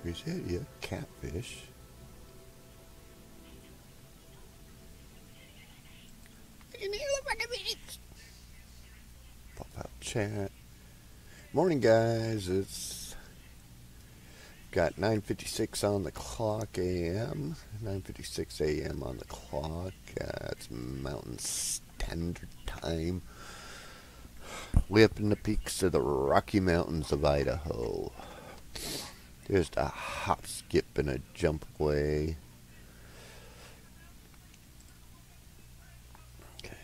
Is that a catfish? Pop out chat. Morning, guys. It's got 9:56 on the clock a.m. 9:56 a.m. on the clock. It's Mountain Standard Time. Way up in the peaks of the Rocky Mountains of Idaho. Just a hop, skip, and a jump away. Okay,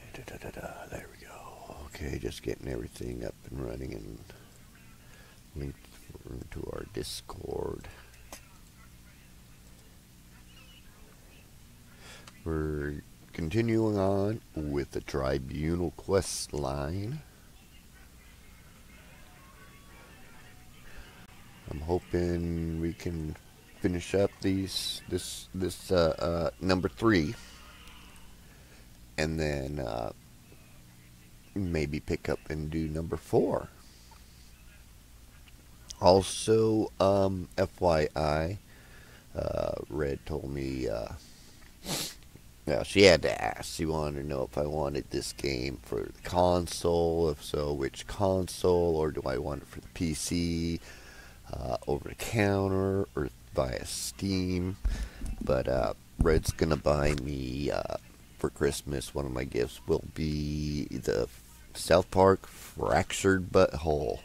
there we go. Okay, just getting everything up and running and linked to our Discord. We're continuing on with the Tribunal quest line. I'm hoping we can finish up this number 3, and then maybe pick up and do number 4. Also, FYI, Red told me, she had to ask. She wanted to know if I wanted this game for the console. If so, which console, or do I want it for the PC? Over the counter or via Steam. But Red's gonna buy me for Christmas. One of my gifts will be the South Park Fractured Butthole.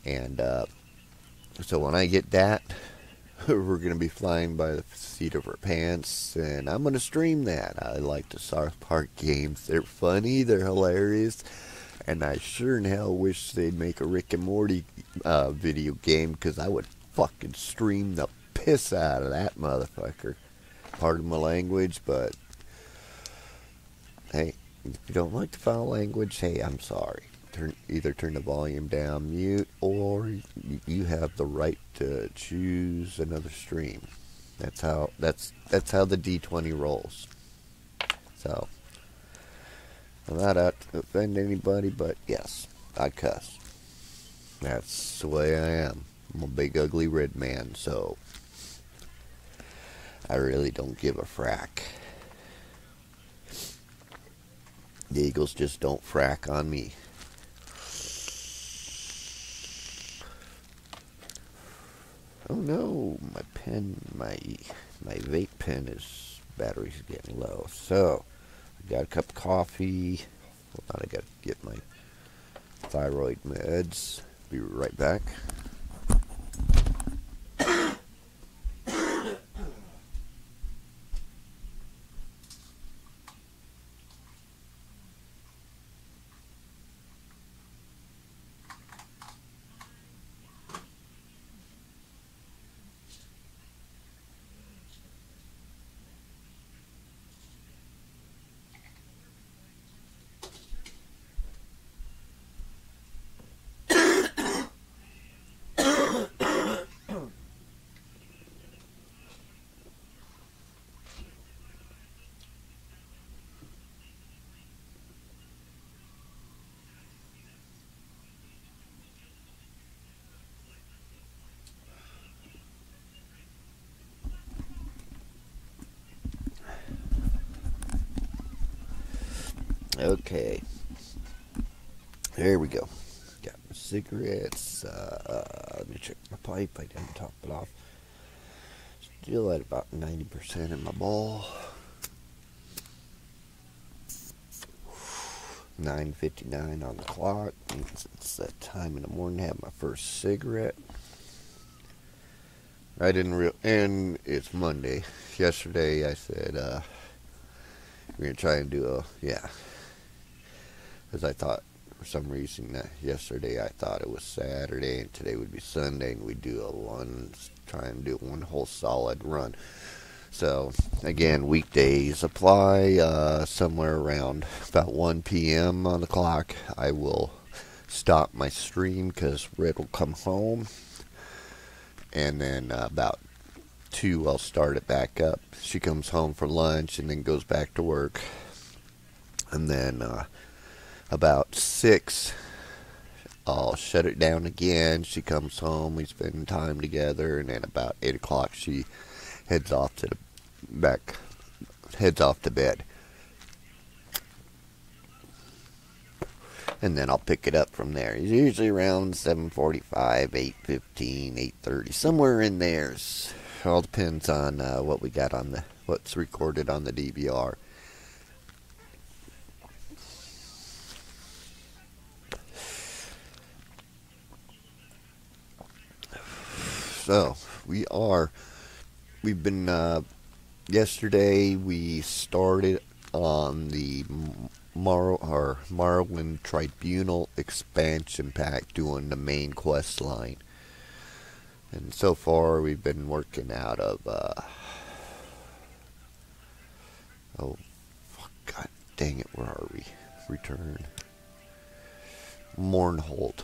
And so when I get that, we're gonna be flying by the seat of our pants, and I'm gonna stream that. I like the South Park games. They're funny, they're hilarious. And I sure in hell wish they'd make a Rick and Morty video game, because I would fucking stream the piss out of that motherfucker. Pardon my language, but hey, if you don't like the foul language, hey, I'm sorry. Either turn the volume down, mute, or you have the right to choose another stream. That's how the D20 rolls. So. I'm not out to offend anybody, but yes, I cuss. That's the way I am. I'm a big, ugly red man, so I really don't give a frack. The Eagles just don't frack on me. Oh no, my pen, my vape pen battery's getting low, so got a cup of coffee. Hold on, I gotta get my thyroid meds. Be right back. Okay, there we go. Got my cigarettes. Let me check my pipe. I didn't top it off. Still at about 90% in my bowl. 9:59 on the clock. Means it's that time in the morning to have my first cigarette. And it's Monday. Yesterday I said we're gonna try and do because I thought for some reason that yesterday I thought it was Saturday and today would be Sunday, and we'd do try and do one whole solid run. So again, weekdays apply. Somewhere around about 1 p.m. on the clock, I will stop my stream because Red will come home, and then about 2 I'll start it back up. She comes home for lunch and then goes back to work, and then about 6 I'll shut it down again. She comes home, we spend time together, and then about 8 o'clock she heads off to the back, heads off to bed. And then I'll pick it up from there. It's usually around 7:45, 8:15, 8:30, somewhere in there. It all depends on what we got on what's recorded on the DVR. So we've been, yesterday we started on the Morrowind Tribunal expansion pack, doing the main quest line. And so far we've been working out of, oh, fuck, god dang it, where are we? Return. Mornhold.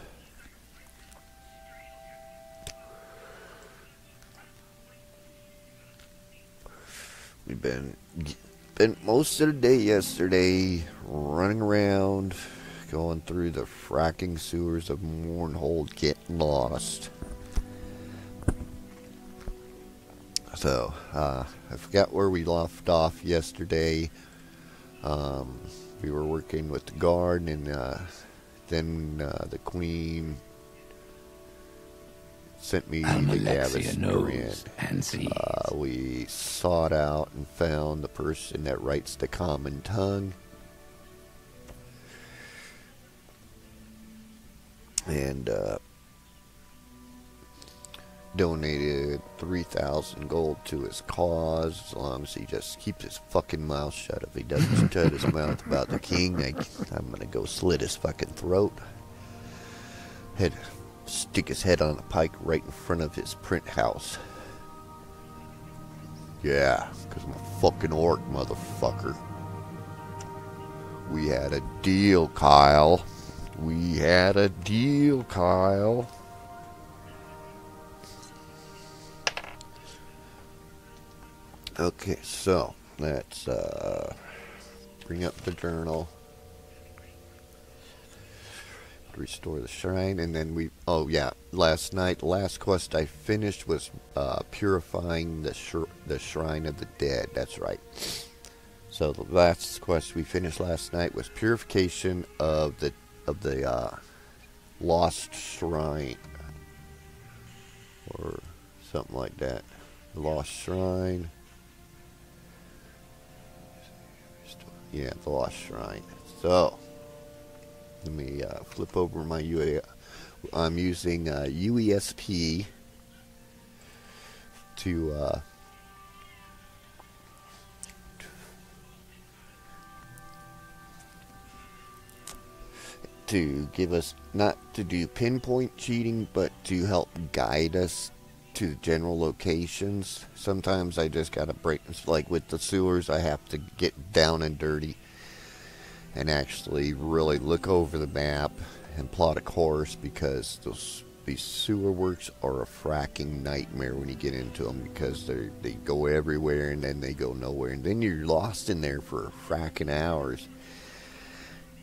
We've been most of the day yesterday running around, going through the fracking sewers of Mornhold, getting lost. So, I forgot where we left off yesterday. We were working with the guard, and then the queen sent me the Gavis grant. We sought out and found the person that writes the common tongue, and donated 3,000 gold to his cause, as long as he just keeps his fucking mouth shut. If he doesn't shut his mouth about the king, I'm gonna go slit his fucking throat. Stick his head on a pike right in front of his print house. Yeah, because I'm a fucking orc, motherfucker. We had a deal, Kyle. We had a deal, Kyle. Okay, so let's bring up the journal. Restore the shrine, and then last night, the last quest I finished was purifying the shrine of the dead. That's right. So the last quest we finished last night was purification of the lost shrine, or something like that. The lost shrine. Yeah, the lost shrine. So let me flip over my UA. I'm using UESP to give us, not to do pinpoint cheating, but to help guide us to general locations. Sometimes I just gotta break, like with the sewers, I have to get down and dirty and actually really look over the map and plot a course, because these sewer works are a fracking nightmare when you get into them, because they go everywhere and then they go nowhere, and then you're lost in there for fracking hours.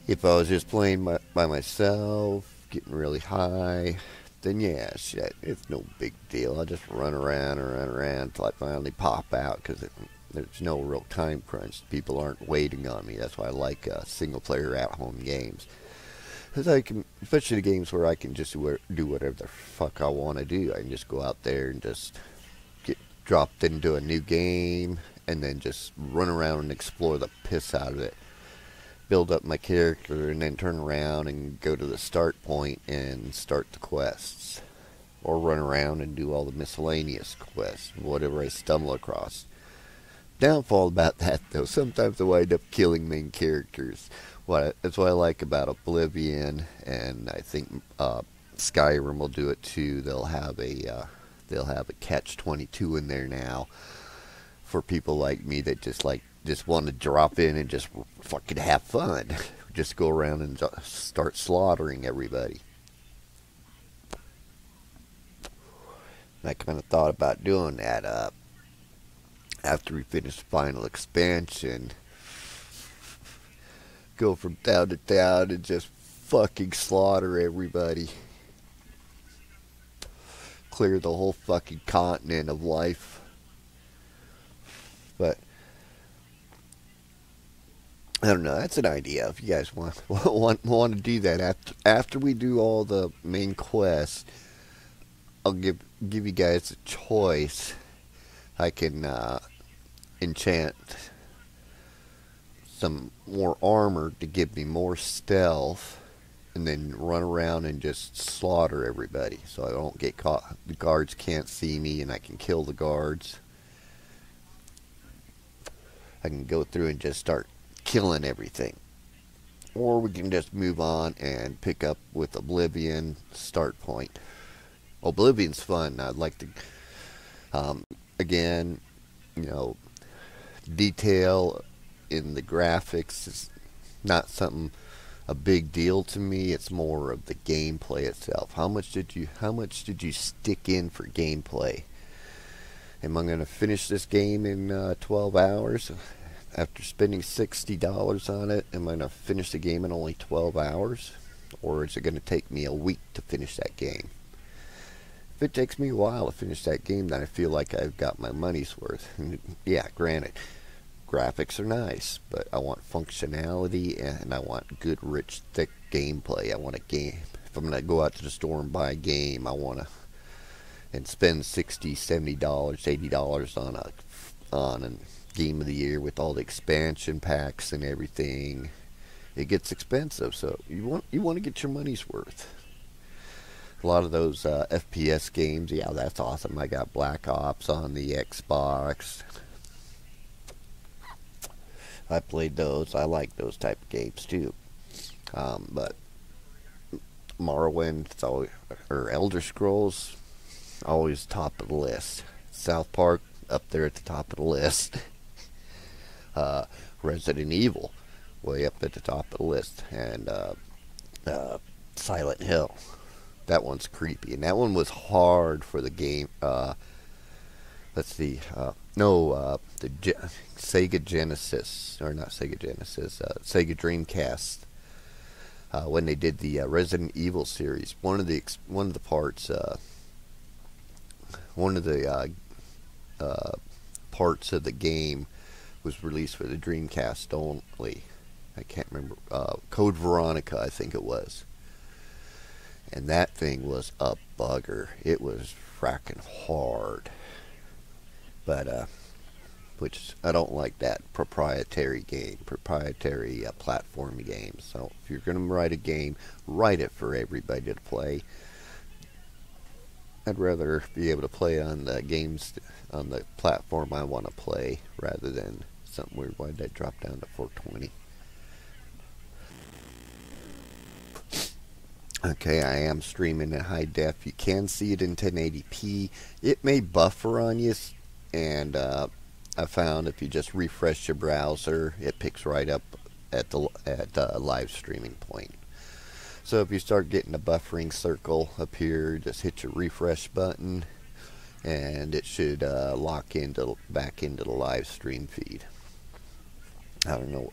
If I was just playing by myself, getting really high, then yeah, shit, it's no big deal. I'll just run around until I finally pop out, because there's no real time crunch. People aren't waiting on me. That's why I like single-player at-home games. Because I can, especially the games where I can just do whatever the fuck I want to do. I can just go out there and just get dropped into a new game, and then just run around and explore the piss out of it. Build up my character, and then turn around and go to the start point and start the quests. Or run around and do all the miscellaneous quests, whatever I stumble across. Downfall about that, though, sometimes I wind up killing main characters. That's what I like about Oblivion, and I think Skyrim will do it too. They'll have a catch-22 in there now for people like me that just want to drop in and just fucking have fun. Just go around and start slaughtering everybody. And I kind of thought about doing that after we finish the final expansion. Go from town to town and just fucking slaughter everybody. Clear the whole fucking continent of life. But I don't know. That's an idea. If you guys want to do that after we do all the main quests, I'll give you guys a choice. I can enchant some more armor to give me more stealth, and then run around and just slaughter everybody, so I don't get caught. The guards can't see me, and I can kill the guards. I can go through and just start killing everything. Or we can just move on and pick up with Oblivion start point. Oblivion's fun. I'd like to, again, detail in the graphics is not something a big deal to me. It's more of the gameplay itself. How much did you stick in for gameplay? Am I going to finish this game in 12 hours? After spending $60 on it, am I going to finish the game in only 12 hours? Or is it going to take me a week to finish that game? If it takes me a while to finish that game, then I feel like I've got my money's worth. And yeah, granted, graphics are nice, but I want functionality, and I want good, rich, thick gameplay. I want a game. If I'm going to go out to the store and buy a game, I want to and spend $60, $70, $80 on a game of the year with all the expansion packs and everything. It gets expensive, so you want to get your money's worth. A lot of those FPS games, yeah, that's awesome. I got Black Ops on the Xbox. I played those. I like those type of games too. But Morrowind, or Elder Scrolls, always top of the list. South Park, up there at the top of the list. Resident Evil, way up at the top of the list. And Silent Hill. That one's creepy. And that one was hard for the game. Let's see. The Sega Genesis, or not Sega Genesis, Sega Dreamcast. When they did the Resident Evil series, one of the parts of the game was released for the Dreamcast only. I can't remember. Code Veronica, I think it was. And that thing was a bugger. It was fracking hard. But, which I don't like that proprietary platform game. So if you're going to write a game, write it for everybody to play. I'd rather be able to play on the games on the platform I want to play rather than something weird. Why did that drop down to 420? Okay, I am streaming in high def. You can see it in 1080p. It may buffer on you, and I found if you just refresh your browser, it picks right up at the live streaming point. So if you start getting a buffering circle up here, just hit your refresh button, and it should lock back into the live stream feed. I don't know,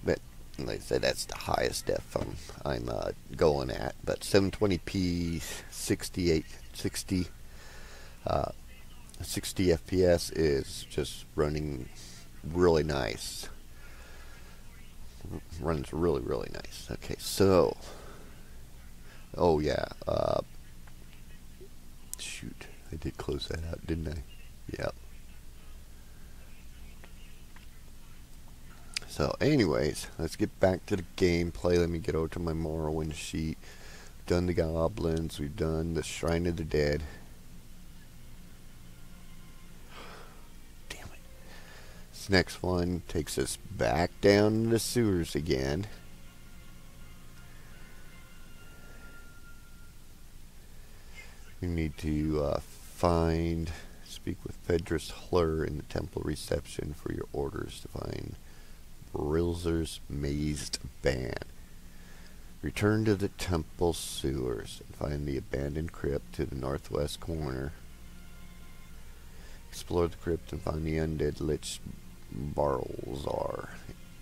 but like I said, that's the highest def I'm going at. But 720p, 60 FPS is just running really nice. Runs really, really nice. Okay, so, oh yeah, shoot, I did close that out, didn't I? Yep. So anyways, let's get back to the gameplay. Let me get over to my Morrowind sheet. We've done the goblins, we've done the Shrine of the Dead. Damn it. This next one takes us back down in the sewers again. We need to speak with Fedris Hlur in the temple reception for your orders to find Brilzer's Mazed Band. Return to the temple sewers and find the abandoned crypt to the northwest corner. Explore the crypt and find the undead Lich Barlzar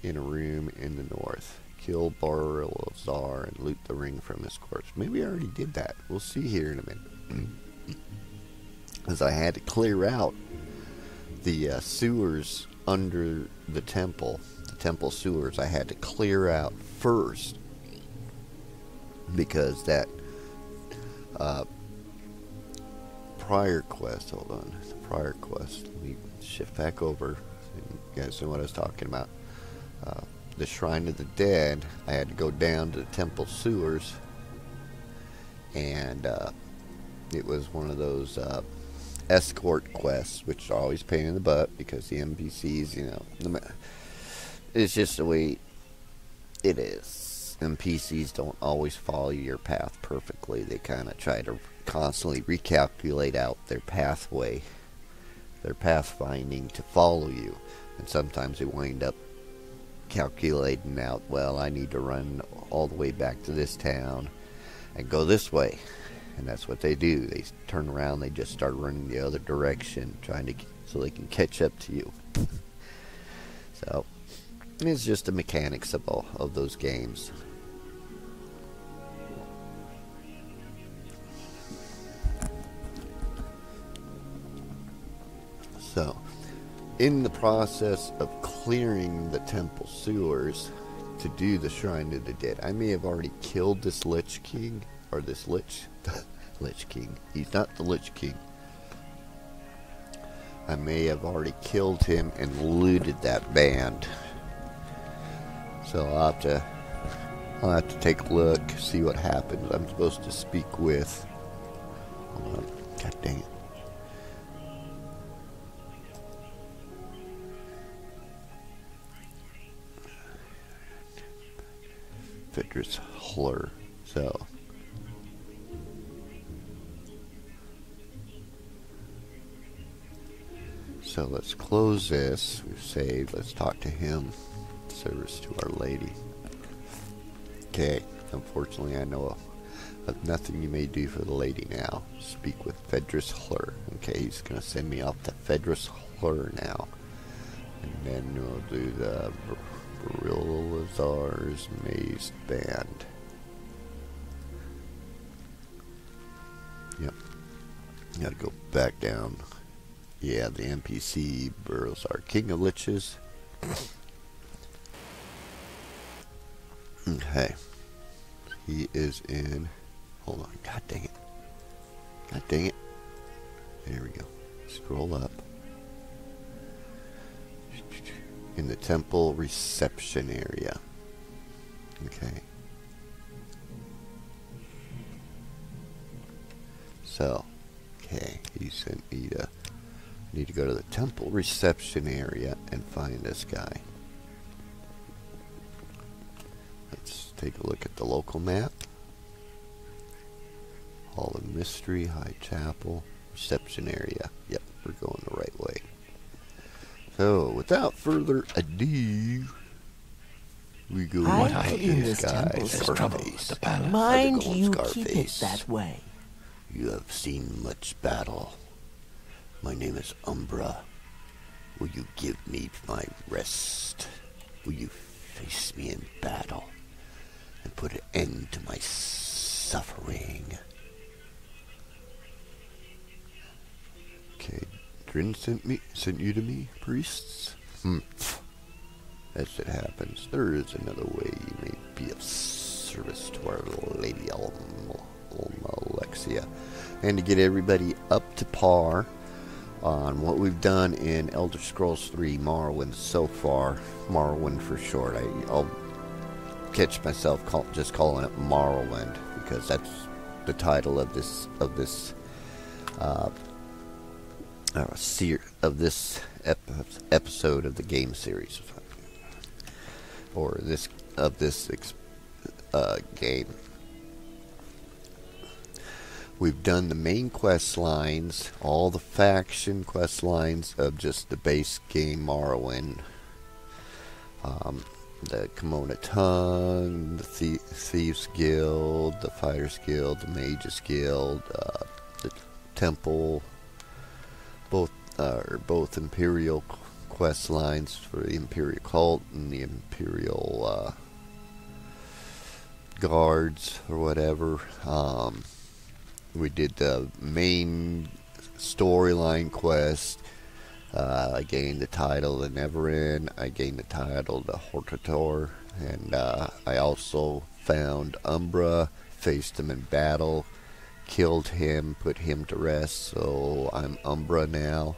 in a room in the north. kill Barilazar and loot the ring from his corpse. Maybe I already did that. We'll see here in a minute. As I had to clear out the sewers under the temple sewers. I had to clear out first because that prior quest, hold on, the prior quest, let me shift back over so you guys know what I was talking about. The Shrine of the Dead, I had to go down to the temple sewers, and it was one of those escort quests, which are always a pain in the butt because the NPCs, you know, it's just the way it is. NPCs don't always follow your path perfectly. They kind of try to constantly recalculate out their pathway, their pathfinding to follow you, and sometimes they wind up calculating out, well, I need to run all the way back to this town and go this way. And that's what they do. They turn around, they just start running the other direction, trying to so they can catch up to you. So it's just the mechanics of those games. So, in the process of clearing the temple sewers to do the Shrine of the Dead, I may have already killed this Lich King. Or this Lich King. He's not the Lich King. I may have already killed him and looted that band. So I'll have to take a look, see what happens. I'm supposed to speak with. Hold on. God dang it. Fidris Hlur. So let's close this. We've saved. Let's talk to him. Service to Our Lady. Okay. Unfortunately, I know of nothing you may do for the lady now. Speak with Fidris Hlur. Okay, he's going to send me off to Fidris Hlur now. And then we'll do the Barilazar's Maze Band. Yep. Gotta go back down. Yeah, the NPC Barilazar, King of Liches. Okay. He is in... Hold on. God dang it. God dang it. There we go. Scroll up. In the temple reception area. Okay. So, okay, he sent me to... Need to go to the temple reception area and find this guy. Let's take a look at the local map. Hall of Mystery, High Chapel, reception area. Yep, we're going the right way. So, without further ado, we go to this guy, Scarface. Mind you keep it that way. You have seen much battle. My name is Umbra. Will you give me my rest? Will you face me in battle and put an end to my suffering? Okay, Drin sent you to me, priests? As it happens, there is another way you may be of service to Our Lady Alexia. And to get everybody up to par on what we've done in Elder Scrolls 3 Morrowind so far, Morrowind for short. I'll catch myself just calling it Morrowind because that's the title of this episode of the game series, or this game. We've done the main quest lines, all the faction quest lines of just the base game Morrowind. The Kimona Tongue, the Thieves Guild, the Fighters Guild, the Mages Guild, the Temple, both Imperial quest lines for the Imperial Cult and the Imperial guards or whatever. We did the main storyline quest. I gained the title the Neverend. I gained the title the Hortator. And I also found Umbra, faced him in battle, killed him, put him to rest. So I'm Umbra now.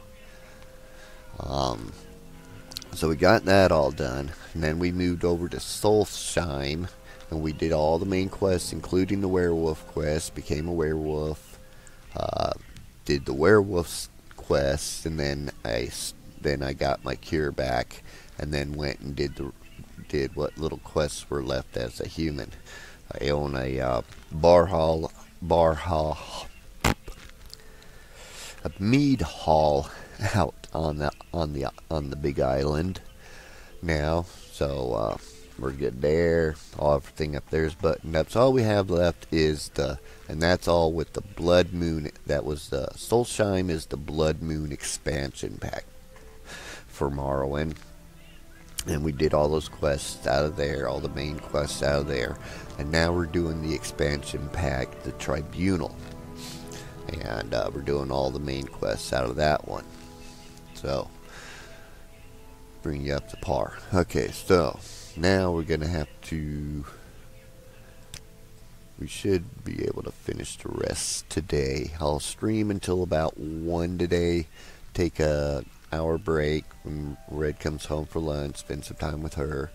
So we got that all done. And then we moved over to Solstheim. And we did all the main quests, including the werewolf quest. Became a werewolf. Did the werewolf quest, and then I got my cure back, and then went and did what little quests were left as a human. I own a mead hall out on the big island now, so we're good there. Everything up there is buttoned up. So all we have left is and that's all with the Blood Moon. That was the Solstheim is the Blood Moon expansion pack for Morrowind. And we did all those quests out of there, all the main quests out of there. And now we're doing the expansion pack, the Tribunal. And we're doing all the main quests out of that one. So, bring you up to par. Okay, so now we're going to have to... We should be able to finish the rest today. I'll stream until about 1 today. Take a hour break when Red comes home for lunch. Spend some time with her.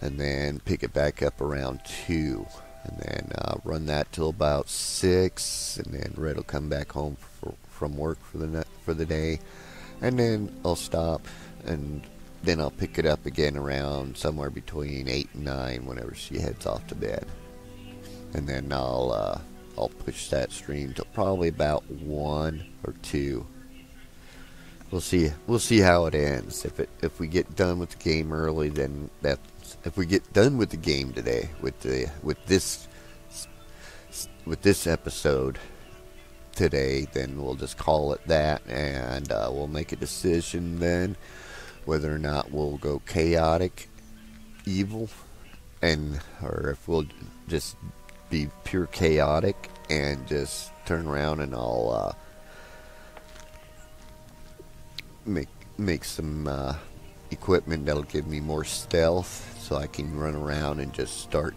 And then pick it back up around 2. And then run that till about 6. And then Red will come back home from work for the day. And then I'll stop. And then I'll pick it up again around somewhere between 8 and 9 whenever she heads off to bed. And then I'll push that stream to probably about 1 or 2. We'll see how it ends. If we get done with the game early, then if we get done with the game today with this episode today, then we'll just call it that, and we'll make a decision then whether or not we'll go chaotic evil, or if we'll just be pure chaotic and just turn around and I'll make some equipment that'll give me more stealth, so I can run around and just start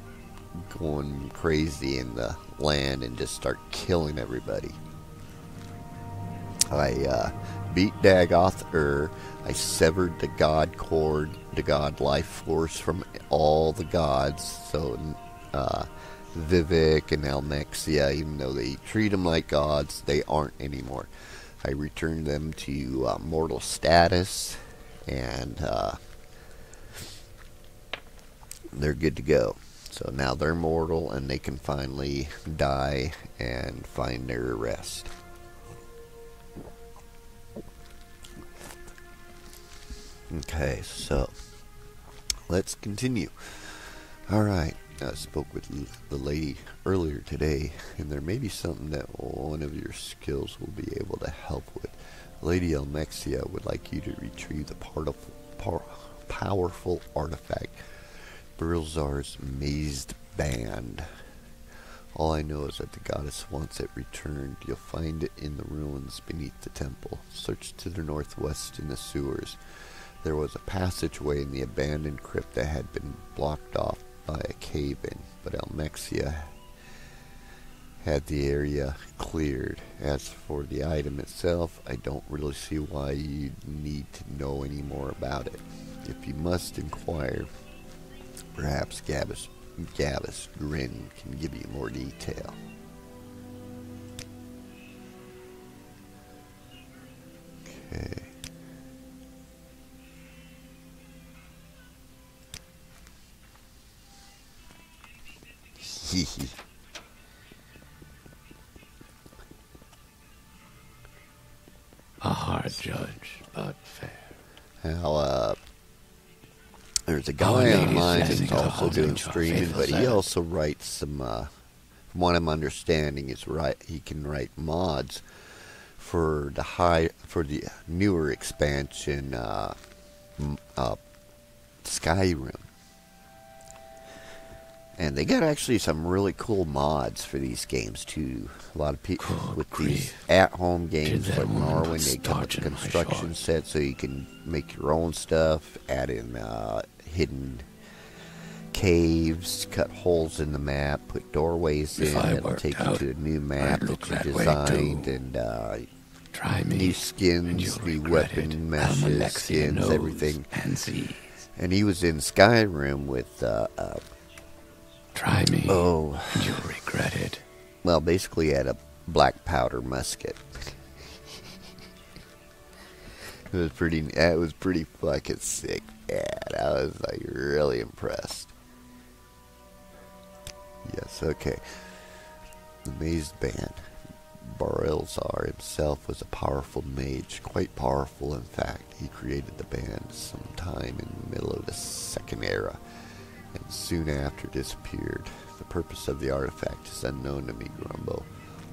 going crazy in the land and just start killing everybody. I beat Dagoth I severed the god cord, the god life force from all the gods. So Vivek and Almexia, even though they treat them like gods, they aren't anymore. I returned them to mortal status, and they're good to go. So now they're mortal, and they can finally die and find their rest. Okay, so let's continue. Alright, I spoke with the lady earlier today, and there may be something that one of your skills will be able to help with. Lady Almexia would like you to retrieve the powerful artifact, Brilzar's Mazed Band. All I know is that the goddess wants it returned. You'll find it in the ruins beneath the temple. Search to the northwest in the sewers. There was a passageway in the abandoned crypt that had been blocked off by a cave-in, but Almexia had the area cleared. As for the item itself, I don't really see why you need to know any more about it. If you must inquire, perhaps Gavis Grin can give you more detail. Okay. A hard judge, but fair. Now, there's a guy online that's also doing streaming, but he also writes some, from what I'm understanding, he can write mods for the newer expansion, Skyrim. And they got actually some really cool mods for these games too. A lot of people Good with these grief. at-home games Did that like woman put Morrowind, they come with starch a in my construction shorts? set so you can make your own stuff, add in hidden caves, cut holes in the map, put doorways If in I that'll worked take you out, to a new I'd map look that you that way designed, too. and Try new me, and skins, you'll new regret it. weapon meshes, Almalexia skins, knows everything. and sees. And he was in Skyrim with, Try me, oh, and you'll regret it. well, basically he had a black powder musket. It was pretty fucking sick, man. I was like really impressed. Yes, okay. The Maze Band. Barilzar himself was a powerful mage, quite powerful in fact. He created the band sometime in the middle of the Second Era, and soon after disappeared. The purpose of the artifact is unknown to me, Grumbo.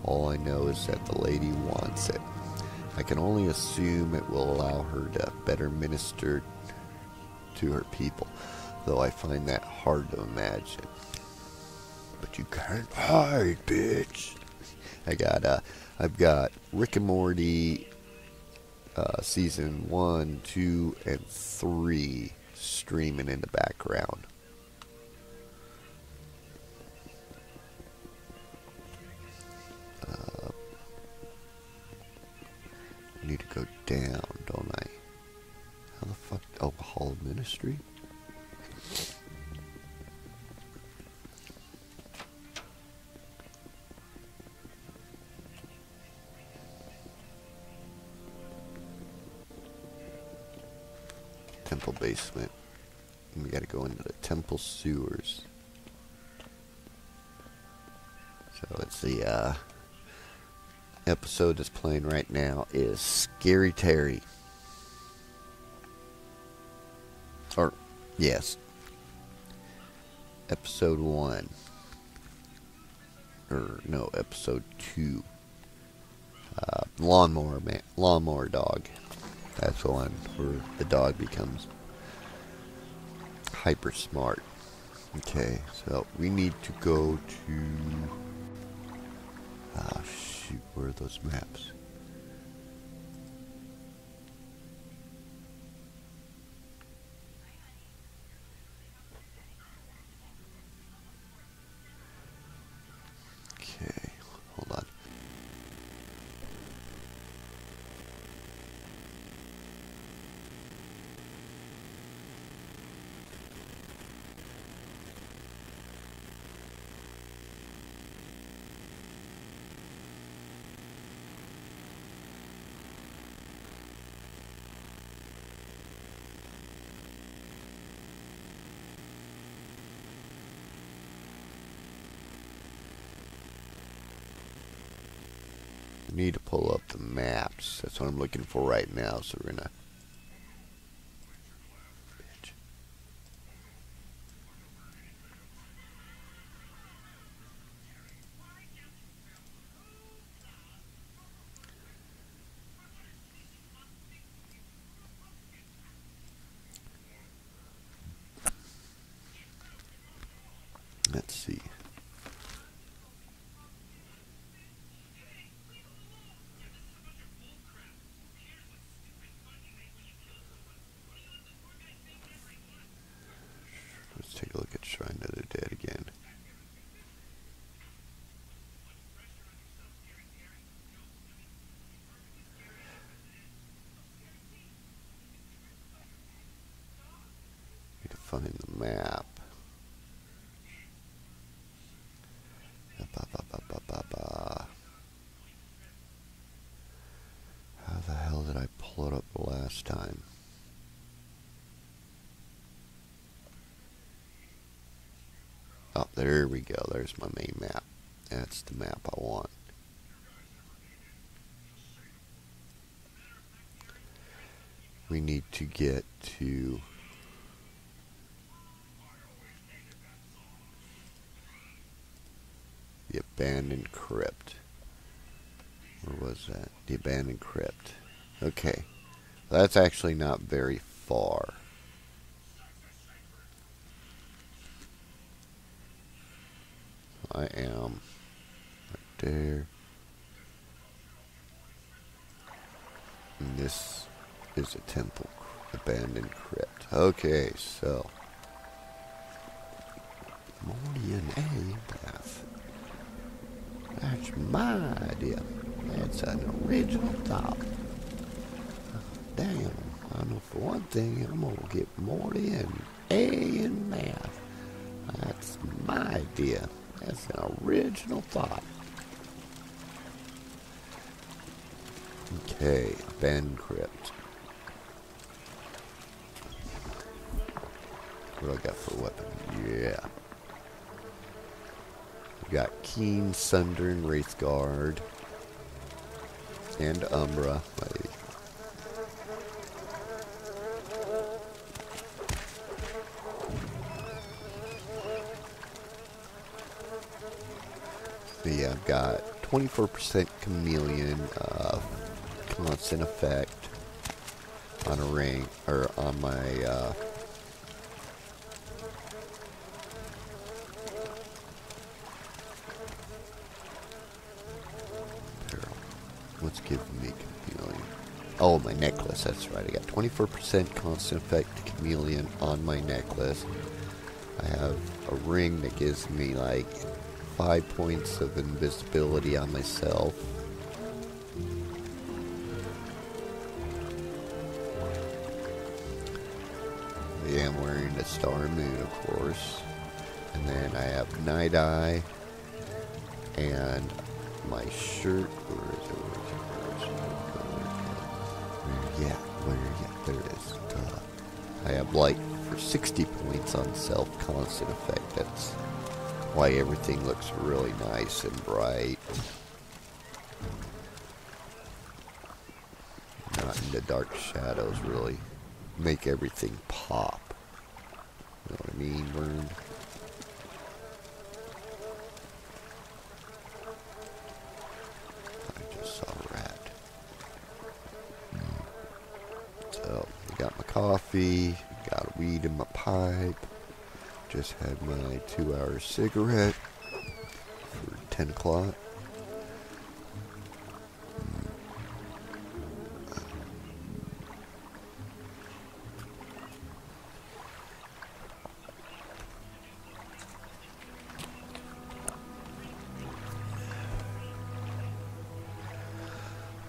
All I know is that the lady wants it. I can only assume it will allow her to better minister to her people, though I find that hard to imagine. But you can't hide, bitch. I've got Rick and Morty season 1, 2, and 3 streaming in the background. I need to go down, don't I? How the fuck? Oh, Hall of Ministry? Temple basement. And we gotta go into the temple sewers. So it's the episode that's playing right now is Scary Terry. Or, yes. Episode 1. Or, no, episode 2. Lawnmower dog. That's the one where the dog becomes hyper smart. Okay, so we need to go to... Ah, shoot, where are those maps? Okay, hold on. We need to pull up the maps. That's what I'm looking for right now, so we're gonna... Bitch. Let's see. Let's take a look at Shrine of the Dead again. Need to find the map. Ba-ba-ba-ba-ba-ba. How the hell did I pull it up the last time? Oh, there we go. There's my main map. That's the map I want. We need to get to... the abandoned crypt. Where was that? The abandoned crypt. Okay. That's actually not very far. I am. Right there. And this is a temple. Abandoned crypt. Okay, so. Mordian path. That's my idea. That's an original thought. Damn. I know for one thing, I'm going to get Mordian A in math. That's my idea. That's an original thought. Okay, abandoned crypt. What do I got for a weapon? Yeah. We got Keen, Sunder, and Wraithguard. And Umbra. So yeah, I've got 24% Chameleon, constant effect on a ring, or on my, what's giving me Chameleon? Oh, my necklace, that's right. I got 24% constant effect to Chameleon on my necklace. I have a ring that gives me like 5 points of invisibility on myself. Yeah, I'm wearing the Star Moon, of course. And then I have Night Eye. And my shirt, where is it? There it is. I have like for 60 points on self constant effect. That's why everything looks really nice and bright. Not in the dark shadows really make everything pop. You know what I mean, Vern? I just saw a rat. So, I got my coffee, got a weed in my pipe, just had my 2-hour cigarette for 10 o'clock.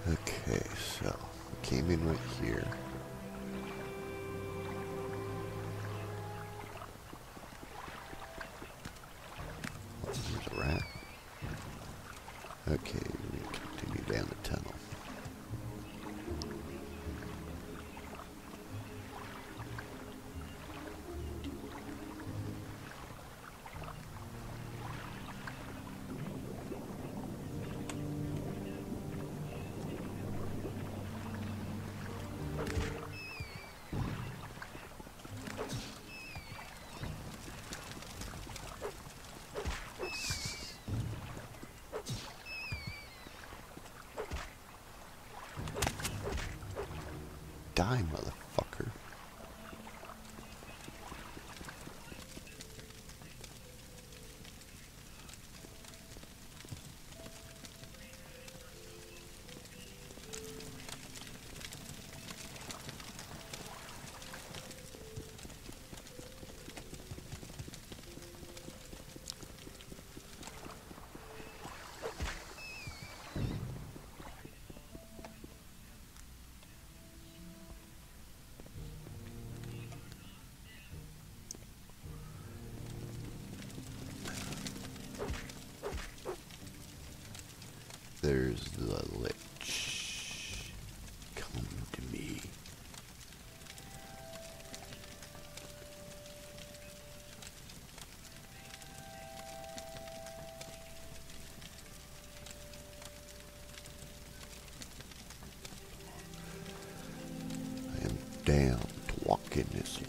Okay, so came in right here. Oh, there's a rat. Okay, we're going to continue down the tunnel. Die, motherfucker. There's the lich. Come to me. I am damned to walk in this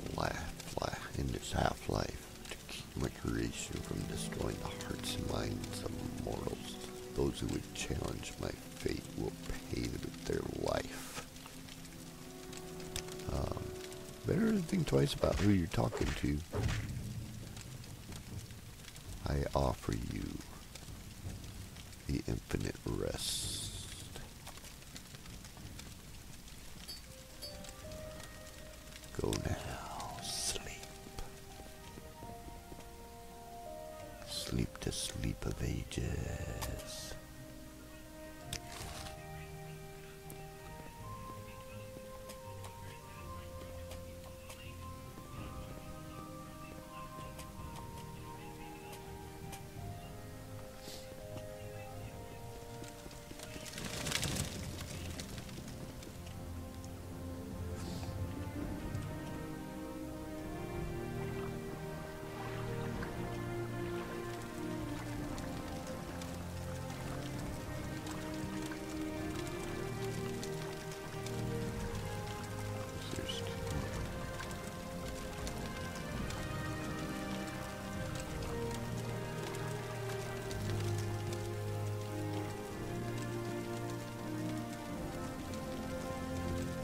half-life to keep my creation from destroying the hearts and minds of mortals. Those who would challenge my fate will pay with their life. Better to think twice about who you're talking to. I offer you the infinite rest. Go now, sleep. Sleep the sleep of ages.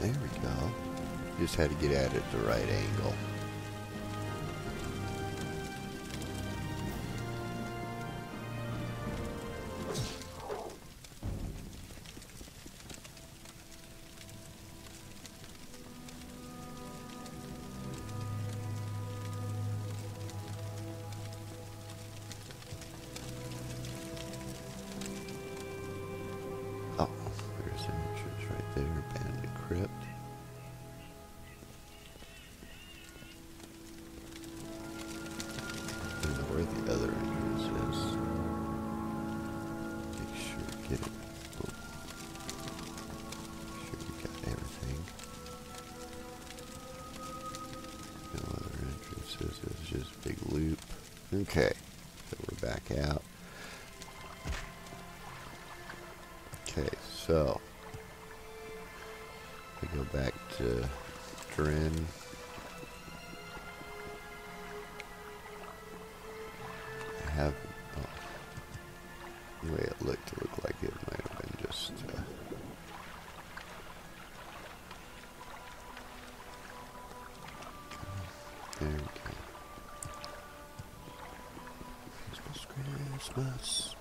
There we go. Just had to get at it at the right angle. Oh, there's an entrance right there. Abandoned crypt. I don't know where the other entrance is. Make sure get it. Oh. Make sure we got everything. No other entrances. It's just a big loop. Okay, so we're back out. Okay, so we go back to Dren. I have, oh, the way it looked like it might have been just, there we go. Christmas, Christmas.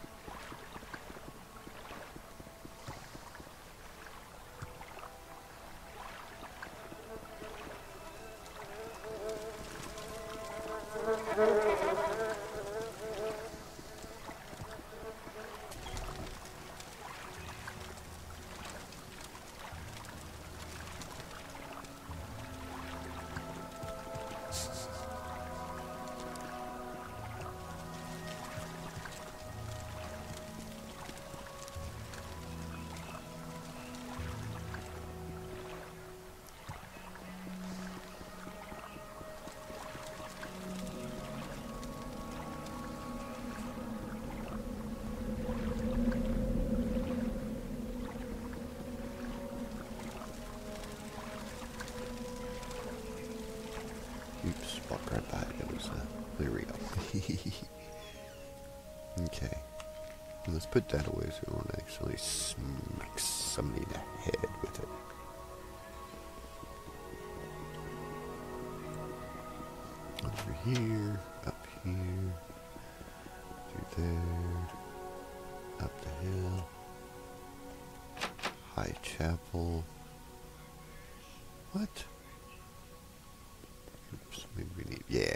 Oops, walked right by it. It was, there we go. Okay. Let's put that away so we won't actually smack somebody in the head with it. Over here, up here, through there, up the hill, High Chapel. What? Oops, maybe we need, yeah,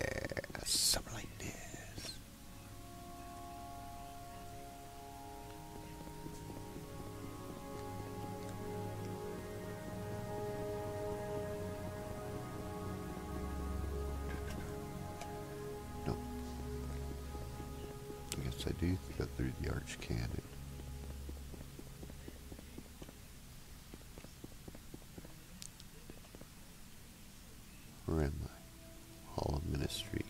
something like this. Nope. I guess I do go through the Arch Cannon. Where am I? Hall of Ministry.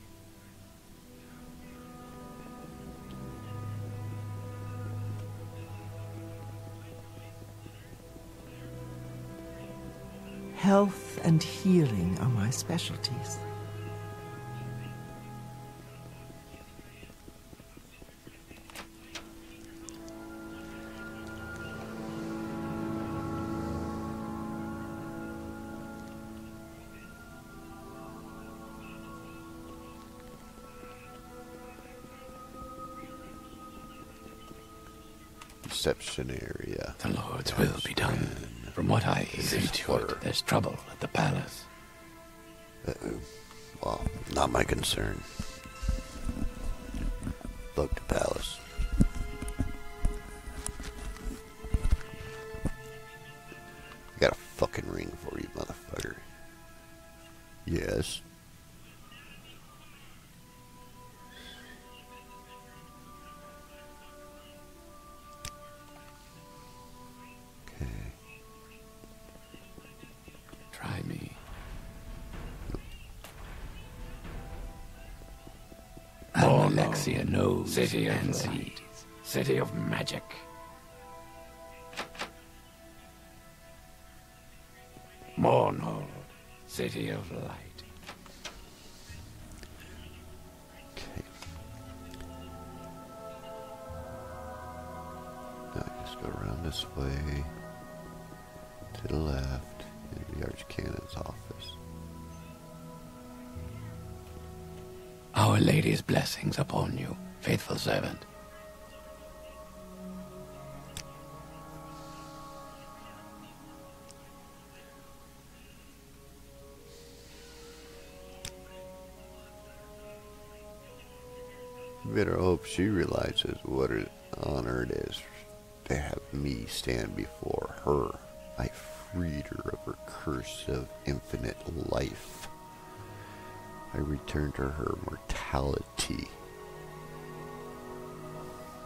Health and healing are my specialties. reception area. The Lord's will be done. From what I see to it, there's trouble at the palace. Well, not my concern. Fuck the palace. Got a fucking ring for you, motherfucker. Yes. Okay. Try me. Alexia knows city and seed. City of magic. Mornol, city of light. Okay. Now I just go around this way to the left into the Archcanon's office. Our Lady's blessings upon you, faithful servant. You better hope she realizes what an honor it is to have me stand before her. I freed her of her curse of infinite life. I returned to her mortality.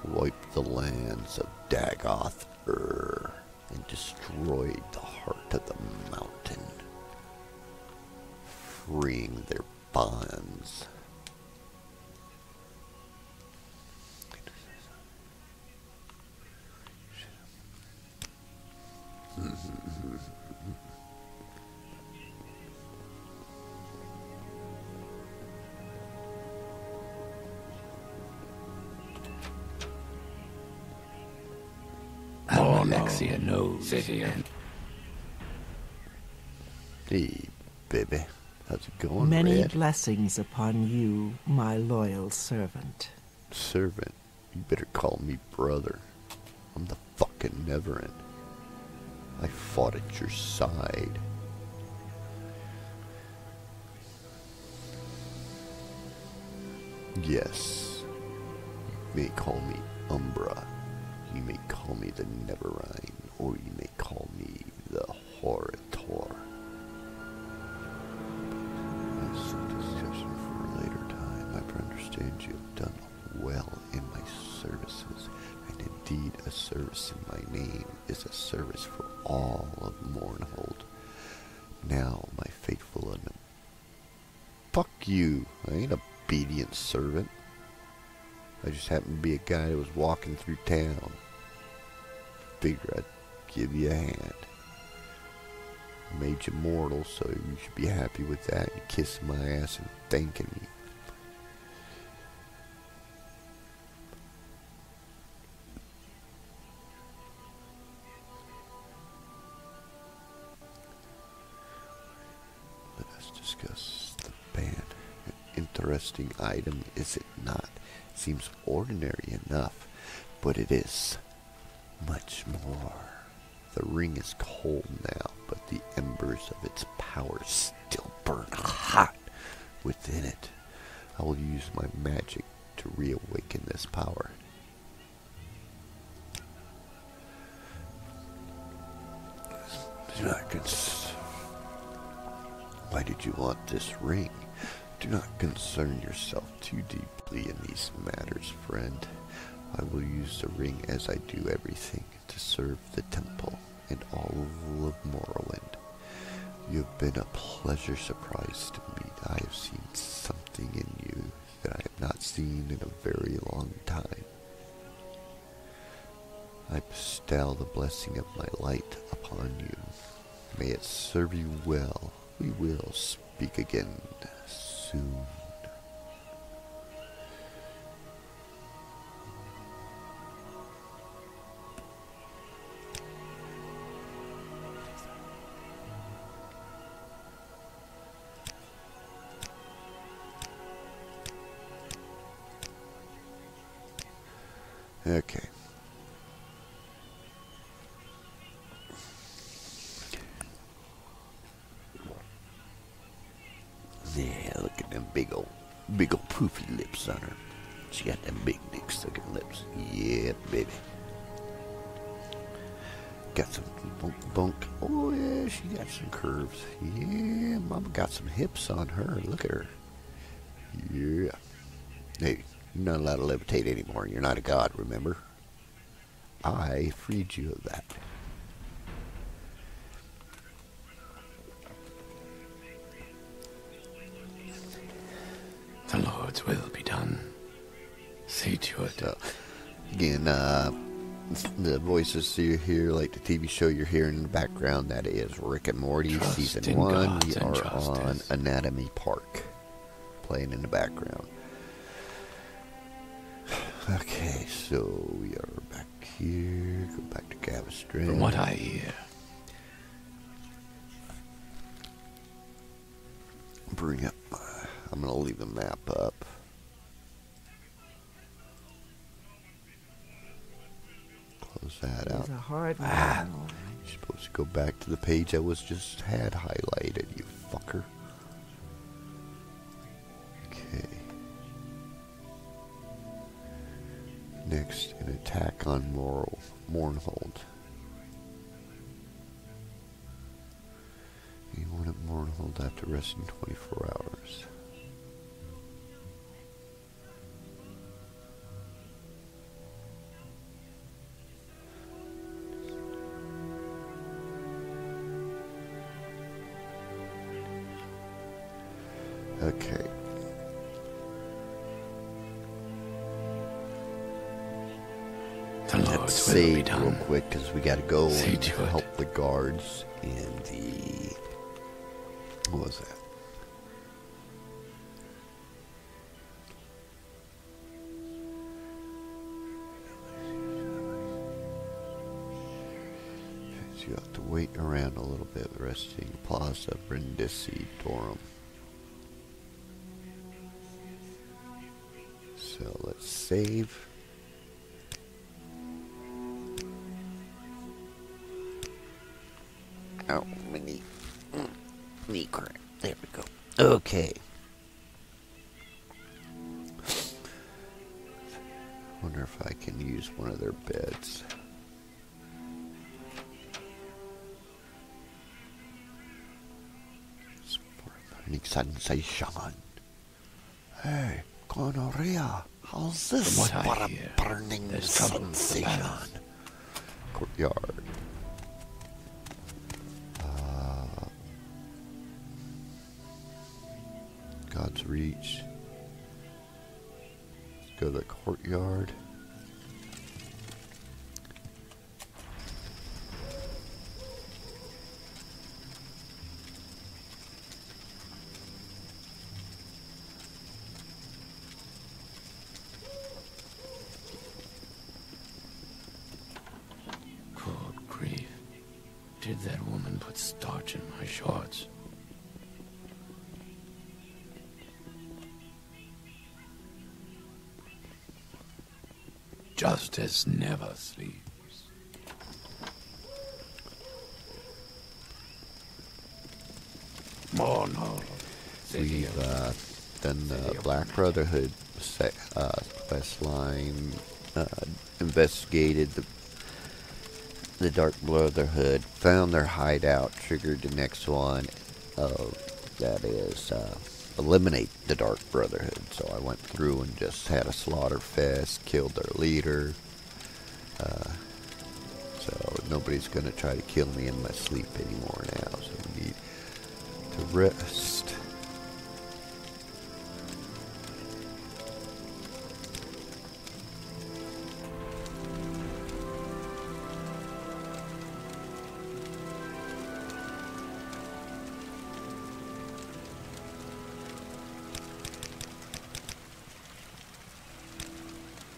Wiped the lands of Dagoth and destroyed the heart of the mountain, freeing their bonds. Alexia knows city and... Hey, baby. How's it going, Many Red? blessings upon you, my loyal servant. Servant, you better call me brother. I'm the fucking Neverend. I fought at your side. Yes. You may call me Umbra. You may call me the Neverine, or you may call me the Horritor. That's a discussion for a later time. I understand you have done well in my services, and indeed a service in my name is a service for all of Mournhold. Now, my faithful and fuck you. I ain't a obedient servant. I just happened to be a guy who was walking through town. Figure I'd give you a hand. Made you mortal, so you should be happy with that. You kissing my ass and thanking me. Let us discuss the band. An interesting item, is it not? Seems ordinary enough, but it is much more. The ring is cold now, but the embers of its power still burn hot within it. I will use my magic to reawaken this power. Why did you want this ring? Do not concern yourself too deeply in these matters, friend. I will use the ring as I do everything to serve the temple and all of Morrowind. You have been a pleasure surprise to me. I have seen something in you that I have not seen in a very long time. I bestow the blessing of my light upon you. May it serve you well. We will speak again soon. Okay. Yeah, look at them big old poofy lips on her. She got them big dick sucking lips. Yeah, baby. Got some bunk. Oh yeah, she got some curves. Yeah, mama got some hips on her. Look at her. Yeah. Hey, you're not allowed to levitate anymore. You're not a god, remember? I freed you of that. The Lord's will be done. See to it. So, again, the voices you hear, like the TV show you're hearing in the background, that is Rick and Morty Trust season in 1. God We and are justice. on Anatomy Park, playing in the background. Okay, so we are back here. Go back to Gavestrin. From what I hear, Bring up. I'm gonna leave the map up. Close that out. It's a hard one. All right. You're supposed to go back to the page I was just had highlighted, you fucker. Okay. Next, an attack on Mournhold. Anyone at Mournhold have to rest in 24 hours. Okay. the Let's Lord's will be save real done. quick because we got to go See and to it. help the guards in the. What was that? So you have to wait around a little bit. Resting Plaza, Brindisi, Durham. So let's save. Oh, my knee crack. There we go. Okay. Wonder if I can use one of their beds. It's for a burning sensation. Hey, gonorrhea. How's this From what I for a hear, burning there's trouble with the sensation? palace. Courtyard. God's Reach. Let's go to the courtyard. Good grief. Did that woman put starch in my shorts? Justice never sleeps. More no. We've done the Black Brotherhood quest line, investigated the Dark Brotherhood, found their hideout, triggered the next one. That is eliminate the Dark Brotherhood. So I went through and just had a slaughter fest, killed their leader. So nobody's gonna try to kill me in my sleep anymore now. So we need to rest.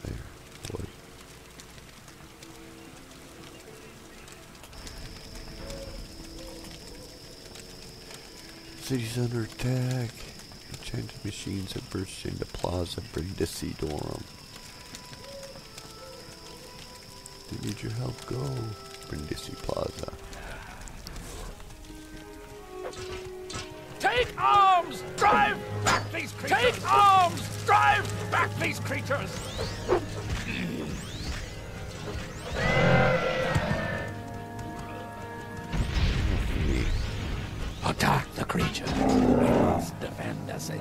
There, boy. City's under attack. Enchanted machines have burst into Plaza Brindisi Durham. We need your help. Go, Brindisi Plaza. Take Take arms! Drive back these creatures! Take arms! Drive back these creatures! Attack the creatures. We must defend the city.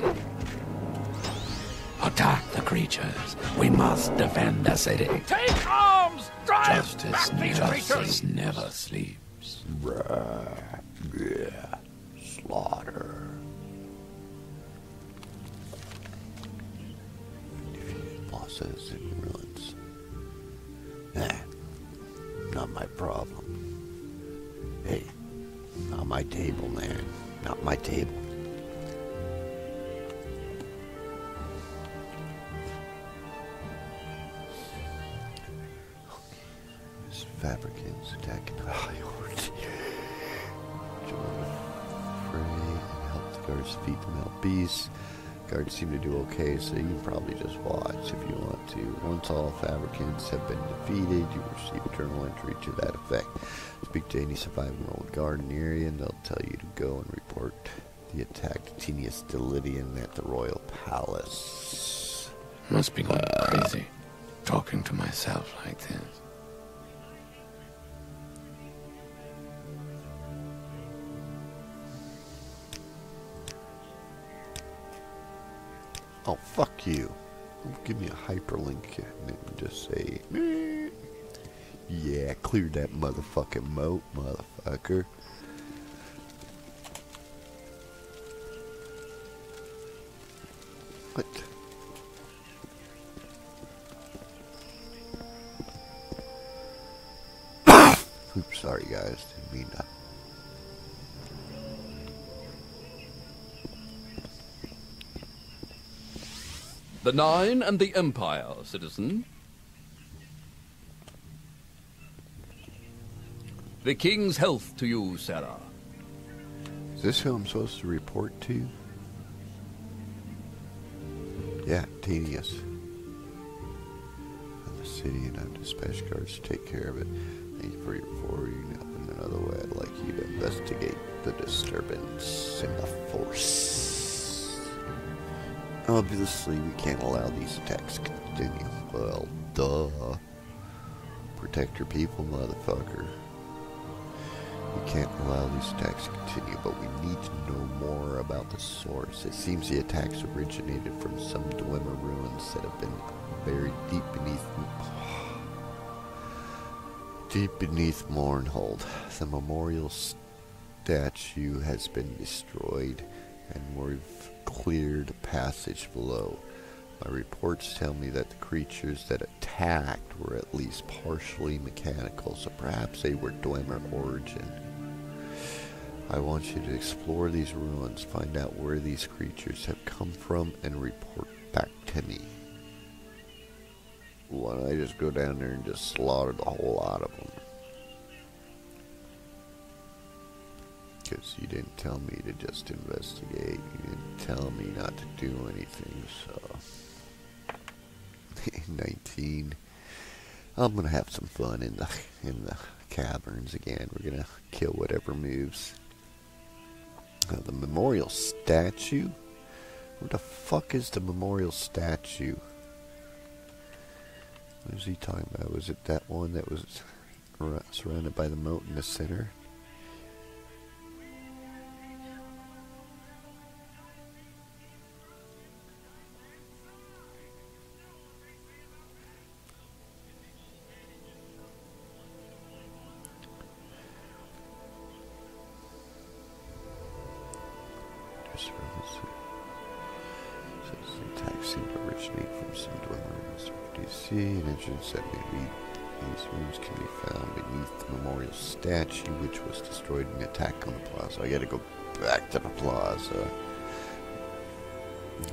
Attack the creatures. We must defend the city. Take arms! Drive back these creatures! Justice never sleeps. Yeah. Slaughter. Defeated bosses and ruins. Not my problem. Hey, not my table, man. Not my table. This fabricants attacking the High Horde. Join the fray and help the guards defeat the metal beasts. Guards seem to do okay, so you can probably just watch if you want to. Once all fabricants have been defeated, you receive a journal entry to that effect. Speak to any surviving old guard in the area, and they'll tell you to go and report the attack to Tinius Delidian at the Royal Palace. Must be going crazy, talking to myself like this. Oh, fuck you. Don't give me a hyperlink and then just say, meh. Yeah, cleared that motherfucking moat, motherfucker. What? Oops, sorry guys, didn't mean that. The Nine and the Empire, citizen. The King's health to you, Sarah. Is this who I'm supposed to report to? Yeah, Tedious. I'm the city and I'm dispatched guards to take care of it. Thank you for your forwarding up in another way. I'd like you to investigate the disturbance in the force. Obviously, we can't allow these attacks to continue. Well, duh. Protect your people, motherfucker. We can't allow these attacks to continue, but we need to know more about the source. It seems the attacks originated from some Dwemer ruins that have been buried deep beneath Mournhold. The memorial statue has been destroyed, and we've cleared a passage below. My reports tell me that the creatures that attacked were at least partially mechanical, so perhaps they were Dwemer origin. I want you to explore these ruins, find out where these creatures have come from, and report back to me. Why don't I just go down there and just slaughter the whole lot of them? Because you didn't tell me to just investigate. You didn't tell me not to do anything, so... 19. I'm gonna have some fun in the caverns again. We're gonna kill whatever moves. The memorial statue? Where the fuck is the memorial statue? What is he talking about? Was it that one that was surrounded by the moat in the center? The attacks seem to originate from some Dwemer in DC. An engine said maybe these rooms can be found beneath the memorial statue, which was destroyed in an attack on the plaza. I gotta go back to the plaza.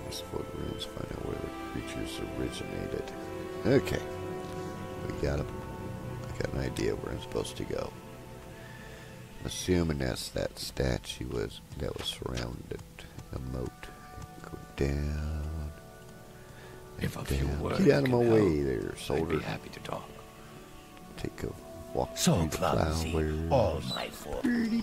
Explore the ruins, find out where the creatures originated. Okay. I got an idea where I'm supposed to go. Assuming that's that statue that was surrounded in a moat. Go down. If a few words Get out of my can way help, there, soldier. I'd be happy to talk. Take a walk So through the clumsy, flowers. all my fault. Pretty.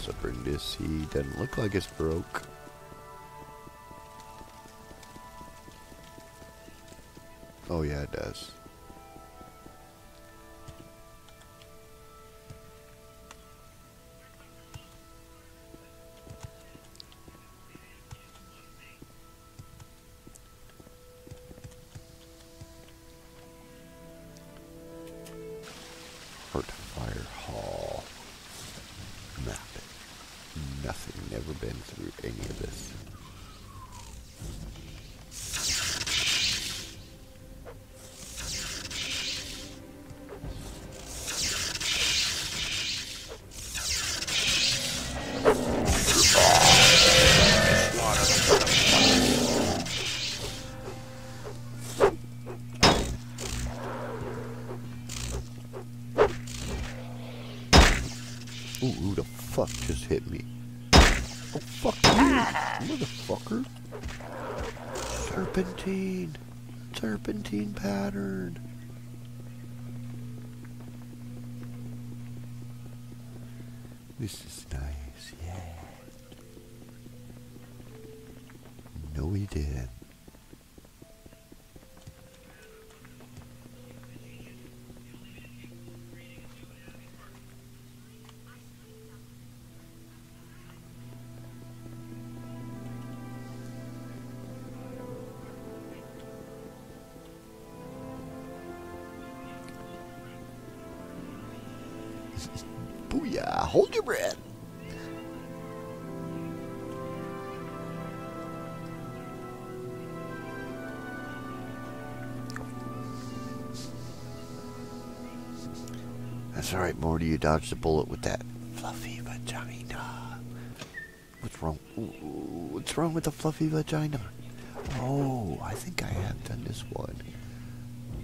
What's up, Brindisi? Doesn't look like it's broke. Oh yeah, it does. Heartfire Hall. Map it. Nothing. Never been through any of this. Ooh, who the fuck just hit me? Oh, fuck you, motherfucker. Serpentine. Serpentine pattern. This is nice, yeah. No, he didn't. Booyah! Hold your breath. That's alright, Morty. You dodged the bullet with that fluffy vagina. What's wrong? Ooh, what's wrong with the fluffy vagina? Oh, I think I have done this one.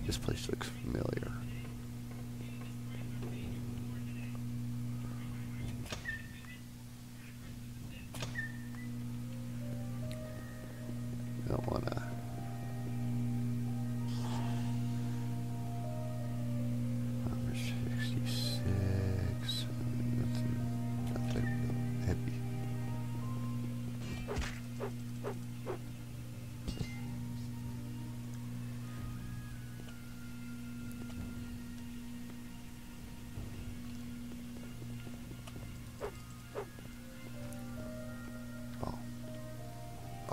This place looks familiar. I don't wanna. Number 66. Nothing heavy.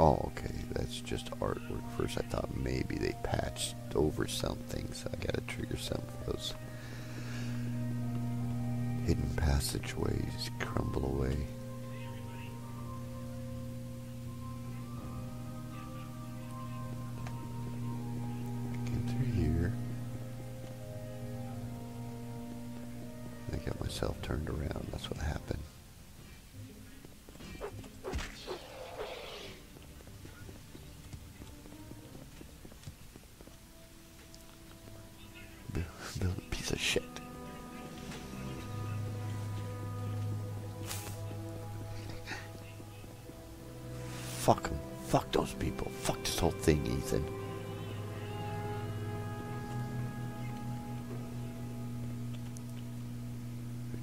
Oh, okay, that's just artwork. First I thought maybe they patched over something, so I gotta trigger some of those hidden passageways crumble away. Came through here. I got myself turned around, that's what happened. Build a piece of shit. Fuck them. Fuck those people. Fuck this whole thing, Ethan.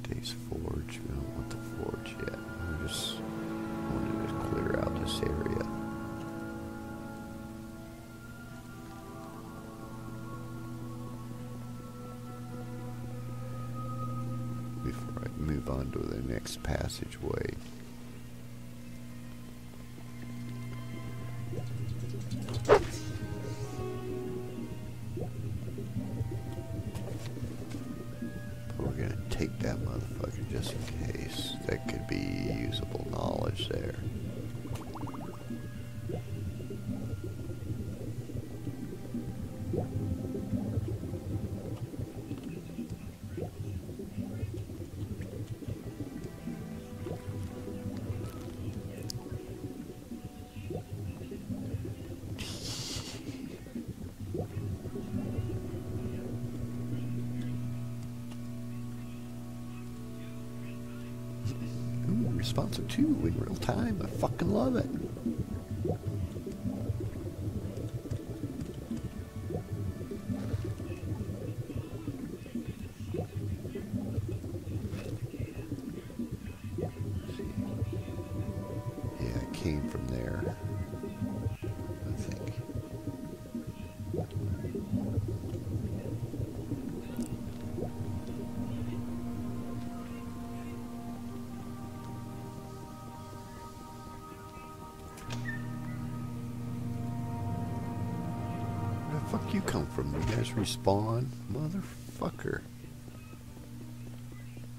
Today's forge. We don't want the forge yet. We just wanted to clear out this area. Before I move on to the next passageway. But we're gonna take that motherfucker just in case. That could be usable knowledge there. Responsive too in real time. I fucking love it. you come from? You guys respawn? Motherfucker.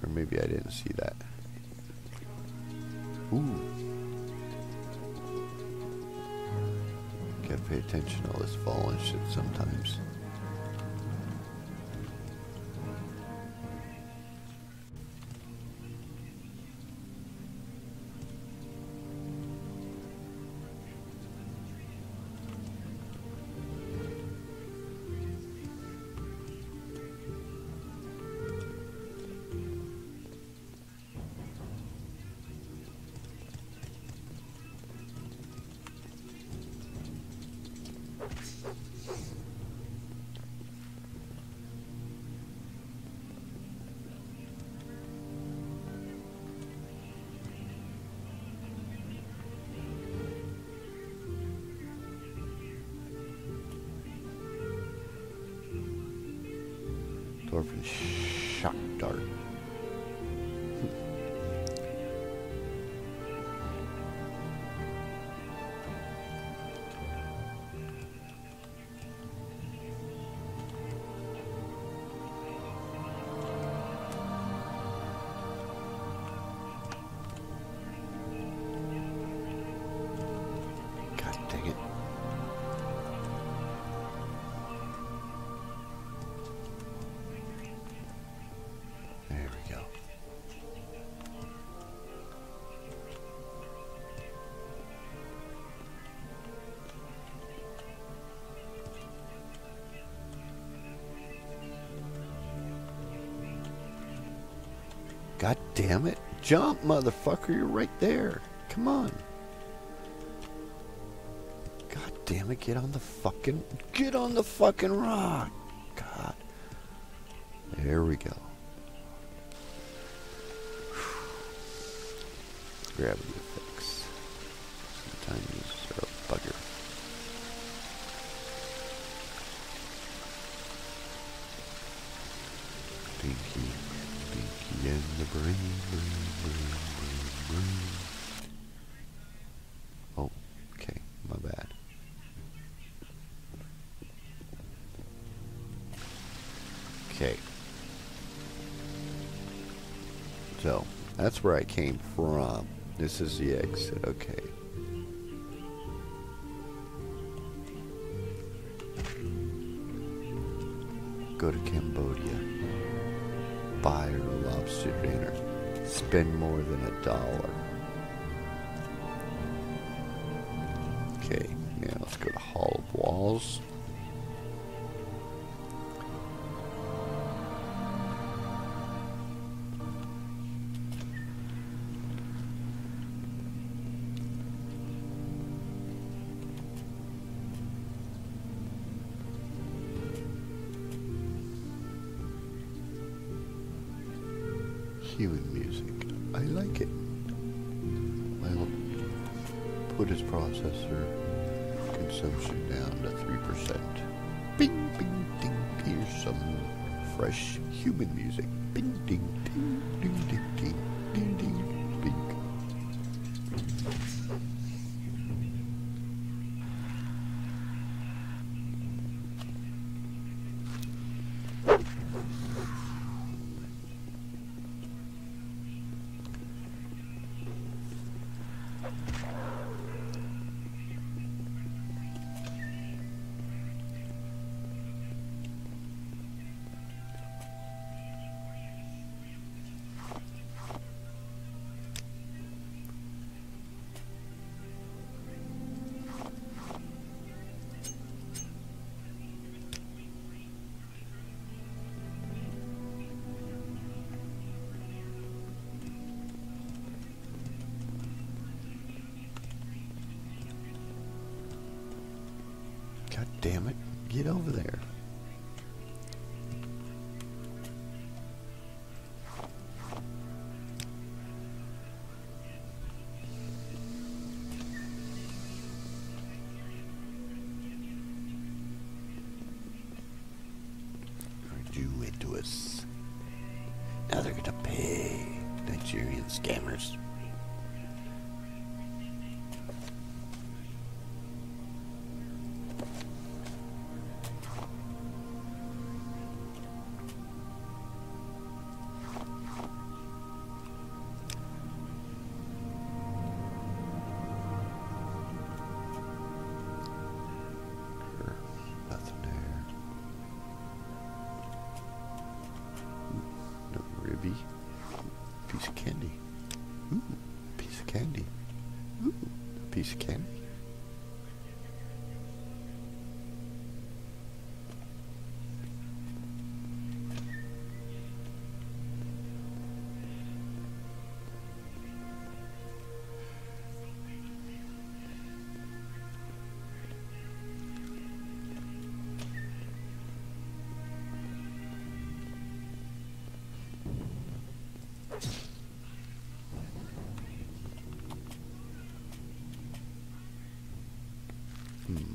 Or maybe I didn't see that. Ooh. Gotta pay attention to all this falling shit sometimes. Dwarven shock dart. God dang it. There we go. God damn it. Jump, motherfucker. You're right there. Come on. God damn it. Get on the fucking rock. God. There we go. Gravity effects. Sometimes are a bugger. Pinky and the brain. Oh, okay, my bad. Okay. So, that's where I came from. This is the exit, okay. Go to Cambodia. Buy a lobster dinner. Spend more than $1. Okay, now let's go to Hall of Walls. Human music. I like it. I'll put his processor consumption down to 3%. Bing, bing, ding. Here's some fresh human music. Bing, ding, ding, ding, ding, ding, ding, ding, bing. God damn it. Get over there. Do it to us. Now they're gonna pay. Nigerian scammers. to be? Piece of candy. Ooh, piece of candy. Ooh, piece of candy.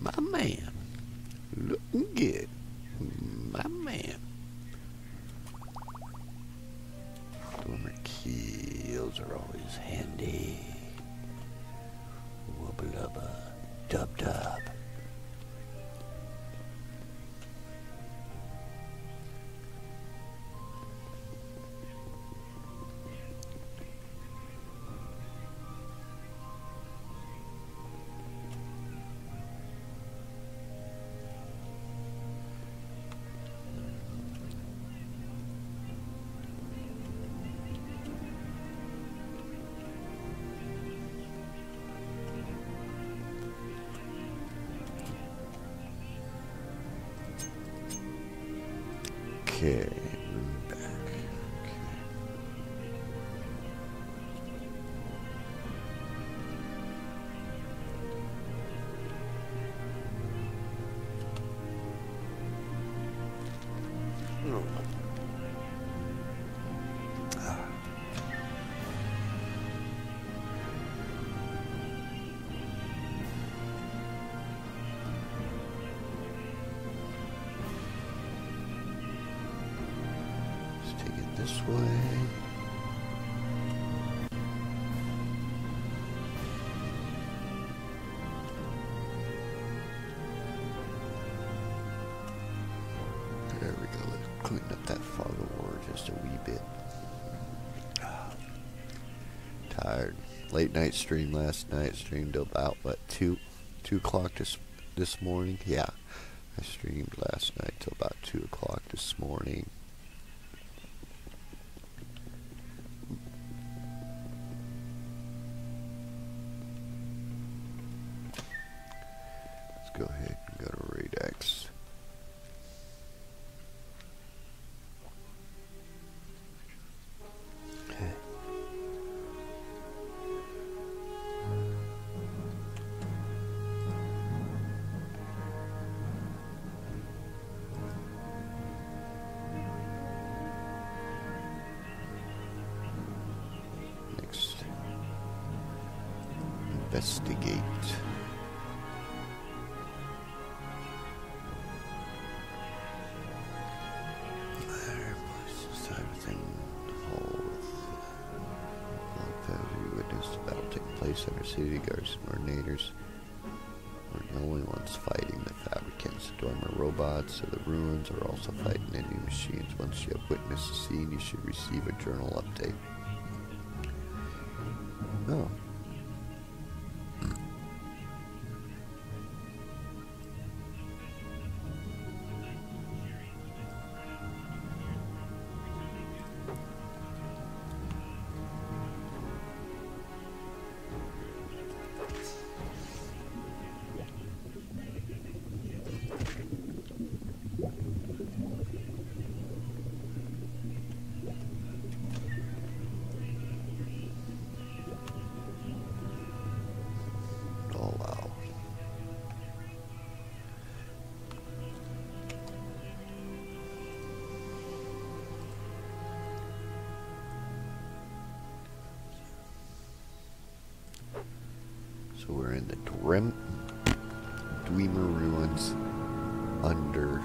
My man. Looking good. My man. Dwemer keels are always handy. Wubba lubba. Dub dub. Okay, move back. Okay. Oh. Let's take it this way. There we go. Let's clean up that fog of war just a wee bit. Tired. Late night stream last night. Streamed about what 2 o'clock this morning. Yeah, I streamed last night till about 2 o'clock this morning. Let's go ahead and go to Raid X. Okay. Next, investigate. There, places everything all with like we witnessed the battle take place under city guards and Mercenators. We're the only ones fighting the fabricants. The Dwemer robots of the ruins are also fighting enemy machines. Once you have witnessed the scene, you should receive a journal update. Oh. Oh wow. So we're in the Dwemer ruins under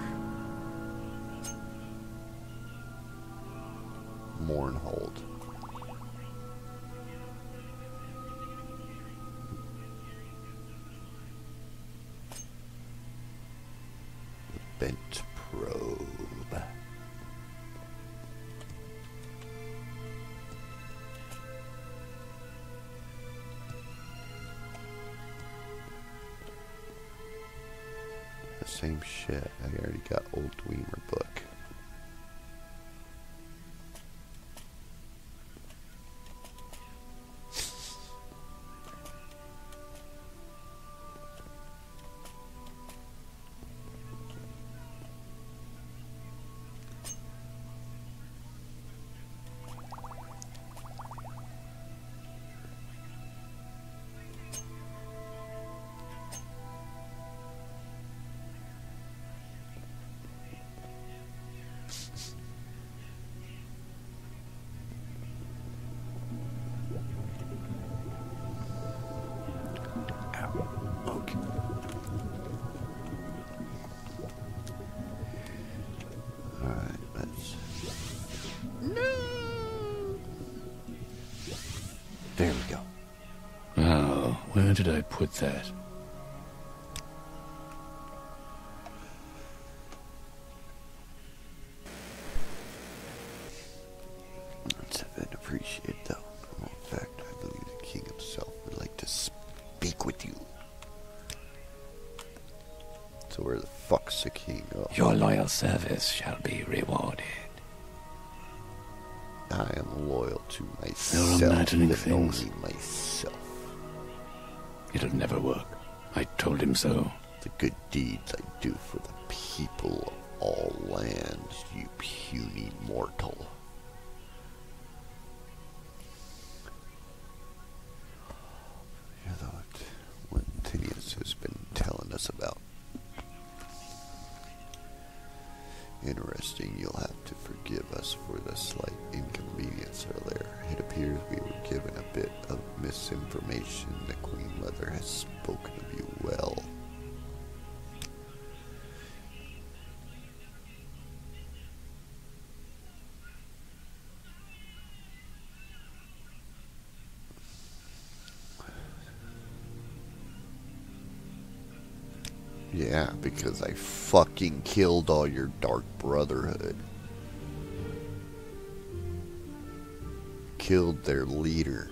Mournhold. Bent probe. The same shit. I already got old Dwemer book. There we go. Oh, where did I put that? It's been appreciated, though. In fact, I believe the king himself would like to speak with you. So where the fuck's the king? Oh. Your loyal service shall be rewarded. I am loyal to myself. You're imagining and things. only myself. It'll never work. I told him so. The good deeds I do for the people of all lands, you puny mortal. You know what Tinius has been telling us about. Interesting, you'll have to forgive us for the slight inconvenience earlier. It appears we were given a bit of misinformation. The Queen Mother has spoken of you well. Yeah, because I fucking killed all your Dark Brotherhood. Killed their leader.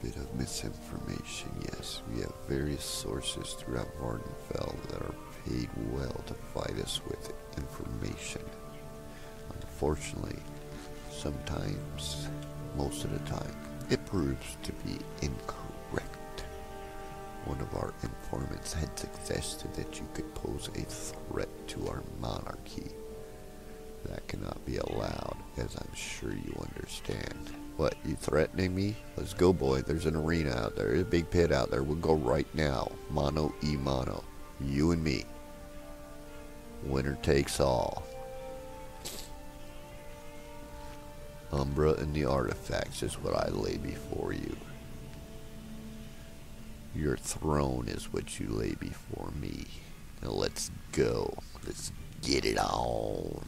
Bit of misinformation, yes. We have various sources throughout Vardenfell that are paid well to fight us with information. Unfortunately, sometimes, most of the time, it proves to be incorrect. One of our informants had suggested that you could pose a threat to our monarchy. That cannot be allowed, as I'm sure you understand. What, you threatening me? Let's go, boy. There's an arena out there. There's a big pit out there. We'll go right now. Mano y mano. You and me. Winner takes all. Umbra and the artifacts is what I lay before you. Your throne is what you lay before me. Now let's go. Let's get it on.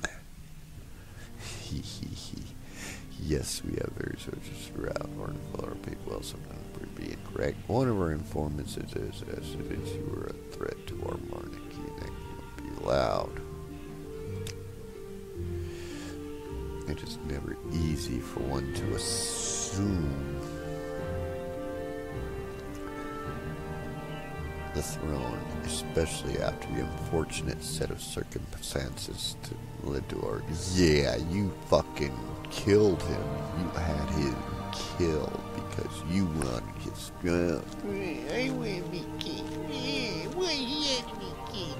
Yes, we have various sources throughout Vardenfell are paid well, sometimes would be incorrect. One of our informants says if you were a threat to our monarchy, that cannot be allowed. It is never easy for one to assume the throne, especially after the unfortunate set of circumstances to lead to our... Yeah, you fucking killed him. You had him killed because you wanted his throne. I want to be king. Why he had to be king?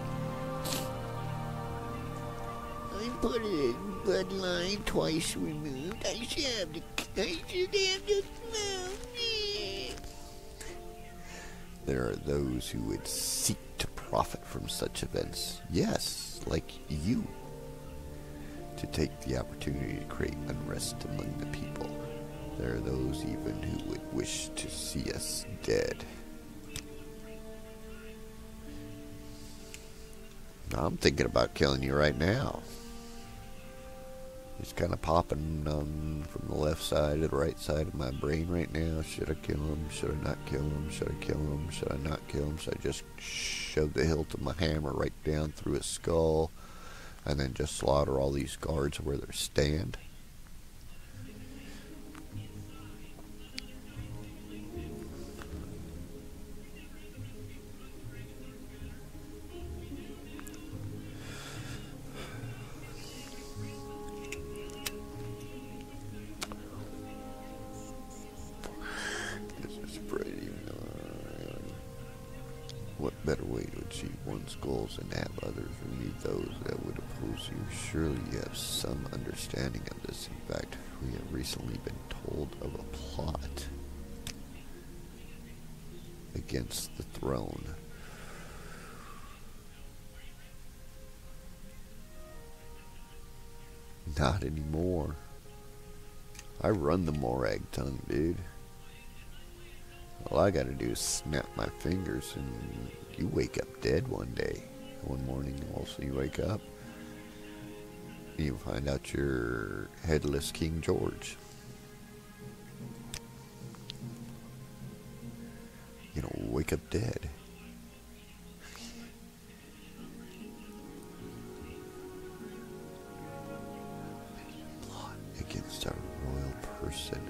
I put it in bloodline twice removed. I should have the throne. There are those who would seek to profit from such events. Yes, like you. To take the opportunity to create unrest among the people. There are those even who would wish to see us dead. I'm thinking about killing you right now. It's kind of popping from the left side to the right side of my brain right now. Should I kill him? Should I not kill him? Should I kill him? Should I not kill him? Should I just shove the hilt of my hammer right down through his skull and then just slaughter all these guards where they stand? What better way to achieve one's skulls and have others remove those that would oppose you. Surely you have some understanding of this. In fact, we have recently been told of a plot against the throne. Not anymore. I run the Morag tongue, dude. All I gotta do is snap my fingers and you wake up dead one day. One morning also you wake up and you find out you're headless King George. You know, wake up dead. Plot against our royal person.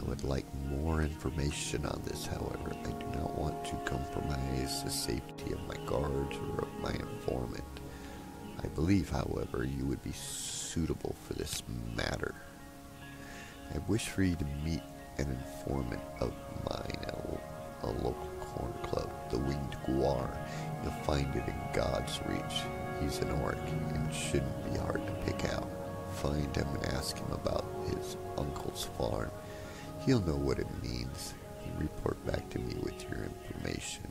I would like more information on this, however. I do not want to compromise the safety of my guards or of my informant. I believe, however, you would be suitable for this matter. I wish for you to meet an informant of mine at a local corn club, the Winged Guar. You'll find it in God's reach. He's an orc and shouldn't be hard to pick out. Find him and ask him about his uncle's farm. He'll know what it means. You report back to me with your information.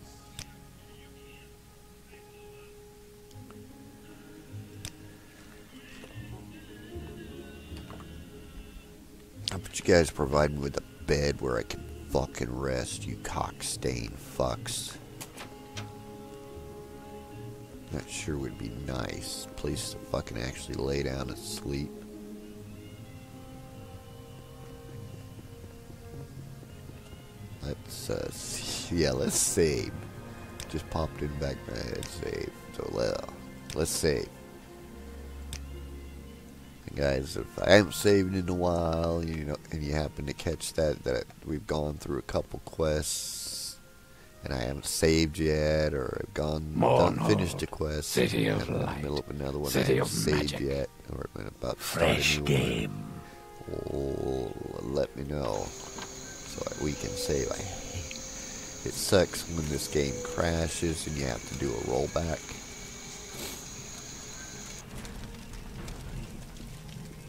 How about you guys provide me with a bed where I can fucking rest, you cock-stained fucks? That sure would be nice. Place to fucking actually lay down and sleep. Let's save. Just popped in back of my head, save. So let's save. And guys, if I haven't saved in a while, you know, and you happen to catch that we've gone through a couple quests, and I haven't saved yet, or I've finished a quest, City of and I'm in the Light, middle of another one City I of haven't saved Magic, yet, or I'm about to fresh start a new game. one. Oh, let me know so that we can save. It sucks when this game crashes and you have to do a rollback.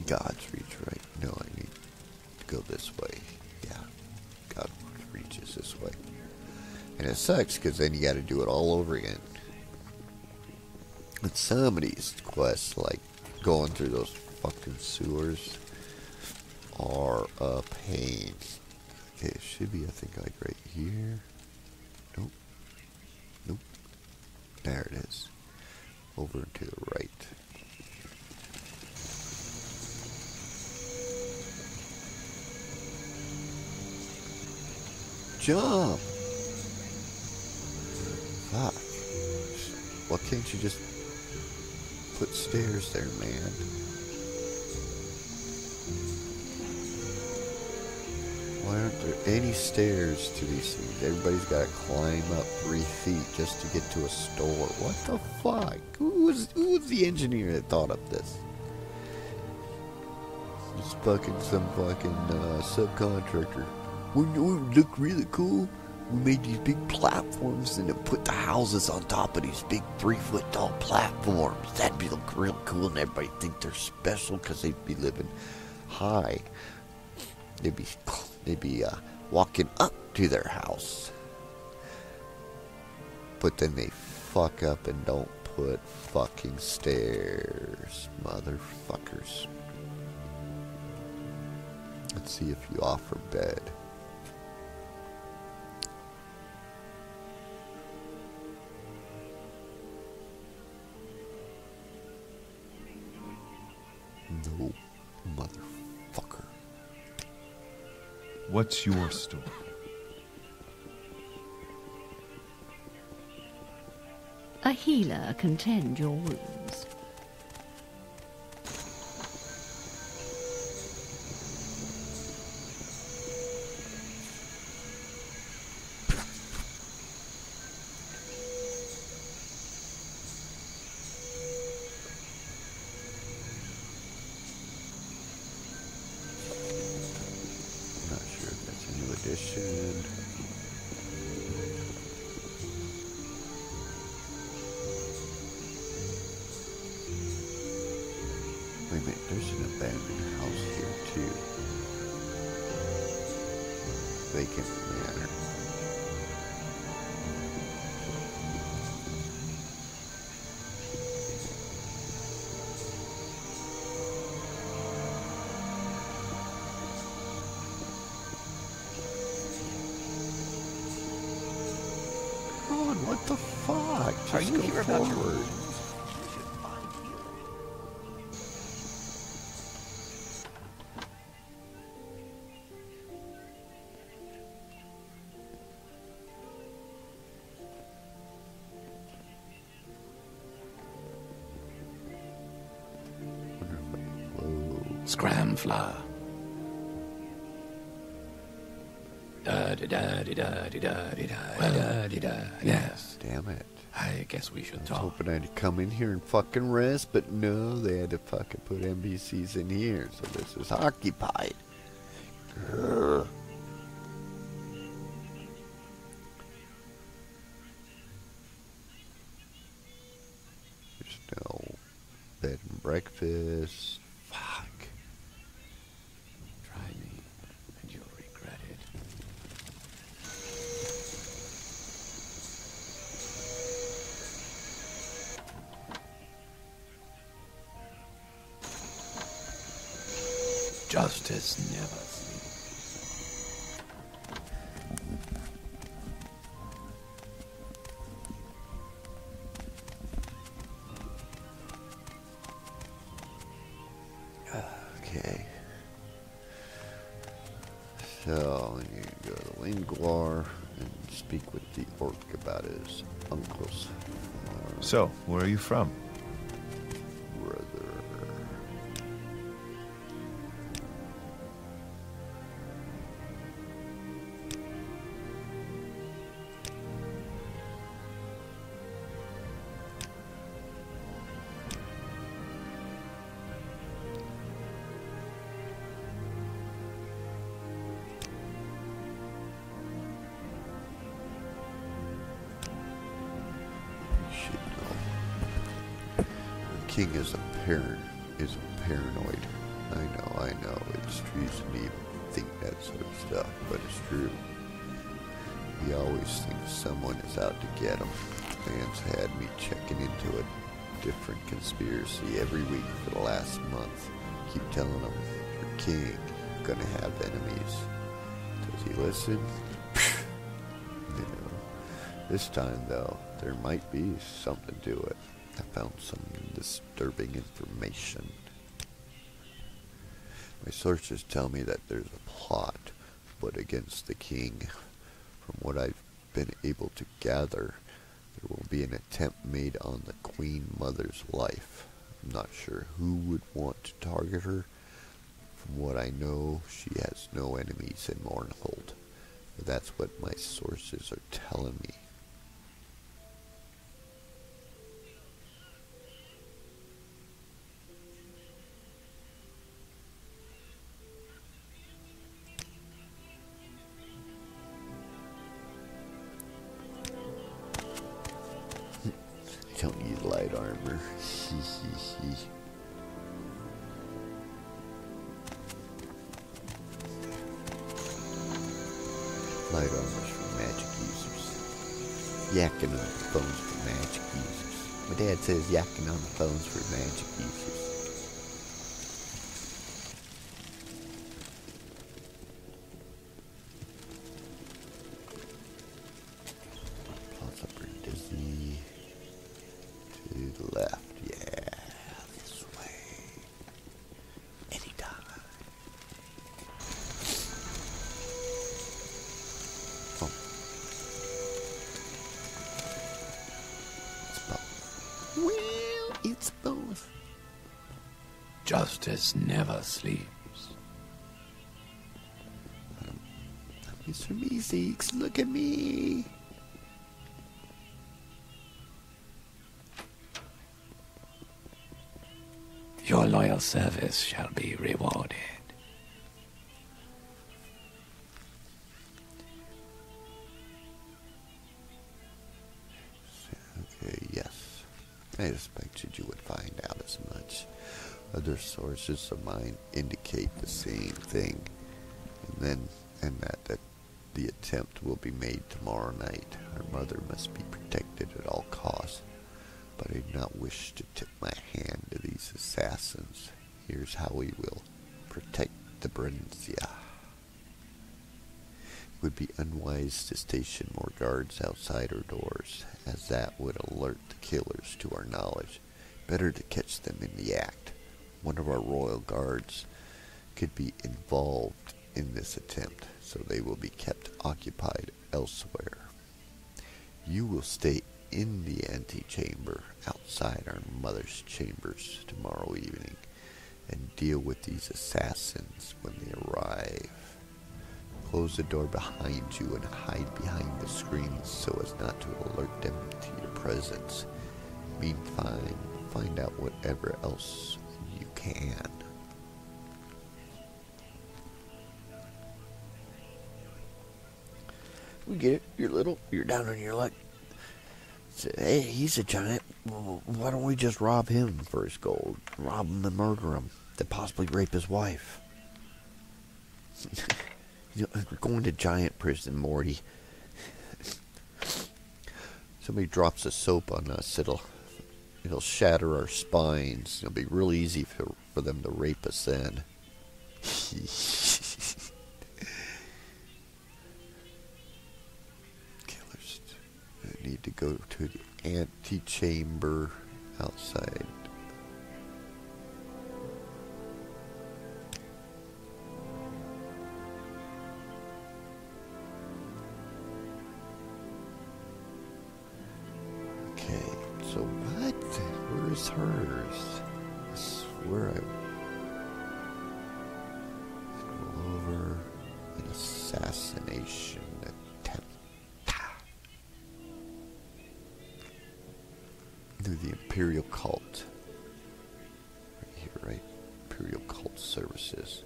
God's reach, right? No, I need to go this way. Yeah, God's reach is this way. And it sucks because then you got to do it all over again. And some of these quests, like going through those fucking sewers, are a pain. Okay, it should be, I think, like right here. Nope. Nope. There it is. Over to the right. Jump! Fuck. Why can't you just put stairs there, man? Why aren't there any stairs to these things? Everybody's got to climb up 3 feet just to get to a store. What the fuck? Who was the engineer that thought up this? It's fucking some fucking subcontractor. Wouldn't it look really cool? We made these big platforms and then put the houses on top of these big 3-foot tall platforms. That'd be look real cool, and everybody think they're special because they'd be living high. They'd be walking up to their house. But then they fuck up and don't put fucking stairs, motherfuckers. Let's see if you offer bed. No, motherfucker. What's your story? A healer can tend your wounds. Not sure if that's a new edition. Wait a minute, there's an abandoned house here too. Vacant manor. God, what the fuck? Are Just you go here about your forward. Scramfla. Da da da da da da da da. Yes. Damn it. I guess we should I was talk. hoping I'd come in here and fucking rest, but no, they had to fucking put NPCs in here, so this is occupied. Grr. There's no bed and breakfast. Fuck. Try me, and you'll regret it. Justice never sleeps. Okay. So, you go to the Linguar and speak with the orc about his uncle's So, where are you from? brother. You should know. The king is paranoid. I know, it's treason to even think that sort of stuff, but it's true. He always thinks someone is out to get him. Man's had me checking into a different conspiracy every week for the last month. Keep telling him, your king gonna have enemies. Does he listen? No. This time, though, there might be something to it. I found some disturbing information. My sources tell me that there's a plot, but against the king. From what I've been able to gather, there will be an attempt made on the Queen Mother's life. I'm not sure who would want to target her. From what I know, she has no enemies in Mournhold. But that's what my sources are telling me. I don't need light armor. Light armor's for magic users. Yakking on the phones for magic users. My dad says yakking on the phones for magic users. Plots up pretty dizzy. To the left, yeah, this way. Anytime. Oh. It's both. Well, it's both. Justice never sleeps. Mr. Meeseeks, look at me. Your loyal service shall be rewarded. Okay, yes. I expected you would find out as much. Other sources of mine indicate the same thing, and that the attempt will be made tomorrow night. Her mother must be protected at all costs, but I do not wish to tip my hand to these assassins. Here's how we will protect the Brenzia. It would be unwise to station more guards outside our doors, as that would alert the killers to our knowledge. Better to catch them in the act. One of our royal guards could be involved in this attempt, so they will be kept occupied elsewhere. You will stay in the antechamber outside our mother's chambers tomorrow evening and deal with these assassins when they arrive. Close the door behind you and hide behind the screens so as not to alert them to your presence. Meantime, find out whatever else you can. We get it. You're down on your luck. So, hey, he's a giant. Well, why don't we just rob him for his gold? Rob him and murder him. Then possibly rape his wife. We're going to giant prison, Morty. Somebody drops a soap on us, it'll shatter our spines. It'll be real easy for them to rape us then. Killers need to go to the antechamber outside. So what? Where's hers? I swear I scroll over an assassination attempt. Do the Imperial Cult. Right here, right? Imperial Cult Services.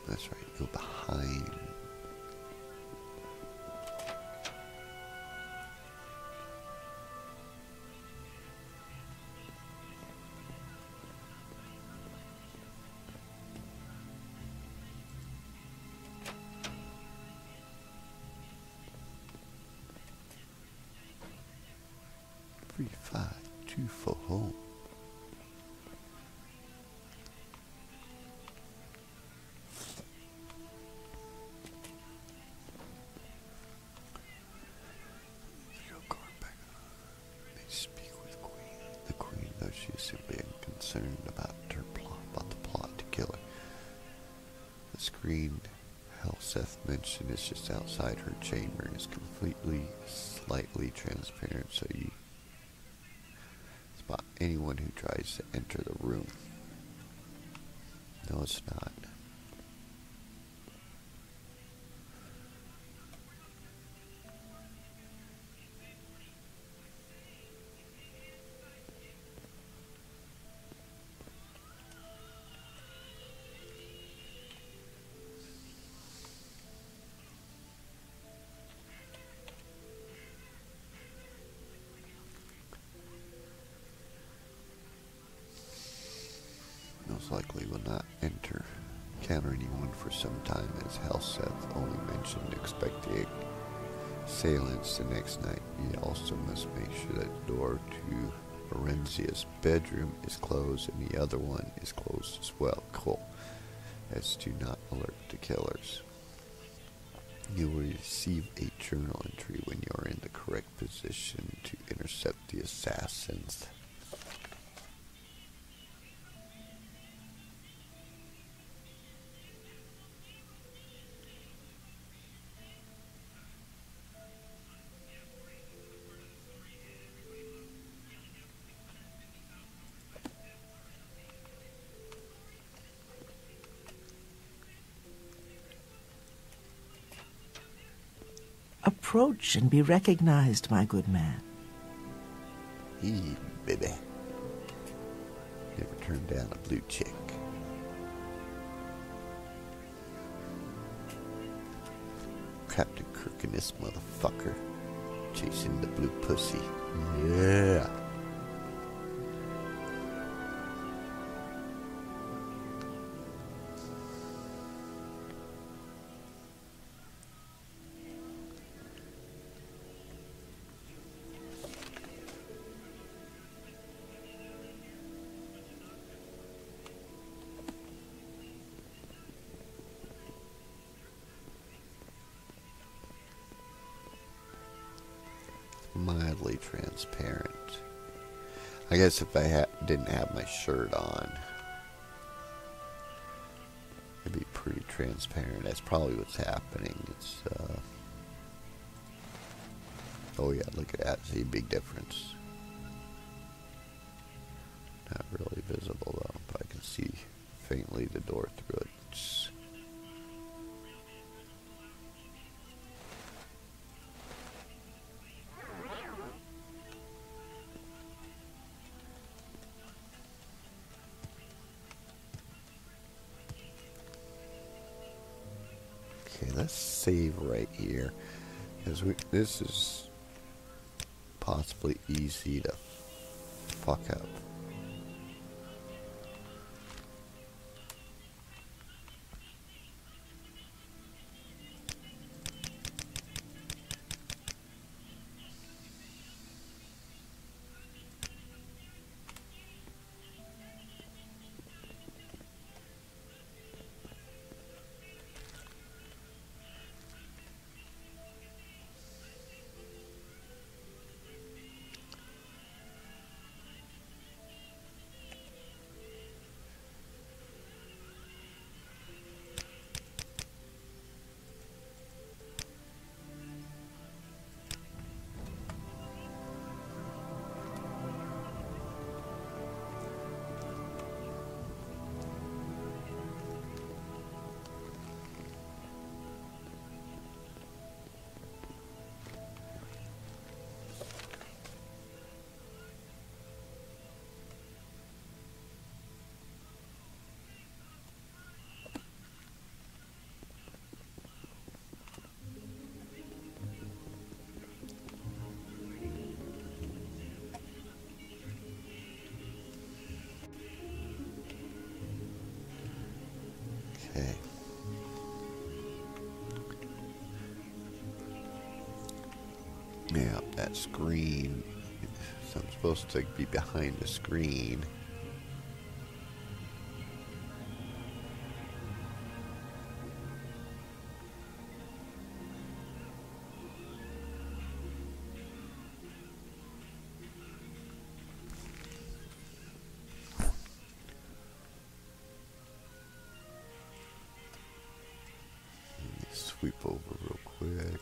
That's right, go behind. Free 5, 2 for home. She is simply unconcerned about the plot to kill her. The screen Helseth mentioned is just outside her chamber and is slightly transparent, so you spot anyone who tries to enter the room. No, it's not. Most likely will not encounter anyone for some time, as Helseth only mentioned expecting assailants the next night. You also must make sure that the door to Lorenzia's bedroom is closed and the other one is closed as well. Cool. As to not alert the killers. You will receive a journal entry when you are in the correct position to intercept the assassins. Approach and be recognized, my good man. Hey, baby. Never turned down a blue chick. Captain Kirk and this motherfucker. Chasing the blue pussy. Yeah. Mildly transparent. I guess if I didn't have my shirt on, it'd be pretty transparent. That's probably what's happening. It's oh yeah, look at that. See, big difference. Not really visible though, but I can see faintly the door through it. Okay, let's save right here, because this is possibly easy to fuck up. Okay. Yeah, that screen. So I'm supposed to be behind the screen. Sweep over real quick.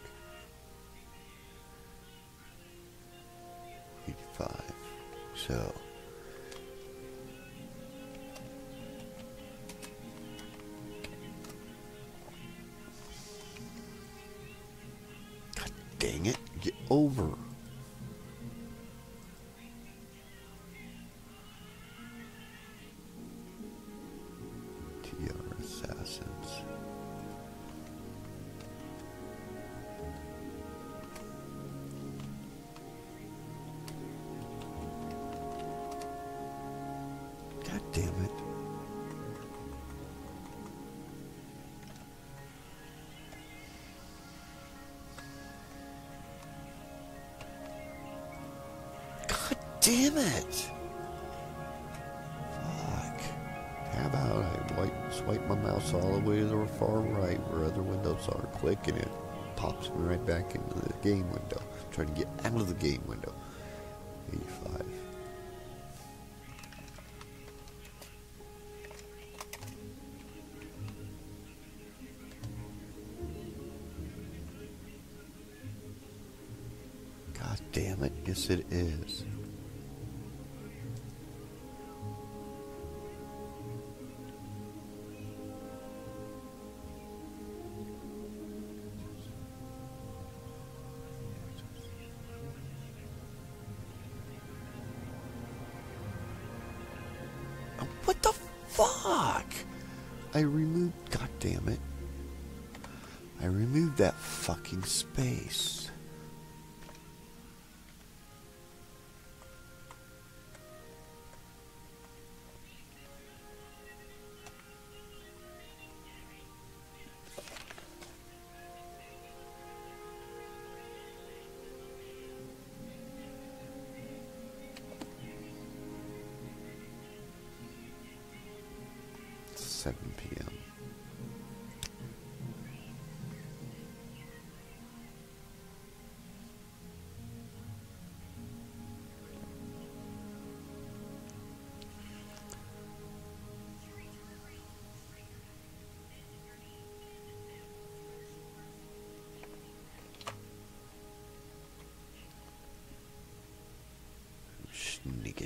85. So. God dang it. Get over. TR Assassins. God damn it. God damn it. Fuck. How about I swipe my mouse all the way to the far right where other windows are. Click and it pops me right back into the game window. I'm trying to get out of the game window. 85. God damn it, yes it is. What the fuck? I removed, god damn it. I removed that fucking space. It's 7 p.m.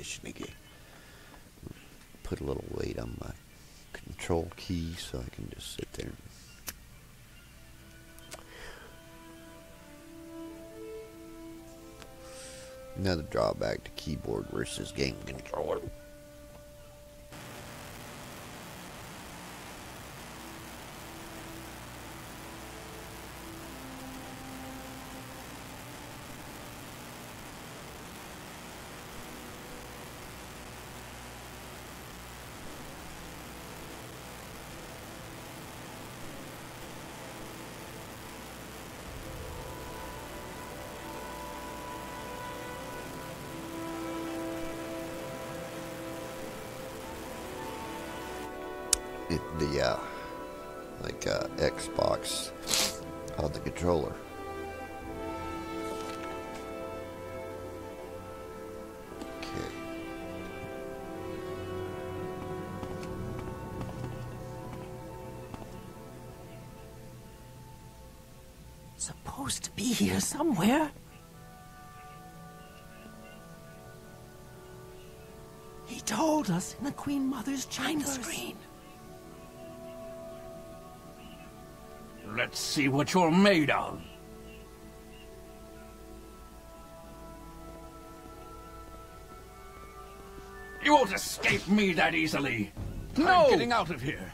Sneaky. Put a little weight on my control key so I can just sit there. Another drawback to keyboard versus game controller. The Xbox on the controller. Okay. Supposed to be here somewhere. He told us in the Queen Mother's China screen. Let's see what you're made of. You won't escape me that easily. No! I'm getting out of here.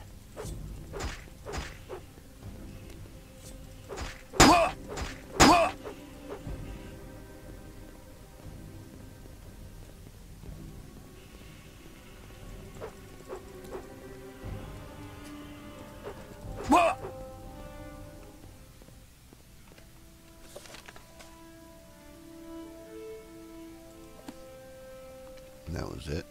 And that was it.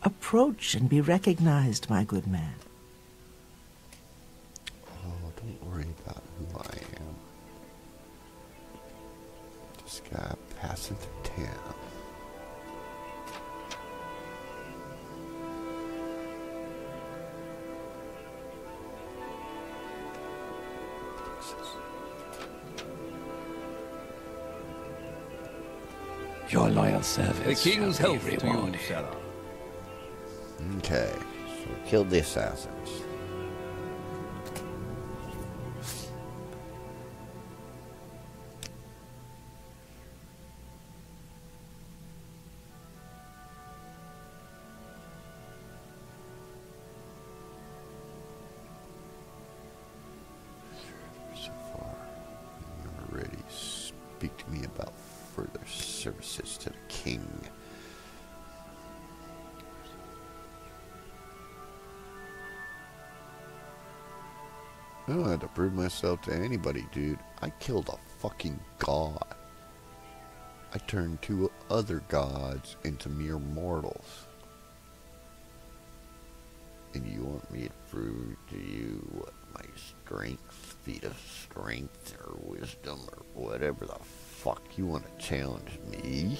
Approach and be recognized, my good man. Oh, don't worry about who I am. Just guy passing through town. Your loyal service. The king's shall be health to rewarded. you, Sarah. Okay, so we killed the assassins. So far, you already speak to me about further services to the king. I don't have to prove myself to anybody, dude. I killed a fucking god. I turned 2 other gods into mere mortals. And you want me to prove to you what my strength, feat of strength, or wisdom, or whatever the fuck you want to challenge me?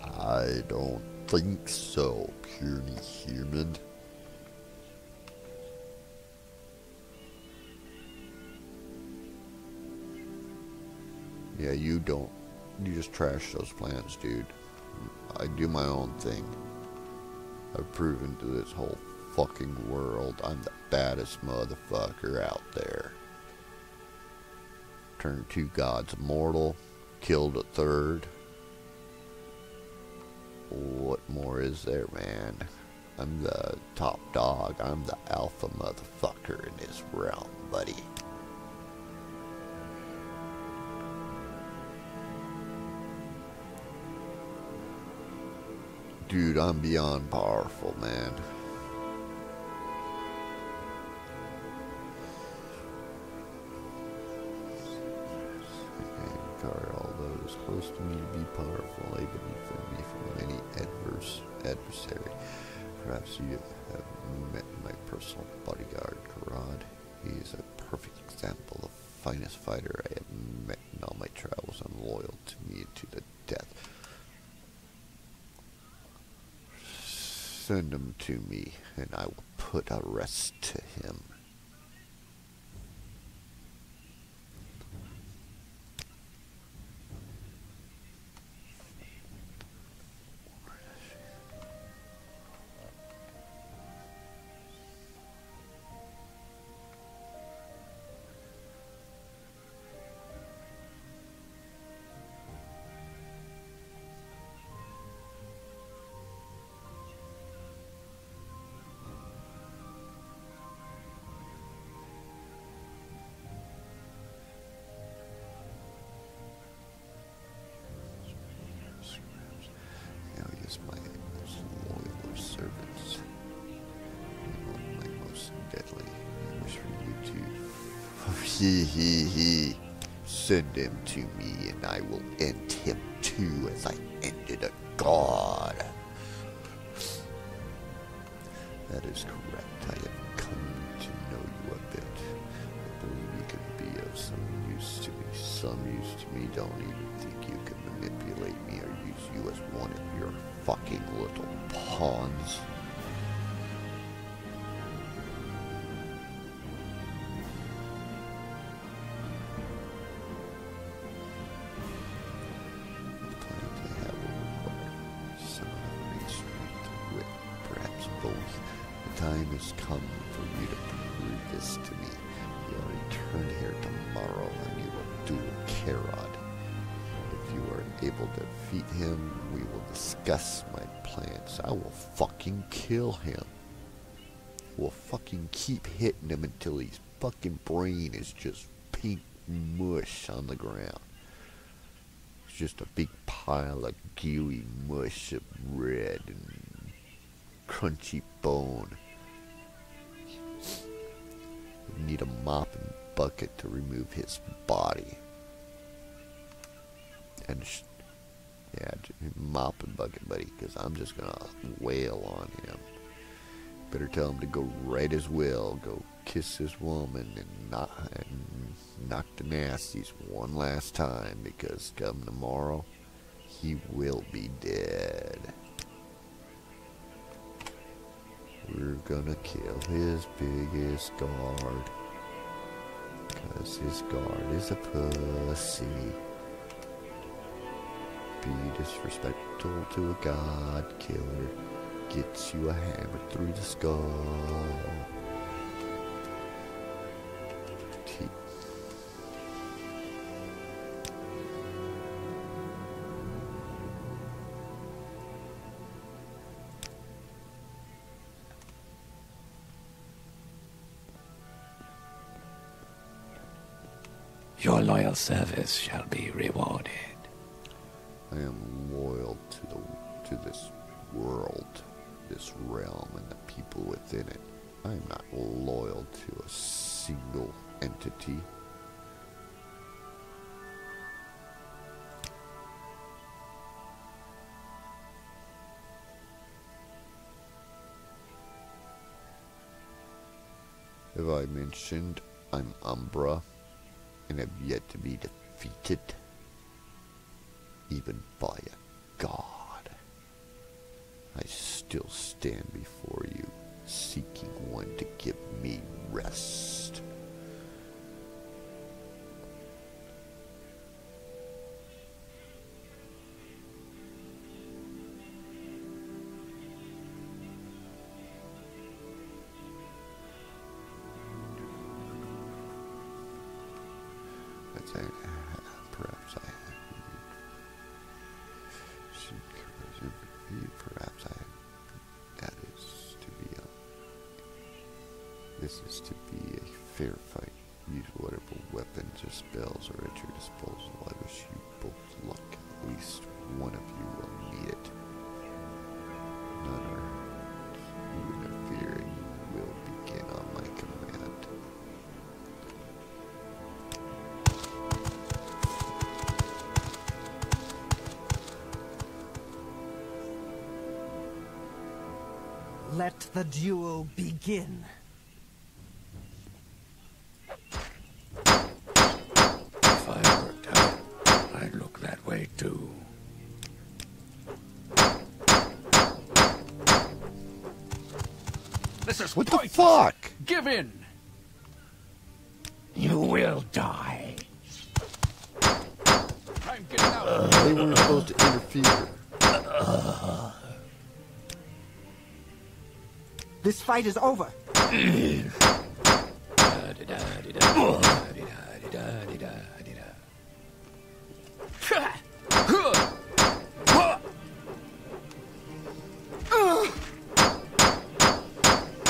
I don't think so, puny human. Yeah, you don't. You just trash those plans, dude. I do my own thing. I've proven to this whole fucking world I'm the baddest motherfucker out there. turned 2 gods mortal, killed a 3rd. What more is there, man? I'm the top dog. I'm the alpha motherfucker in this realm, buddy. Dude, I'm beyond powerful, man. All those close to me to be powerful, able to defend me from any adversary. Perhaps you have met my personal bodyguard, Karad. He is a perfect example of the finest fighter I have met in all my travels, and loyal to me to the death. Send him to me, and I will put a rest to him. My most loyal of servants, and my most deadly. I wish for you to send him to me, and I will end him too, as I ended a god. That is correct. I have come to know you a bit. I believe you can be of some use to me. Some use to me. Don't even think you can manipulate me or use you as one of your fucking little pawns. The time has come for you to prove this to me. You will return here tomorrow, and you will duel Karad. If you are able to defeat him, we will discuss my plans. I will fucking kill him. We'll fucking keep hitting him until his fucking brain is just pink mush on the ground. It's just a big pile of gooey mush of red and crunchy bone. We need a mop and bucket to remove his body. And yeah, mop and bucket, buddy, because I'm just gonna wail on him. Better tell him to go right as well. Go kiss this woman and knock the nasties one last time, because come tomorrow, he will be dead. We're gonna kill his biggest guard, because his guard is a pussy. Be disrespectful to a god killer. Gets you a hammer through the skull. Your loyal service shall be rewarded. I am loyal to this world, this realm, and the people within it. I am not loyal to a single entity. Have I mentioned I'm Umbra and have yet to be defeated, even by a god? I still stand before you, seeking one to give me rest. Perhaps I that is to be this is to be a fair fight. Use whatever weapons or spells are at your disposal. I wish you both luck. At least one of you will need it. None are interfering will begin on my command. Let the duel begin. If I worked out, I'd look that way too. This is What the pointless. fuck? Give in. You will die. I'm getting out. They weren't supposed to interfere. This fight is over.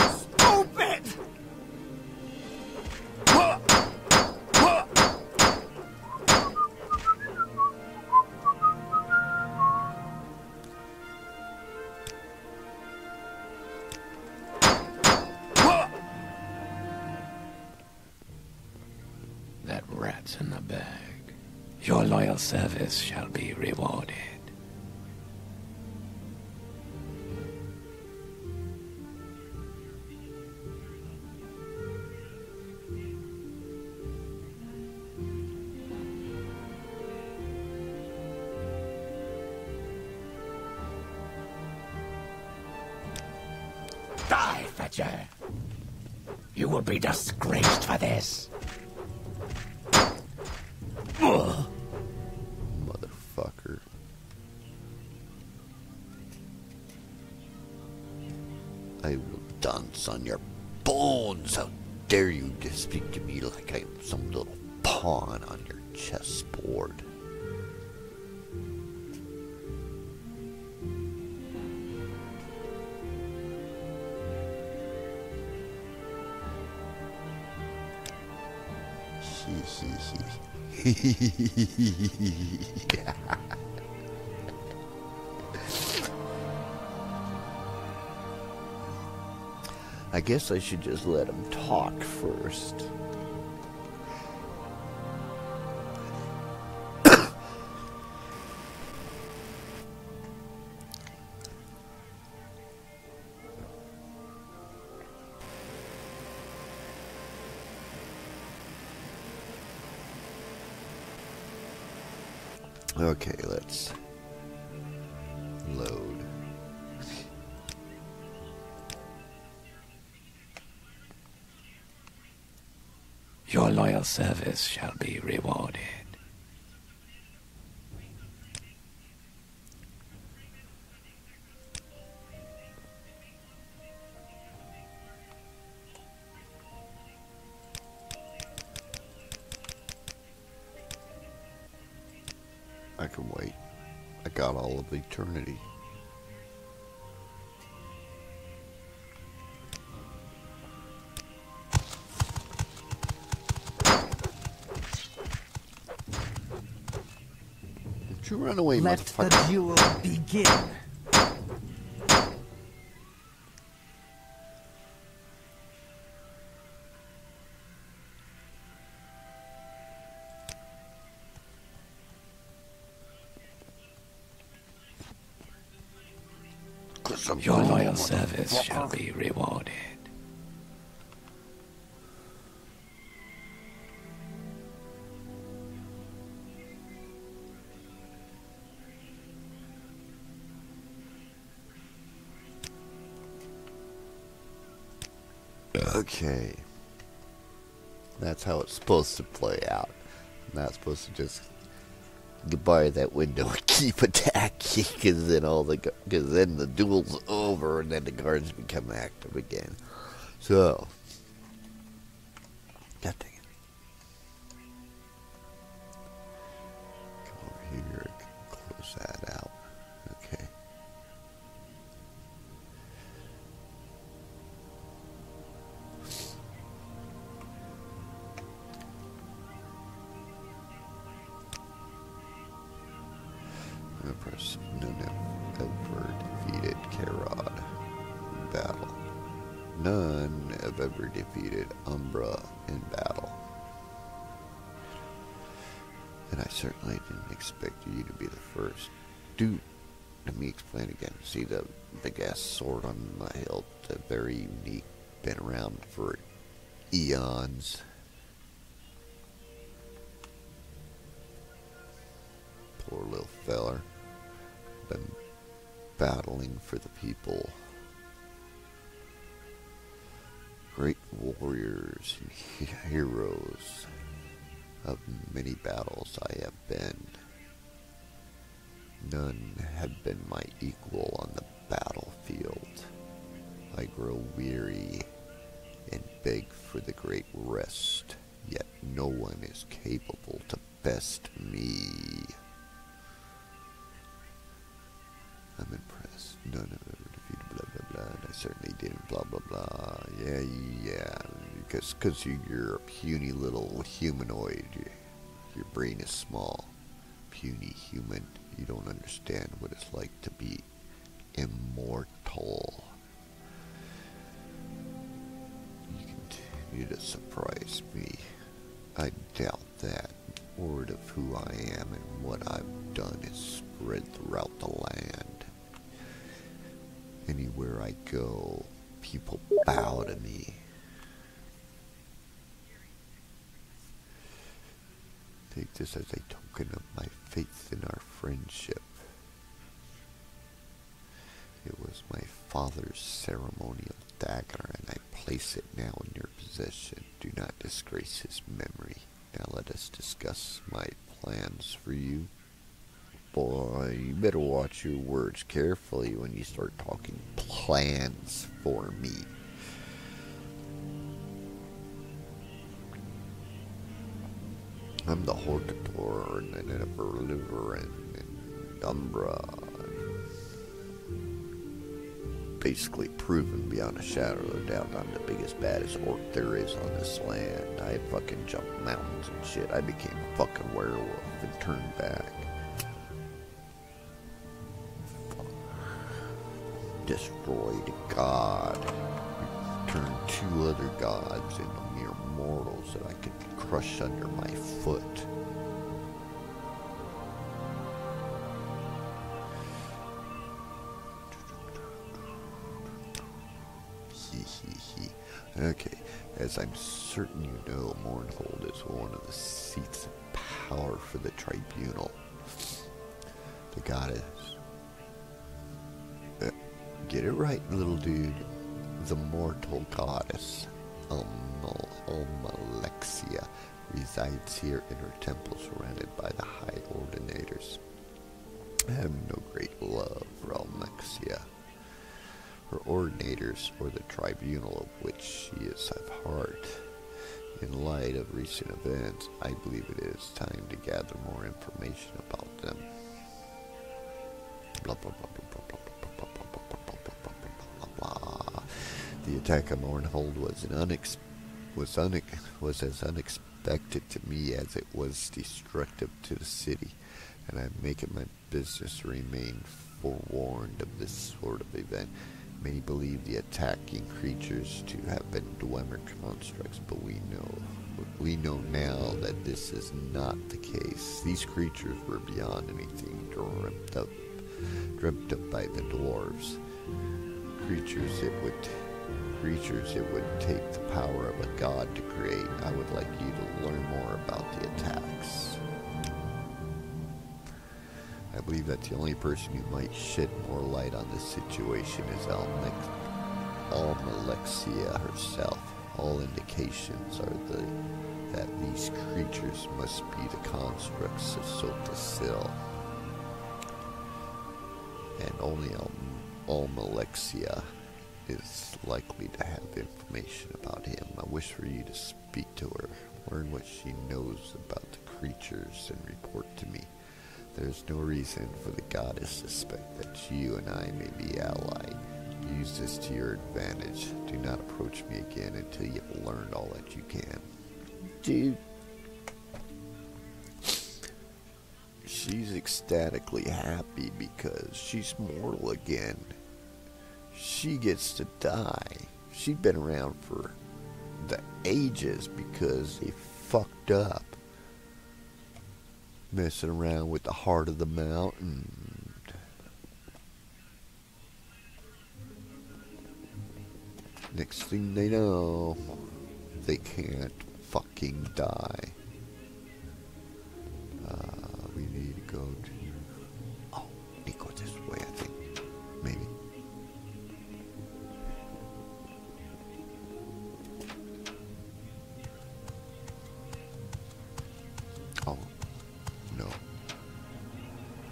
Stupid! That rat's in the bag. Your loyal service shall be rewarded. Die, Fetcher! You will be disgraced for this. Motherfucker. I will dance on your bones. How dare you to speak to me like I am some little pawn on your chessboard. I guess I should just let him talk first. Okay, let's load. Your loyal service shall be rewarded. I can wait. I got all of eternity. Don't you run away, Let the motherfucker. duel begin. Your loyal service shall be rewarded. Okay. That's how it's supposed to play out. I'm not supposed to just get by that window and keep attacking, because then the duel's over and then the guards become active again. So, God dang impressed. None have ever defeated Karod in battle. None have ever defeated Umbra in battle. And I certainly didn't expect you to be the first. Dude, let me explain again. See the big ass sword on my hilt? Very unique. Been around for eons. Poor little feller. Been battling for the people. Great warriors and heroes of many battles I have been. None have been my equal on the battlefield. I grow weary and beg for the great rest, yet no one is capable to best me. I'm impressed. None have ever defeated blah blah blah, and I certainly didn't blah blah blah. Yeah, because you're a puny little humanoid. Your brain is small. Puny human. You don't understand what it's like to be immortal. You continue to surprise me. I doubt that. Word of who I am and what I've done is spread throughout the land. Anywhere I go, people bow to me. Take this as a token of my faith in our friendship. It was my father's ceremonial dagger, and I place it now in your possession. Do not disgrace his memory. Now let us discuss my plans for you. Boy, you better watch your words carefully when you start talking plans for me. I'm the Horcator and the Verliverin and Umbra. Basically proven beyond a shadow of a doubt I'm the biggest, baddest orc there is on this land. I fucking jumped mountains and shit. I became a fucking werewolf and turned back. Destroyed a god. Turned two other gods into mere mortals that I could crush under my foot. Okay, as I'm certain you know, Mournhold is one of the seats of power for the Tribunal. The goddess. Get it right, little dude. The mortal goddess, Almalexia, resides here in her temple surrounded by the High Ordinators. I have no great love for Almalexia. Her ordinators, or the tribunal of which she is of heart. In light of recent events, I believe it is time to gather more information about them. Blah blah blah blah blah blah blah blah blah blah blah blah blah. The attack on Mournhold was as unexpected to me as it was destructive to the city, and I make it my business to remain forewarned of this sort of event. Many believe the attacking creatures to have been Dwemer constructs, but we know now that this is not the case. These creatures were beyond anything dreamt up by the dwarves. Creatures it would take the power of a god to create. I would like you to learn more about the attacks. I believe that the only person who might shed more light on this situation is Almalexia herself. All indications are that these creatures must be the constructs of Sotasil. And only Almalexia is likely to have information about him. I wish for you to speak to her, learn what she knows about the creatures, and report to me. There's no reason for the goddess to suspect that you and I may be allied. Use this to your advantage. Do not approach me again until you've learned all that you can. Dude. She's ecstatically happy because she's mortal again. She gets to die. She'd been around for the ages because they fucked up. Messing around with the heart of the mountain. Next thing they know, they can't fucking die. We need to go to... Oh, we need to go this way, I think. Maybe. Oh, no.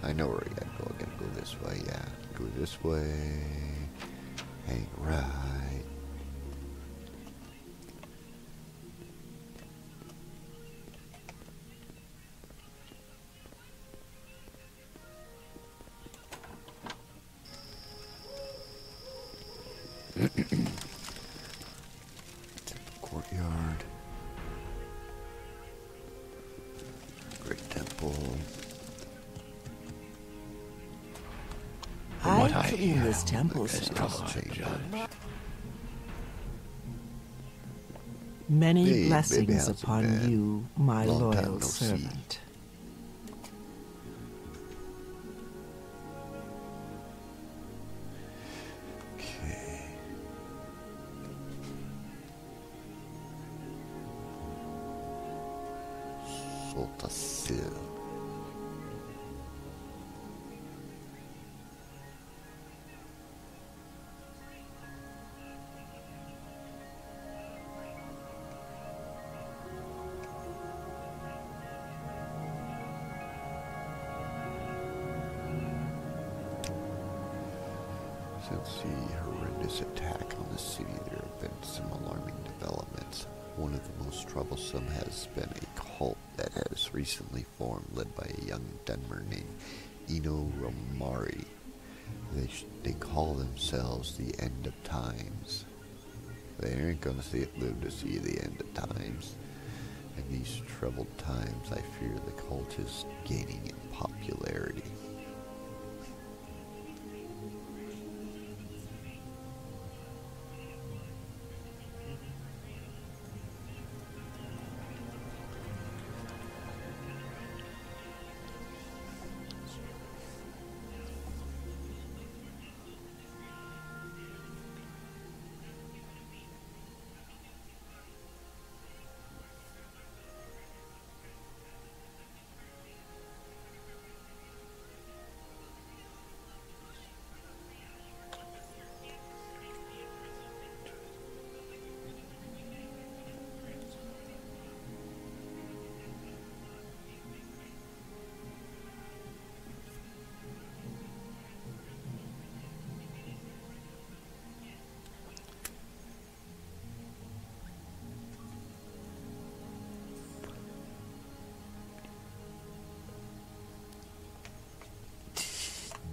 I know where I gotta go. I gotta go this way, yeah. Go this way. Hang right. Courtyard. Great temple. I clean this temple, sir. Many Hey, blessings baby, how's it upon been? you, my Long time loyal no see. servant. Okay. Soltasil. Since the horrendous attack on the city, there have been some alarming developments. One of the most troublesome has been a cult that has recently formed, led by a young Dunmer named Ino Romari. They call themselves the End of Times. They aren't going to live to see the end of times. In these troubled times, I fear the cult is gaining in popularity.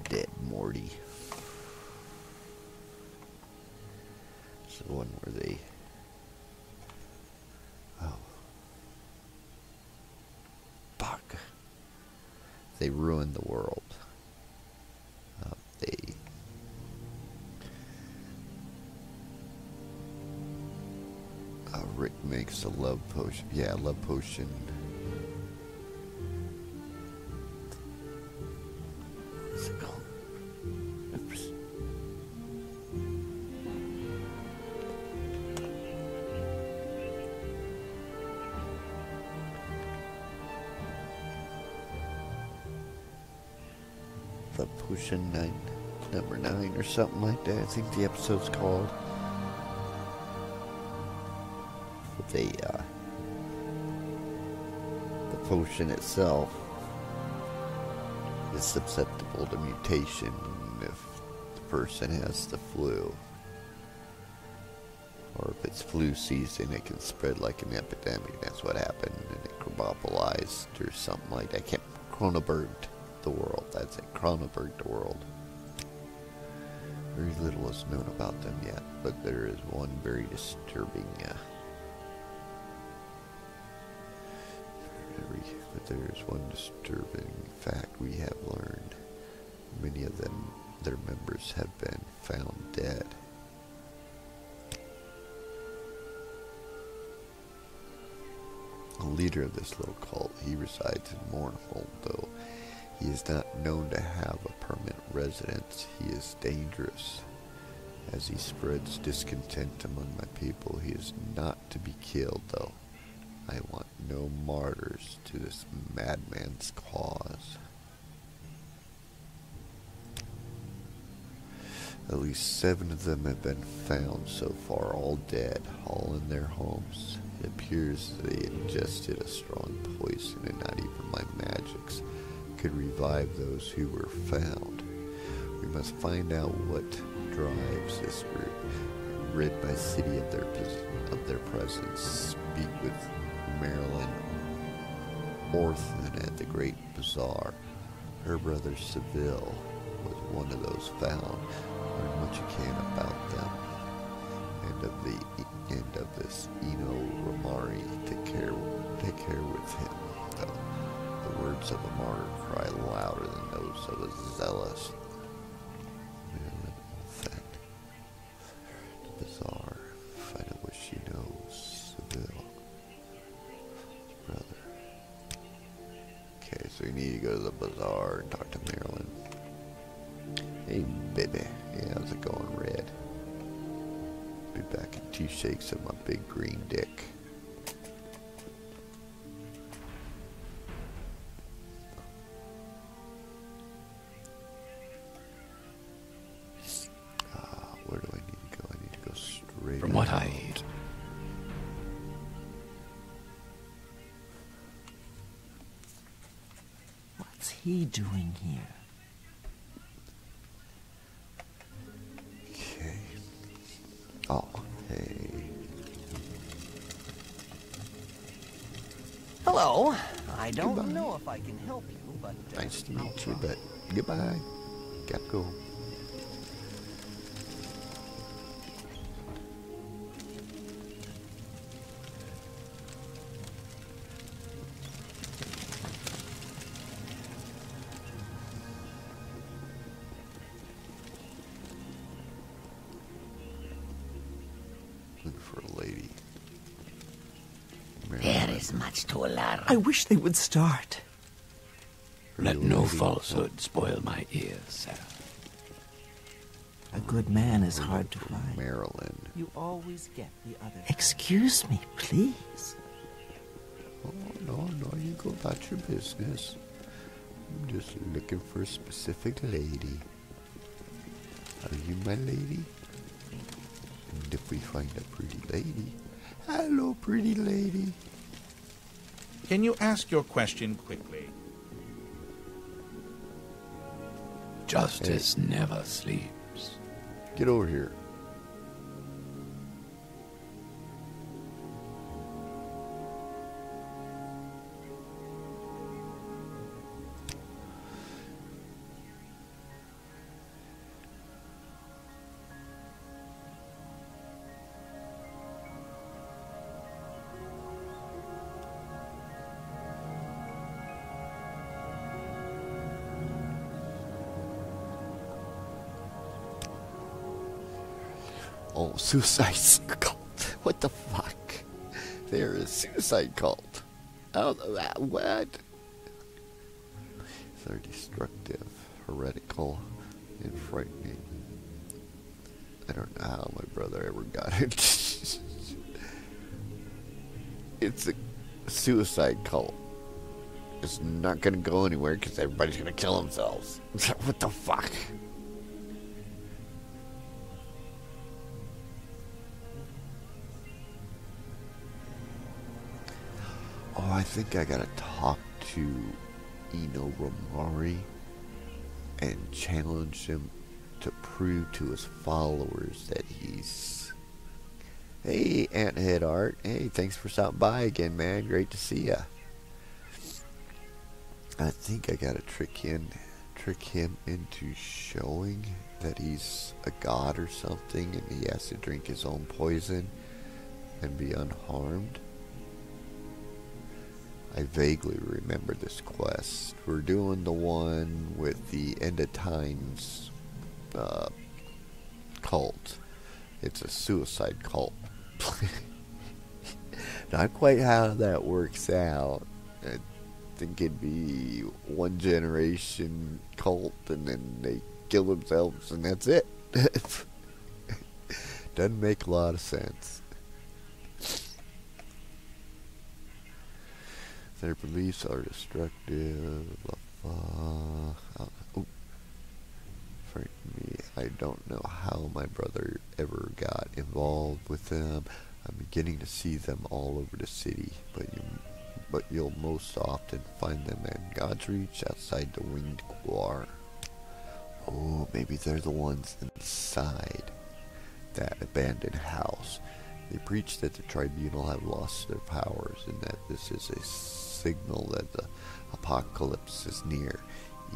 Dead Morty. It's the one where they... Oh. Fuck. They ruined the world. Rick makes a love potion. Yeah, love potion. What's it called? Oops. Love potion 9, number 9 or something like that. I think the episode's called. The potion itself is susceptible to mutation if the person has the flu. Or if it's flu season, it can spread like an epidemic. That's what happened, and it coronavirused or something like that. Coronavirused the world. That's it. Coronavirused the world. Very little is known about them yet, but there is one very disturbing but there's one disturbing fact, we have learned many of them, their members have been found dead. The leader of this little cult, he resides in Morrowind, though he is not known to have a permanent residence. He is dangerous. As he spreads discontent among my people, he is not to be killed, though. I want no martyrs to this madman's cause. At least 7 of them have been found so far, all dead, all in their homes. It appears they ingested a strong poison, and not even my magics could revive those who were found. We must find out what drives this group, rid my city of their presence. Speak with Marilyn Orphan at the Great Bazaar. Her brother Seville was one of those found. Learn what you can about them, and of this Eno Romari. Take care with him, though. The words of a martyr cry louder than those of a zealous. Marilyn Orphan, the Bazaar. Find out what she knows. Seville, his brother. Okay, so you need to go to the bazaar and talk to Marilyn. Hey, baby. Yeah, how's it going, Red? Be back in 2 shakes of my big green dick. Where do I need to go? I need to go straight From what out. I hear, What's he doing here? Okay. Oh, hey. Hello. I don't Goodbye. know if I can help you, but Nice to I'll meet you, try. but goodbye. Gotta go. Looking for a lady. There is much to learn. I wish they would start. let no falsehood spoil my ears, sir. A good man is hard to For find. Maryland. You always get the other. Excuse me, please. Oh, no, you go about your business. I'm just looking for a specific lady. Are you my lady? And if we find a pretty lady, hello, pretty lady. Can you ask your question quickly? Justice never sleeps. Get over here. Oh, suicide cult. What the fuck? There is suicide cult. Oh, what? They're destructive, heretical, and frightening. I don't know how my brother ever got it. It's a suicide cult. It's not gonna go anywhere because everybody's gonna kill themselves. What the fuck? Oh, I think I gotta talk to Eno Romari and challenge him to prove to his followers that he's... Hey, Anthead Art. Hey, thanks for stopping by again, man. Great to see ya. I think I gotta trick him into showing that he's a god or something, and he has to drink his own poison and be unharmed. I vaguely remember this quest. We're doing the one with the End of Times cult. It's a suicide cult. Not quite how that works out. I think it'd be one generation cult and then they kill themselves and that's it. Doesn't make a lot of sense. Their beliefs are destructive. Oh, for me, I don't know how my brother ever got involved with them. I'm beginning to see them all over the city, but you'll most often find them in God's Reach outside the Winged Guar. Oh, maybe they're the ones inside that abandoned house. They preach that the Tribunal have lost their powers and that this is a signal that the apocalypse is near.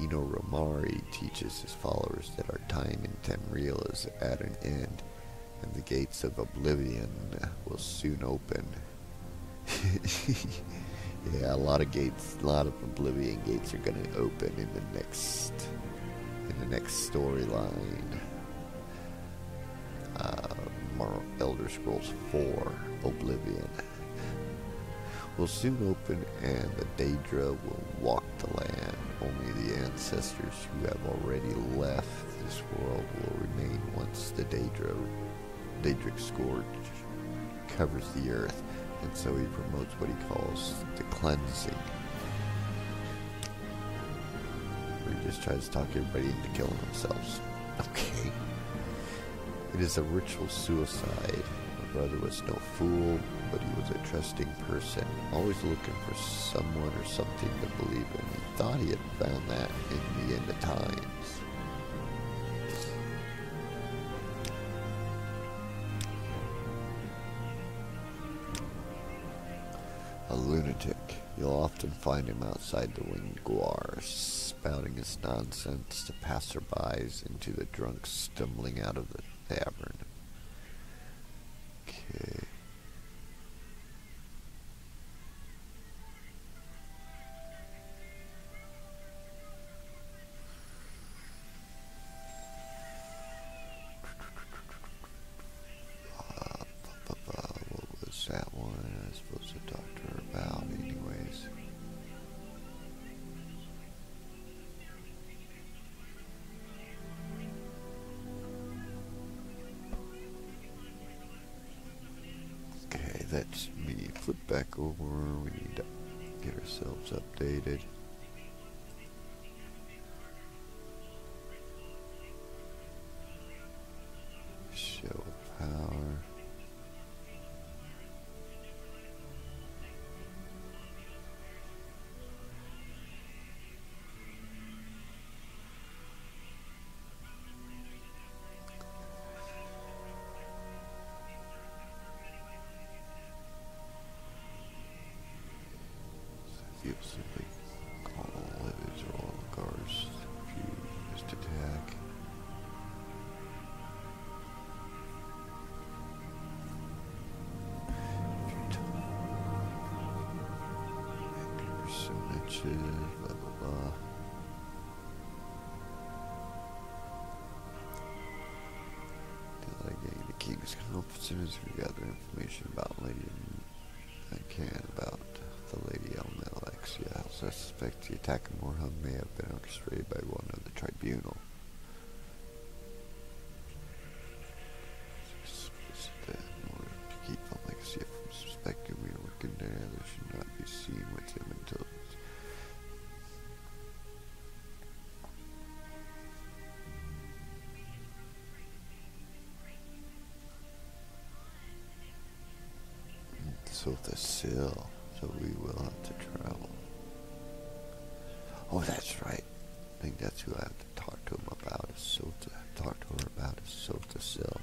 Eno Romari teaches his followers that our time in Tamriel is at an end and the gates of oblivion will soon open. Yeah, a lot of oblivion gates are going to open in the next storyline. Elder Scrolls 4 Oblivion will soon open and the Daedra will walk the land. Only the ancestors who have already left this world will remain once the Daedric Scourge covers the earth, and so he promotes what he calls the cleansing. Where he just tries to talk everybody into killing themselves. Okay. It is a ritual suicide. My brother was no fool, but he was a trusting person, always looking for someone or something to believe in. He thought he had found that in the End of Times. A lunatic. You'll often find him outside the Winged Guar, spouting his nonsense to passerbys and to the drunks stumbling out of the tavern. Okay. What was that one I was supposed to talk to her about anyways? Okay, that's me. Flip back over. We need to get ourselves updated. Show of power. You'll simply call all levies or all the guards if you missed attack. Percentages, blah blah blah. Till I gain the king's confidence, we gather information about Lady I can about the Lady Alexia. I suspect the attack of Morrowind may have been orchestrated by one of the Tribunal. In order to keep Alexia from suspecting we are working together, should not be seen with him until so the sill. So we will have to travel. Oh, that's right. I think that's who I have to talk to him about. Is Sota. Talk to her about is Sota Sill.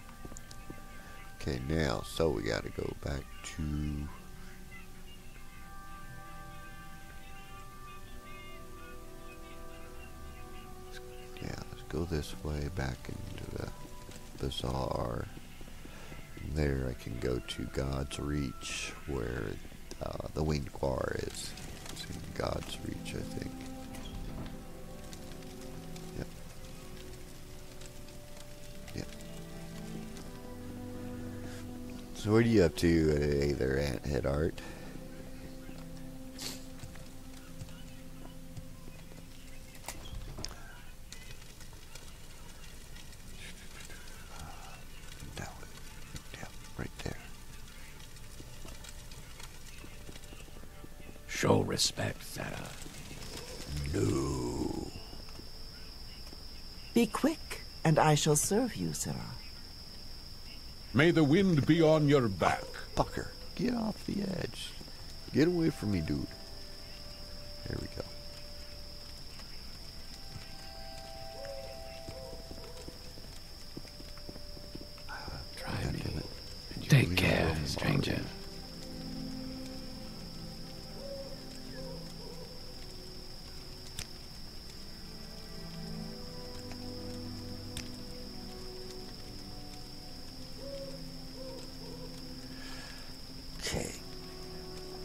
Okay, now, so we got to go back to. Yeah, let's go this way back into the bazaar. From there, I can go to God's Reach, where the Winged Guar is. God's Reach, I think. Yep. Yep. So what are you up to today there, Aunt Head Art? That way. Yep, right there. Show respect, Sarah. No. Be quick, and I shall serve you, Sarah. May the wind be on your back. Fucker, get off the edge. Get away from me, dude. There we go. Try me. Take care, stranger. Okay.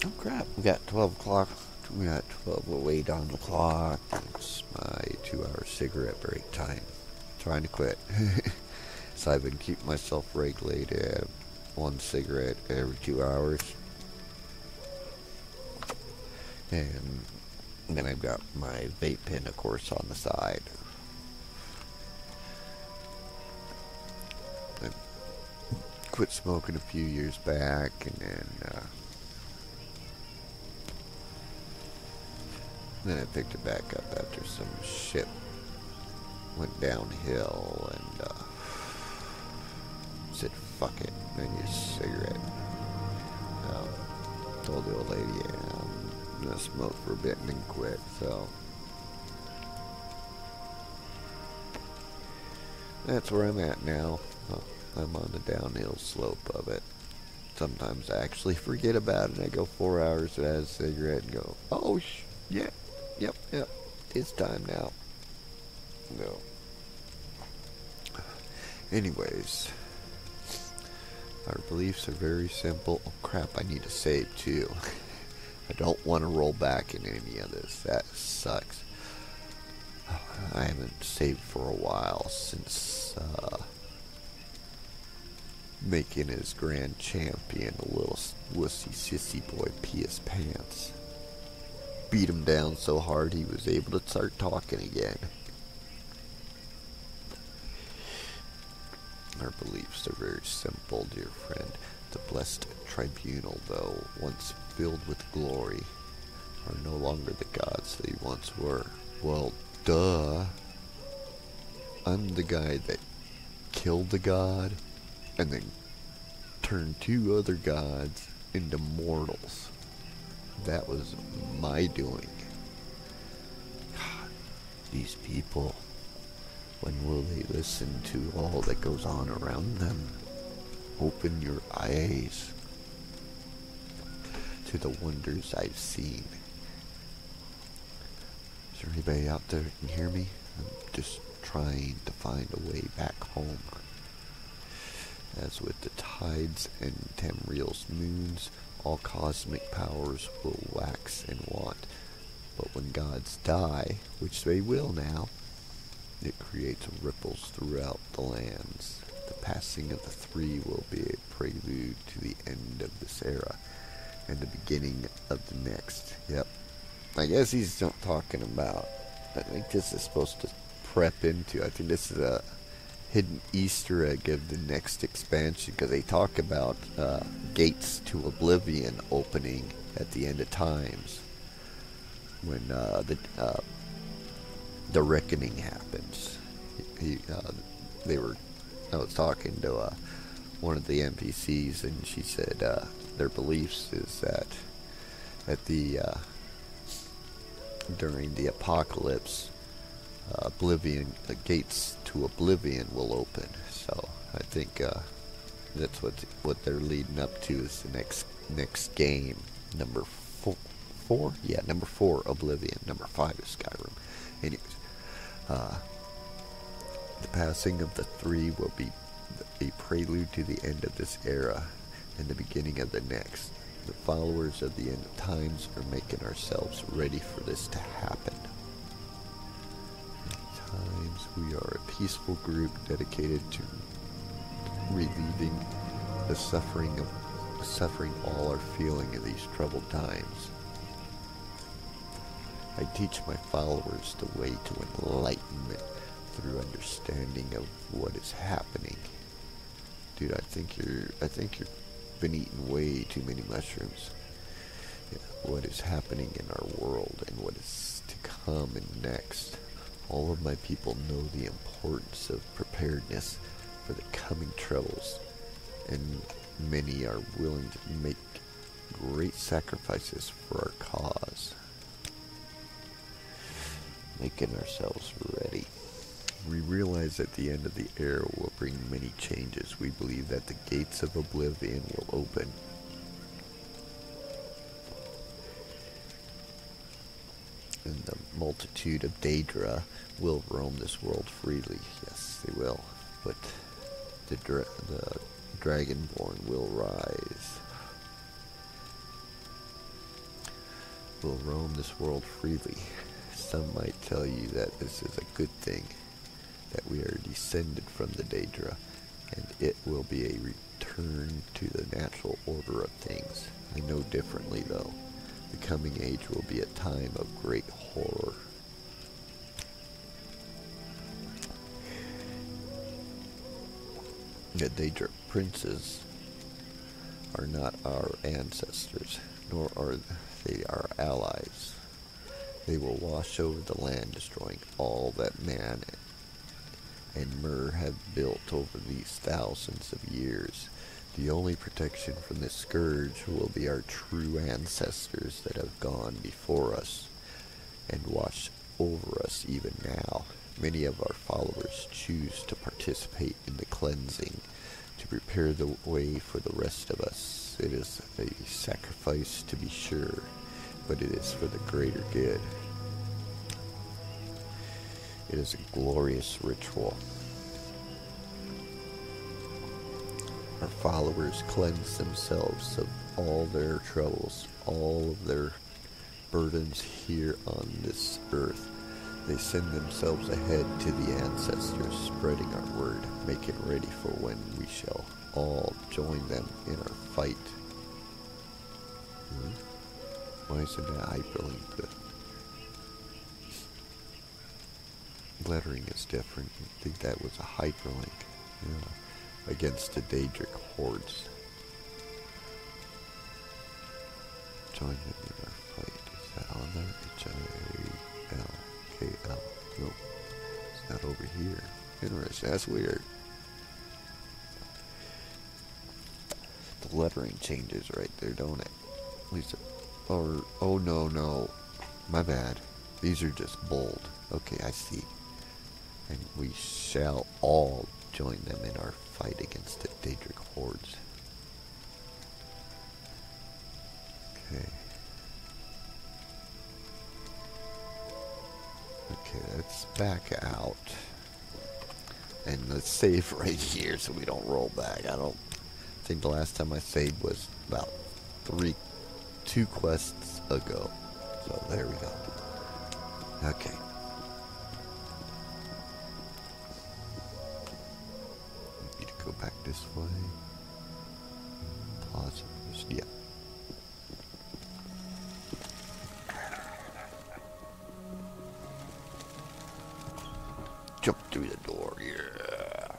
Oh crap, we got 12 o'clock. We got 12:08 on the clock. It's my 2-hour cigarette break time. Trying to quit. So I've been keeping myself regulated. 1 cigarette every 2 hours. And then I've got my vape pen, of course, on the side. I quit smoking a few years back, and then I picked it back up after some shit went downhill, and said, fuck it, I need a cigarette. Told the old lady, yeah, I'm gonna smoke for a bit and then quit, so that's where I'm at now. I'm on the downhill slope of it. Sometimes I actually forget about it, and I go 4 hours without a cigarette and go, oh, yeah, yep, it's time now. No. Anyways, our beliefs are very simple. Oh crap, I need to save too. I don't want to roll back in any of this. That sucks. I haven't saved for a while since making his grand champion a little wussy sissy boy pee his pants. Beat him down so hard he was able to start talking again. Our beliefs are very simple, dear friend. The blessed tribunal, though, once filled with glory, are no longer the gods they once were. Well, duh. I'm the guy that killed the god and then turned 2 other gods into mortals. That was my doing. God, these people, when will they listen to all that goes on around them? Open your eyes to the wonders I've seen. Is there anybody out there that can hear me? I'm just trying to find a way back home. As with the tides and Tamriel's moons, all cosmic powers will wax and want. But when gods die, which they will now, it creates ripples throughout the lands. The passing of the 3 will be a prelude to the end of this era and the beginning of the next. Yep. I guess he's not talking about. I think this is supposed to prep into. I think this is a hidden Easter egg of the next expansion, because they talk about gates to oblivion opening at the end of times when the reckoning happens. I was talking to one of the NPCs, and she said their beliefs is that during the apocalypse, oblivion, the gates to oblivion will open. So I think that's what they're leading up to is the next game, number 4. Yeah, number 4, Oblivion. Number 5 is Skyrim. Anyways, the passing of the 3 will be a prelude to the end of this era and the beginning of the next. The followers of the end of times are making ourselves ready for this to happen. At times, we are a peaceful group dedicated to relieving the suffering all are feeling in these troubled times. I teach my followers the way to enlightenment through understanding of what is happening. Dude, I think you've been eating way too many mushrooms. Yeah, what is happening in our world and what is to come and next. All of my people know the importance of preparedness for the coming troubles, and many are willing to make great sacrifices for our cause. Making ourselves ready. We realize that the end of the era will bring many changes. We believe that the gates of oblivion will open. And the multitude of Daedra will roam this world freely. Yes, they will. But the Dragonborn will rise. Will roam this world freely. Some might tell you that this is a good thing, that we are descended from the Daedra, and it will be a return to the natural order of things. I know differently, though. The coming age will be a time of great horror. The Daedra princes are not our ancestors, nor are they our allies. They will wash over the land, destroying all that man and Myr have built over these thousands of years. The only protection from this scourge will be our true ancestors that have gone before us and watch over us even now. Many of our followers choose to participate in the cleansing to prepare the way for the rest of us. It is a sacrifice, to be sure, but it is for the greater good. It is a glorious ritual. Our followers cleanse themselves of all their troubles, all of their burdens here on this earth. They send themselves ahead to the ancestors, spreading our word, making ready for when we shall all join them in our fight. Why isn't that hyperlink? The lettering is different. I think that was a hyperlink. Yeah. Against the Daedric hordes. Join them in our fight. Is that on there? H-I-A-L-K-L. Nope. It's not over here. Interesting. That's weird. The lettering changes right there, don't it? At least, or, oh no. My bad. These are just bold. Okay, I see. And we shall all join them in our fight against the Daedric hordes. Okay. Okay, let's back out. And let's save right here so we don't roll back. I think the last time I saved was about 2 quests ago. So there we go. Okay. Need to go back this way. Plaza first. Yeah. Jump through the door, yeah.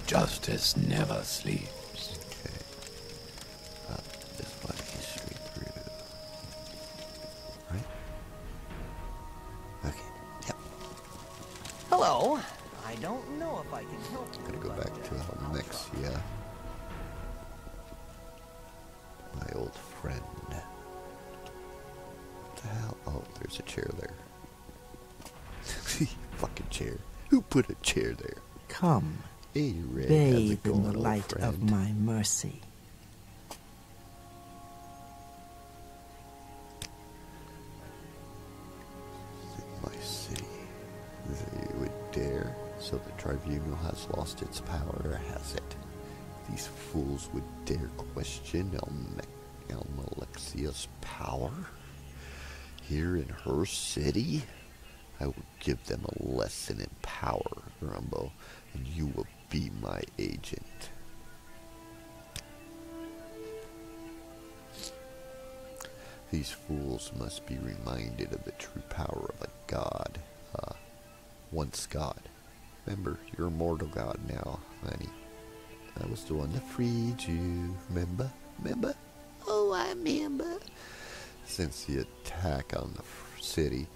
Justice never sleeps. Okay. This way, straight through. Right? Okay. Yep. Hello. I don't know if I can help you. Gotta go back to Almexia. My old friend. What the hell? Oh, there's a chair there. Fucking chair. Who put a chair there? Come, Hey, Red. bathe in the light of my mercy. My city. They would dare tribunal has lost its power, or has it? These fools would dare question Almalexia's power? Here in her city? I will give them a lesson in power, Rumbo, and you will be my agent. These fools must be reminded of the true power of a god. Once god. Remember, you're a mortal god now, honey. I was the one that freed you. Remember? Remember? Oh, I remember. Since the attack on the city,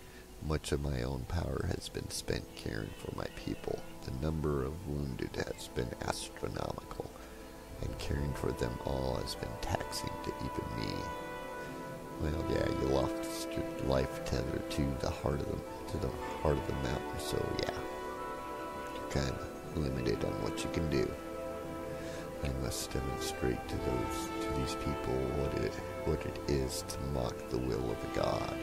much of my own power has been spent caring for my people. The number of wounded has been astronomical, and caring for them all has been taxing to even me. Well, yeah, you lost your life tethered to the heart of the mountain, so yeah, you're kind of limited on what you can do. I must demonstrate to these people what it is to mock the will of a god.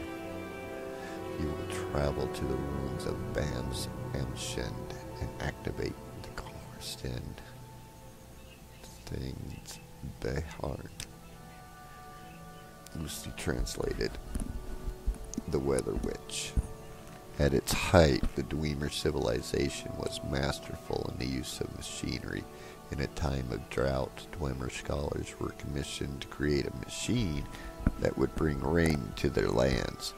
You will travel to the ruins of Bam's Amshend and activate the Karsten things Beharn. Loosely translated, the Weather Witch. At its height, the Dwemer civilization was masterful in the use of machinery. In a time of drought, Dwemer scholars were commissioned to create a machine that would bring rain to their lands.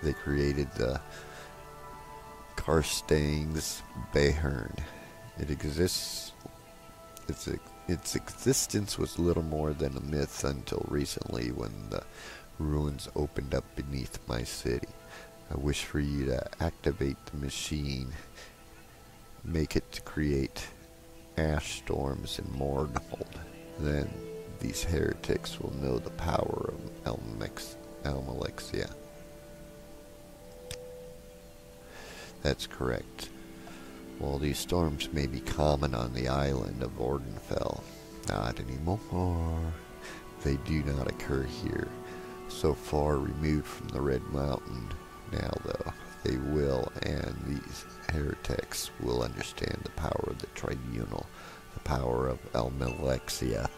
They created the Karstangs Behern. Its existence was little more than a myth until recently, when the ruins opened up beneath my city. I wish for you to activate the machine, make it to create ash storms in Mornhold. Then these heretics will know the power of Almalexia. That's correct. While these storms may be common on the island of Ordenfell, not anymore. They do not occur here. So far removed from the Red Mountain. Now, though, they will, and these heretics will understand the power of the Tribunal, the power of Almalexia.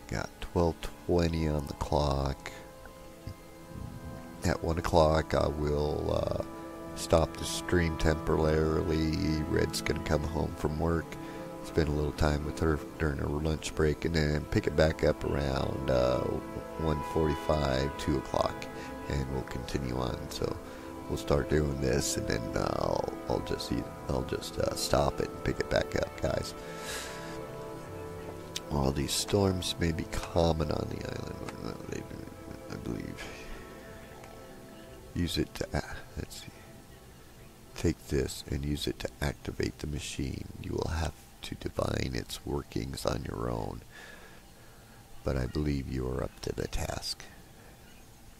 Got 12:20 on the clock. At 1 o'clock, I will stop the stream temporarily. Red's going to come home from work, spend a little time with her during her lunch break, and then pick it back up around 1:45, 2 o'clock, and we'll continue on. So we'll start doing this, and then I'll just stop it and pick it back up, guys. While these storms may be common on the island, I believe. Use it to, let's see, take this and use it to activate the machine. You will have to divine its workings on your own, but I believe you are up to the task.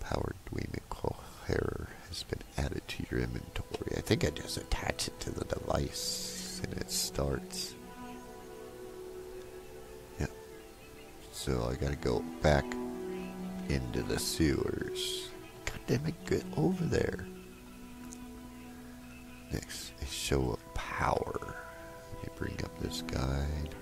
Powered Dwemer Coherer has been added to your inventory. I think I just attach it to the device and it starts. Yep. So I gotta go back into the sewers. Damn it, get over there. Next, a show of power. Let me bring up this guide.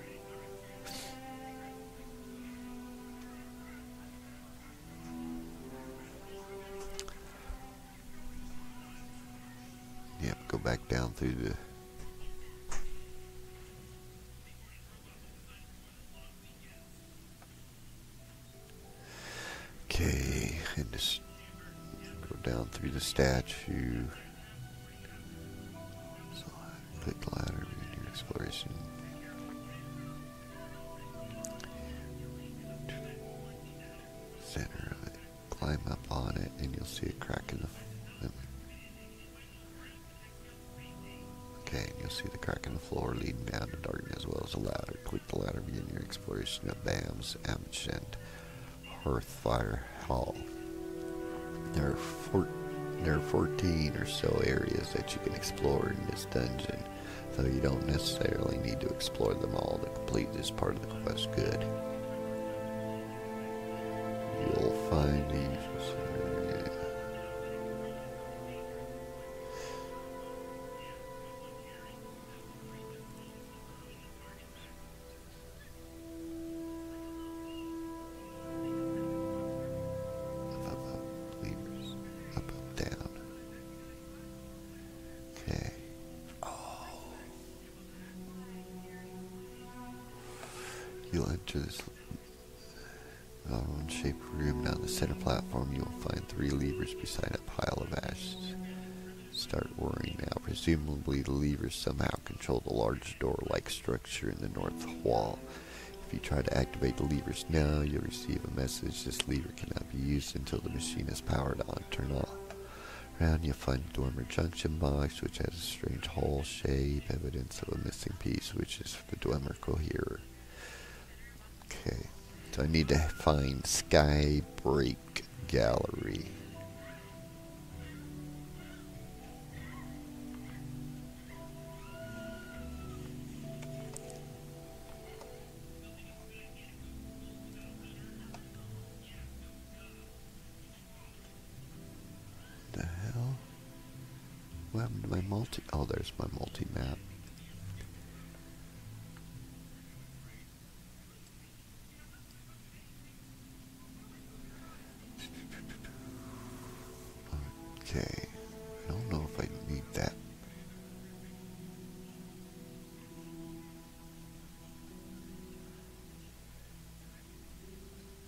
Yep, go back down through the... Okay, and just down through the statue. So click ladder in your exploration. Center of it. Climb up on it and you'll see a crack in the okay, and you'll see the crack in the floor leading down to darkness as well as a ladder. Click the ladder, begin your exploration of Bam's Amshend Hearthfire Hall. There are 14 or so areas that you can explore in this dungeon, though you don't necessarily need to explore them all to complete this part of the quest. Good. You'll find these. You'll enter this shaped room, and on the center platform you will find 3 levers beside a pile of ashes. Start worrying now. Presumably the levers somehow control the large door-like structure in the north wall. If you try to activate the levers now, you'll receive a message. This lever cannot be used until the machine is powered on. Turn off. Around you'll find the Dwemer junction box, which has a strange hole shape, evidence of a missing piece, which is the Dwemer coherer. Okay, so I need to find Skybreak Gallery. The hell? What happened to my multi? Oh, there's my multi-map. Okay, I don't know if I need that.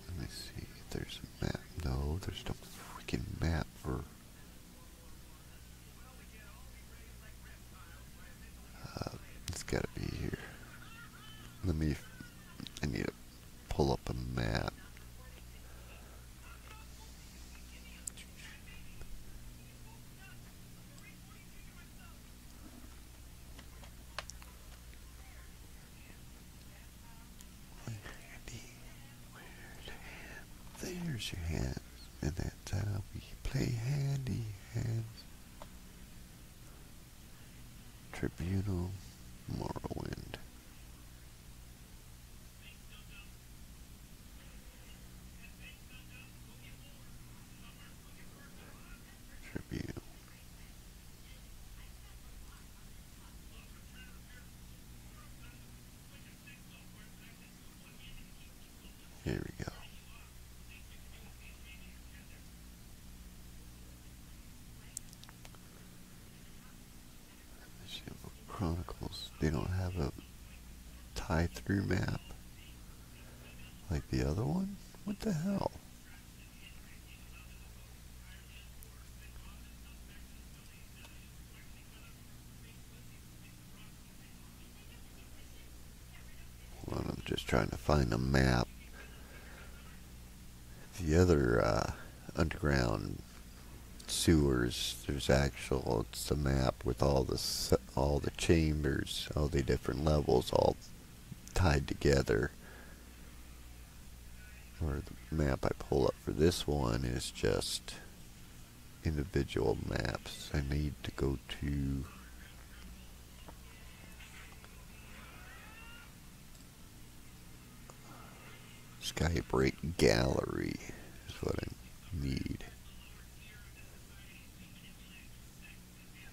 Let me see if there's a map. No, there's no freaking map for... it's gotta be here. I need to pull up a map. There's your hands, and that's how we play handy hands. Tribunal, Morrowind. Tribunal. Here we go. Chronicles. They don't have a tie-through map like the other one? What the hell? Well, I'm just trying to find a map. The other underground sewers, there's it's a map with all the chambers, all the different levels all tied together. Or the map I pull up for this one is just individual maps. I need to go to Skybreak Gallery is what I need.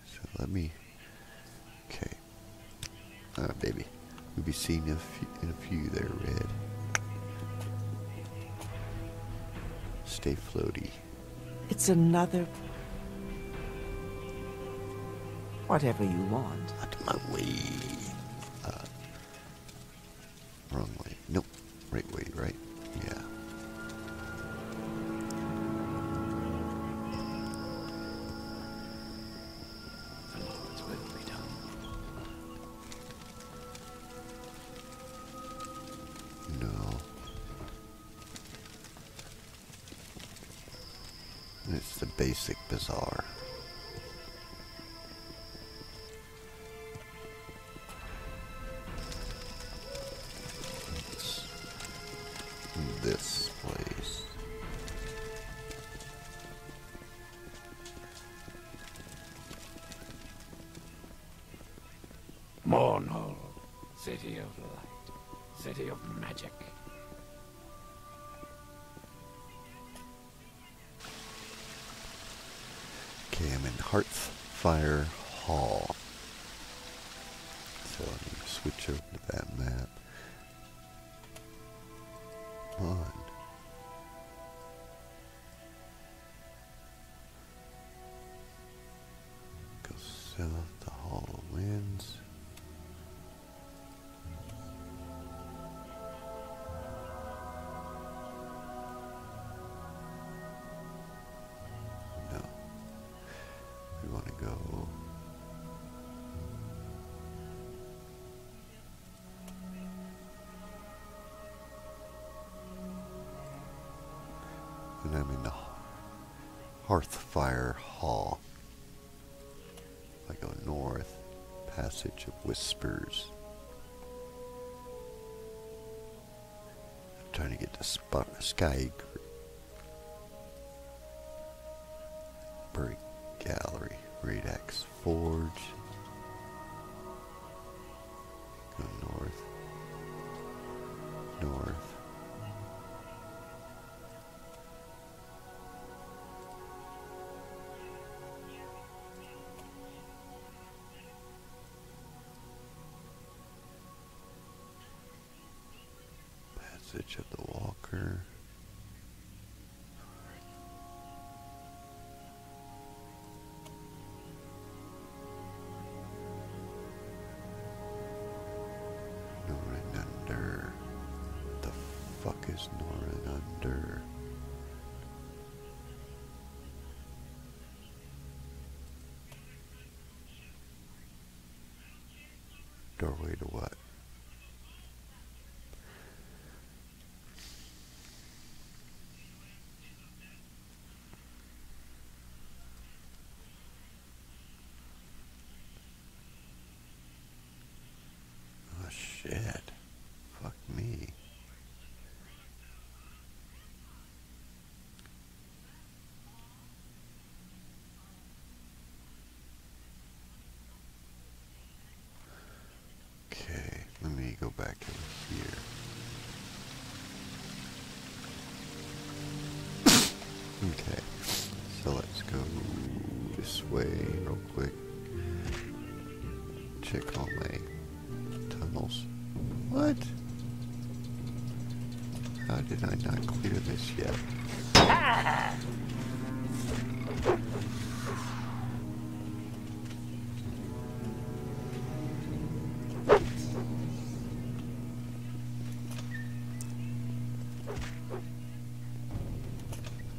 So let me, okay. Baby, we'll be seeing you in a few there, Red. Stay floaty. It's another... whatever you want. Out of my way. Wrong way. Nope. Right way, right? Yeah. The Lord's will be done. No. It's the basic bazaar. It's this place. Mornhold, city of light, city of magic. Okay, I'm in Hearthfire Hall. So let me switch over to that map. Come on. Go south to Hall of Winds. Hearthfire Hall. If I go north, Passage of Whispers. I'm trying to get to Sky Break Gallery, Great Axe Forge. Go north. North. Passage of the Walker. Northern Under. What the fuck is Northern Under? Doorway to what? Oh shit. Fuck me. Okay, let me go back over here. Okay, so let's go this way real quick. Check all my tunnels. What? How did I not clear this yet?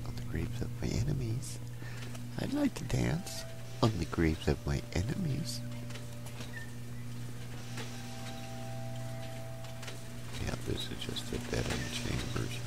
On the graves of my enemies. I'd like to dance on the graves of my enemies. Yeah, this is just a dead end chambers.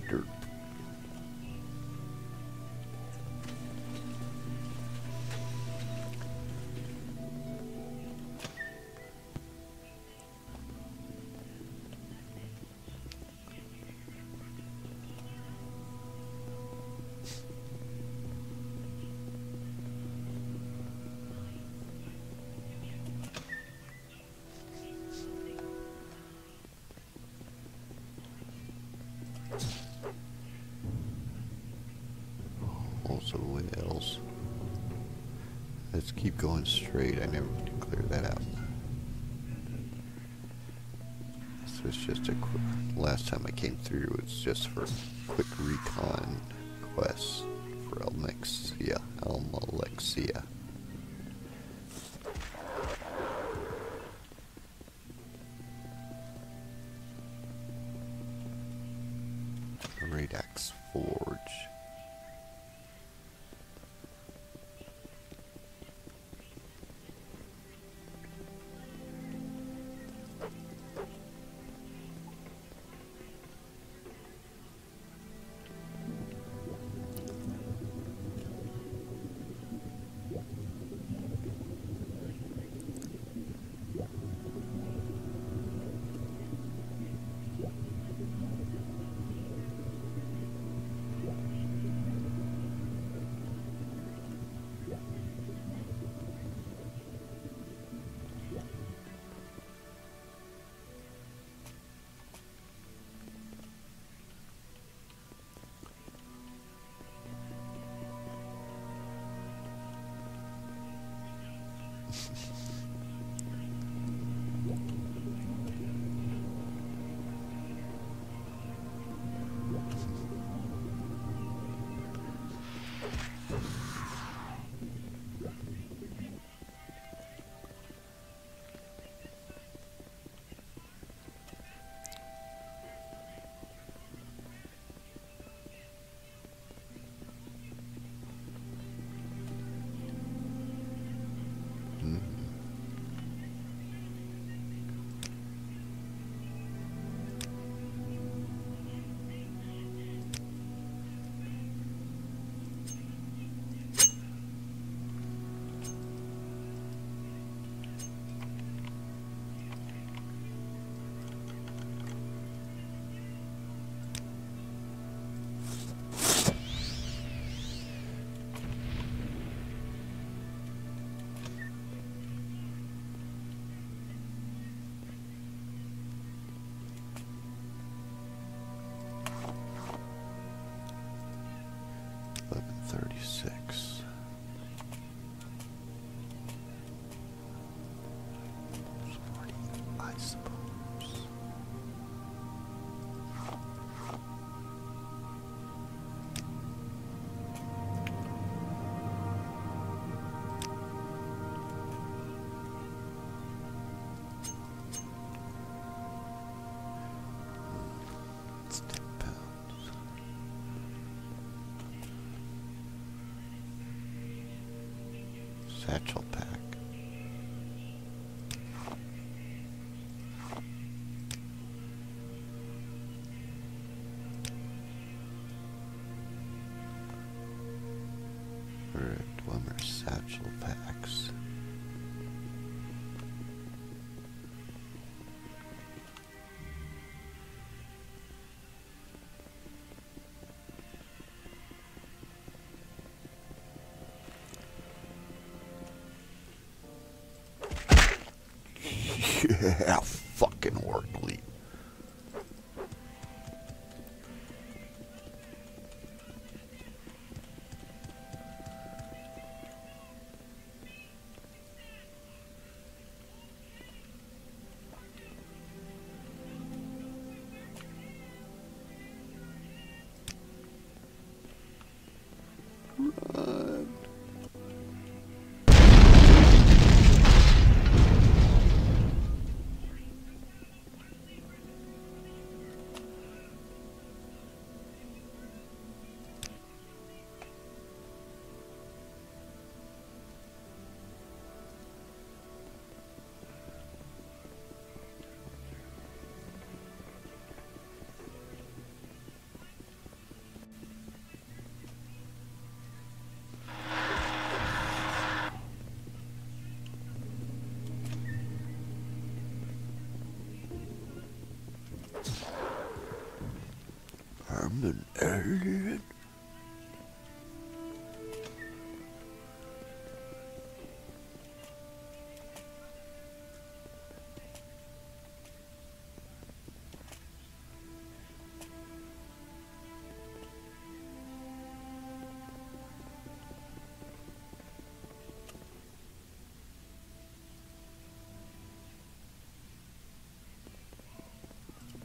Dirt. Also whales. Let's keep going straight. I never did clear that out. This was just a last time I came through. It's just for quick recon quests for Almalexia. Great Axe Forge. 36. I suppose. It's 10 pounds. Satchel pack. Dwemer satchel packs. Yeah, fucking work leap. I'm an alien.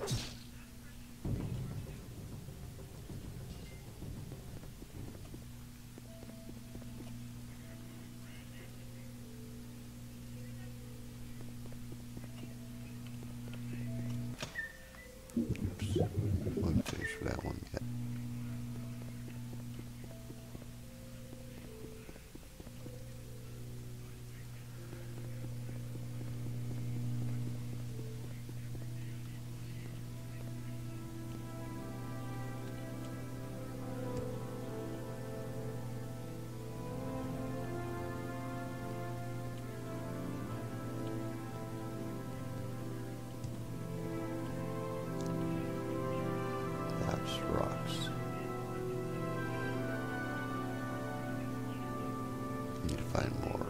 Oops. Won't finish that one yet. That's rocks. Need to find more.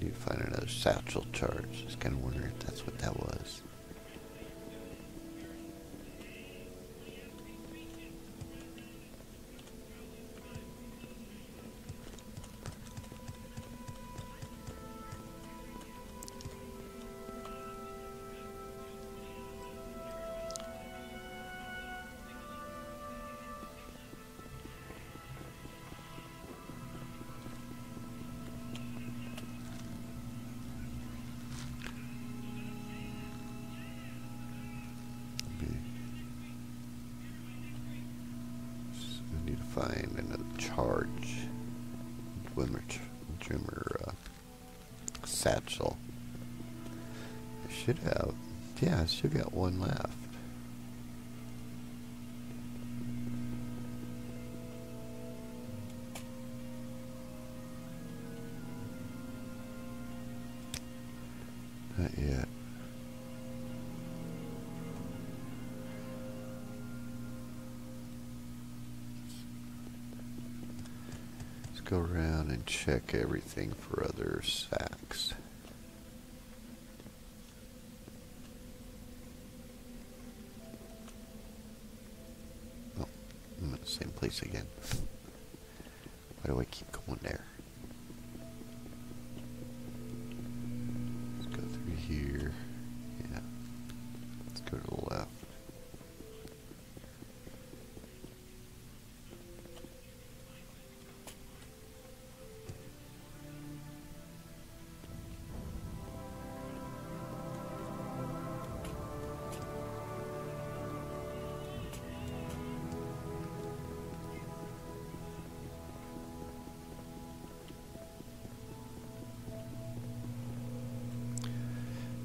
Need to find another satchel charge. Just kind of wondering if that's what that was. I need to find another charge. Dwemer satchel. I should have. Yeah, I still got one left. Not yet. Let's go around and check everything for other sacks. same place again. Why do I keep going there? Let's go through here. Yeah. Let's go to the left.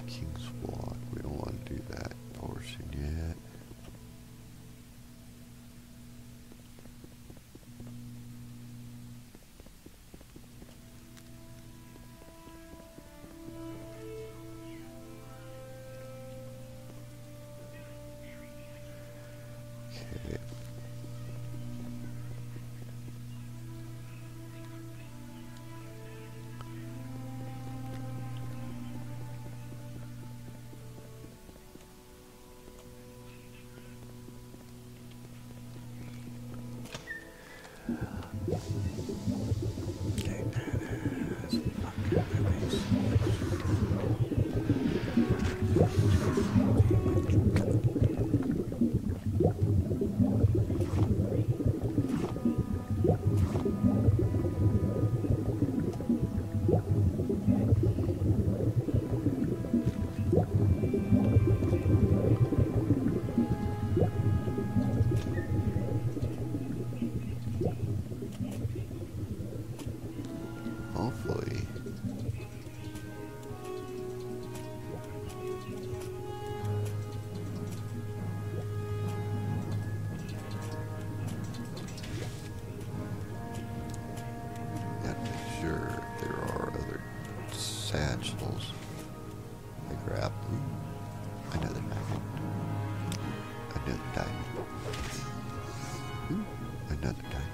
King's Walk. We don't want to do that portion yet. Okay. Okay, badass. Fucking hopefully. Gotta make sure there are other satchels. I grab another diamond. Another diamond. Ooh, another diamond.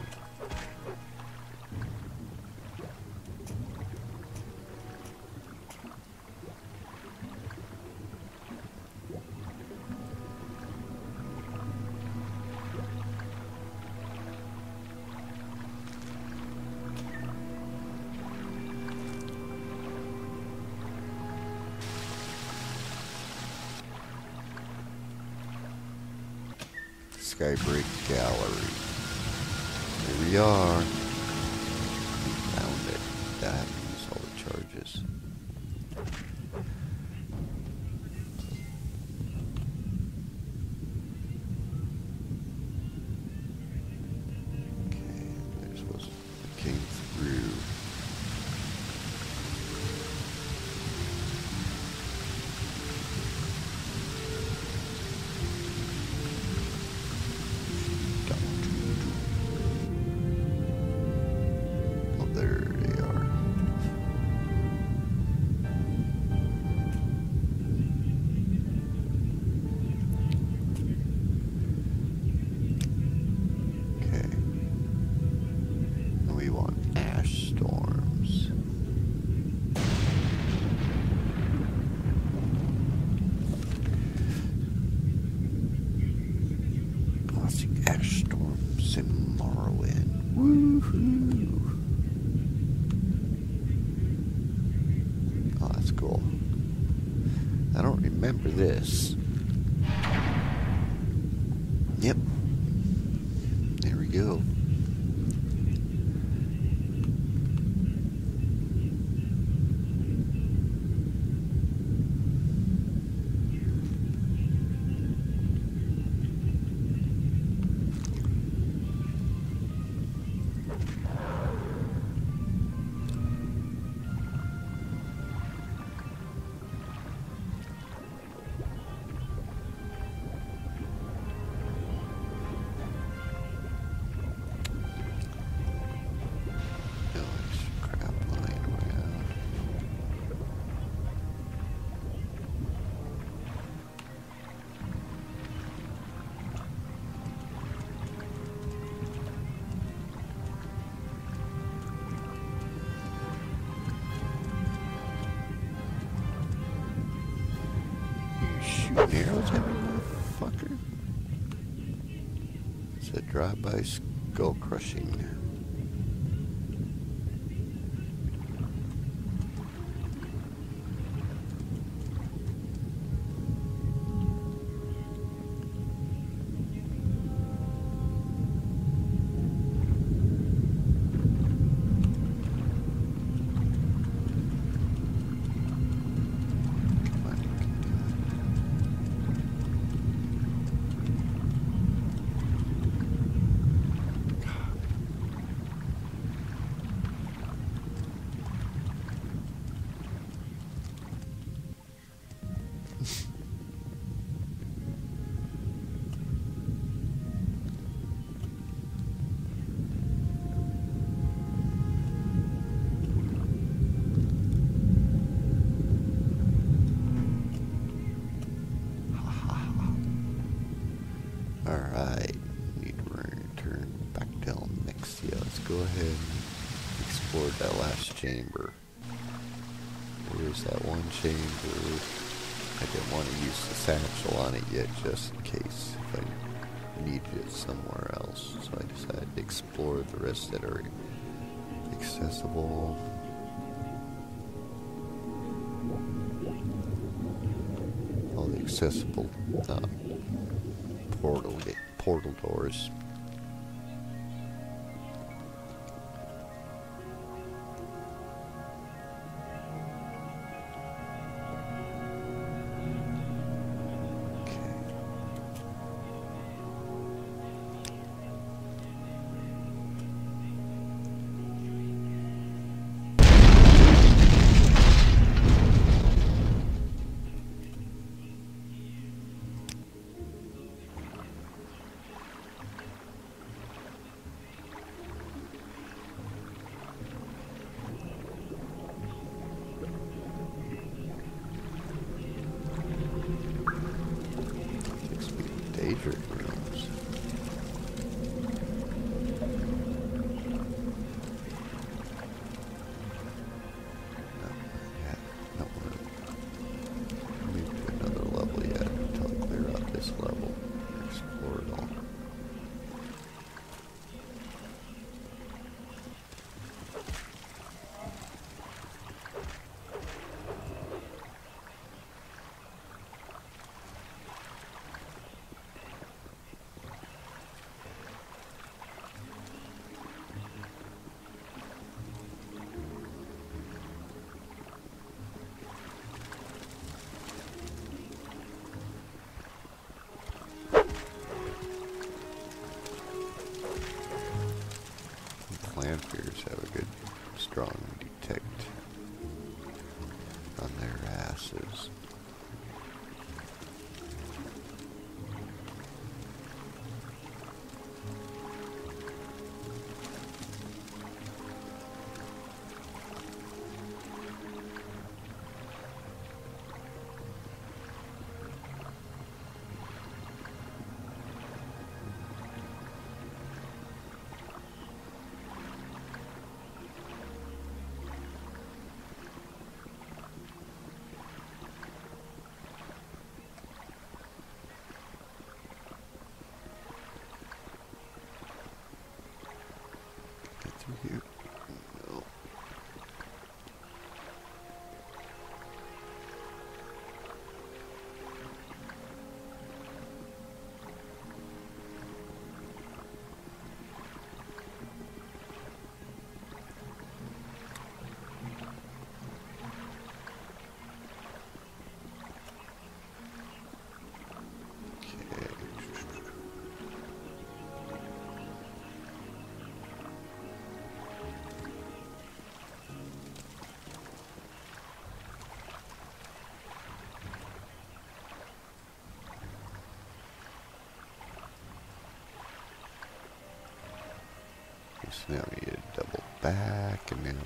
Skybreak Gallery. Here we are. We found it. That is all the charges. Okay, there's was it came through. Oh, there they are. Okay. And we want ash storms. Classic ash storms in Morrowind. Woohoo! Oh, that's cool. I don't remember this. Yep. There we go. No, there's crap lying around. You shooting arrows at me, motherfucker? Is a drive-by skull crushing. Alright, need to return back down next. Yeah, let's go ahead and explore that last chamber. There's that one chamber. I didn't want to use the satchel on it yet, just in case if I needed it somewhere else. So I decided to explore the rest that are accessible. All the accessible portal doors. Rooms. No, yeah, no, we're maybe another level yet until I clear out this level. Explore it all. Clampers have a good, strong detect on their asses. Here. No. So now we need to double back and then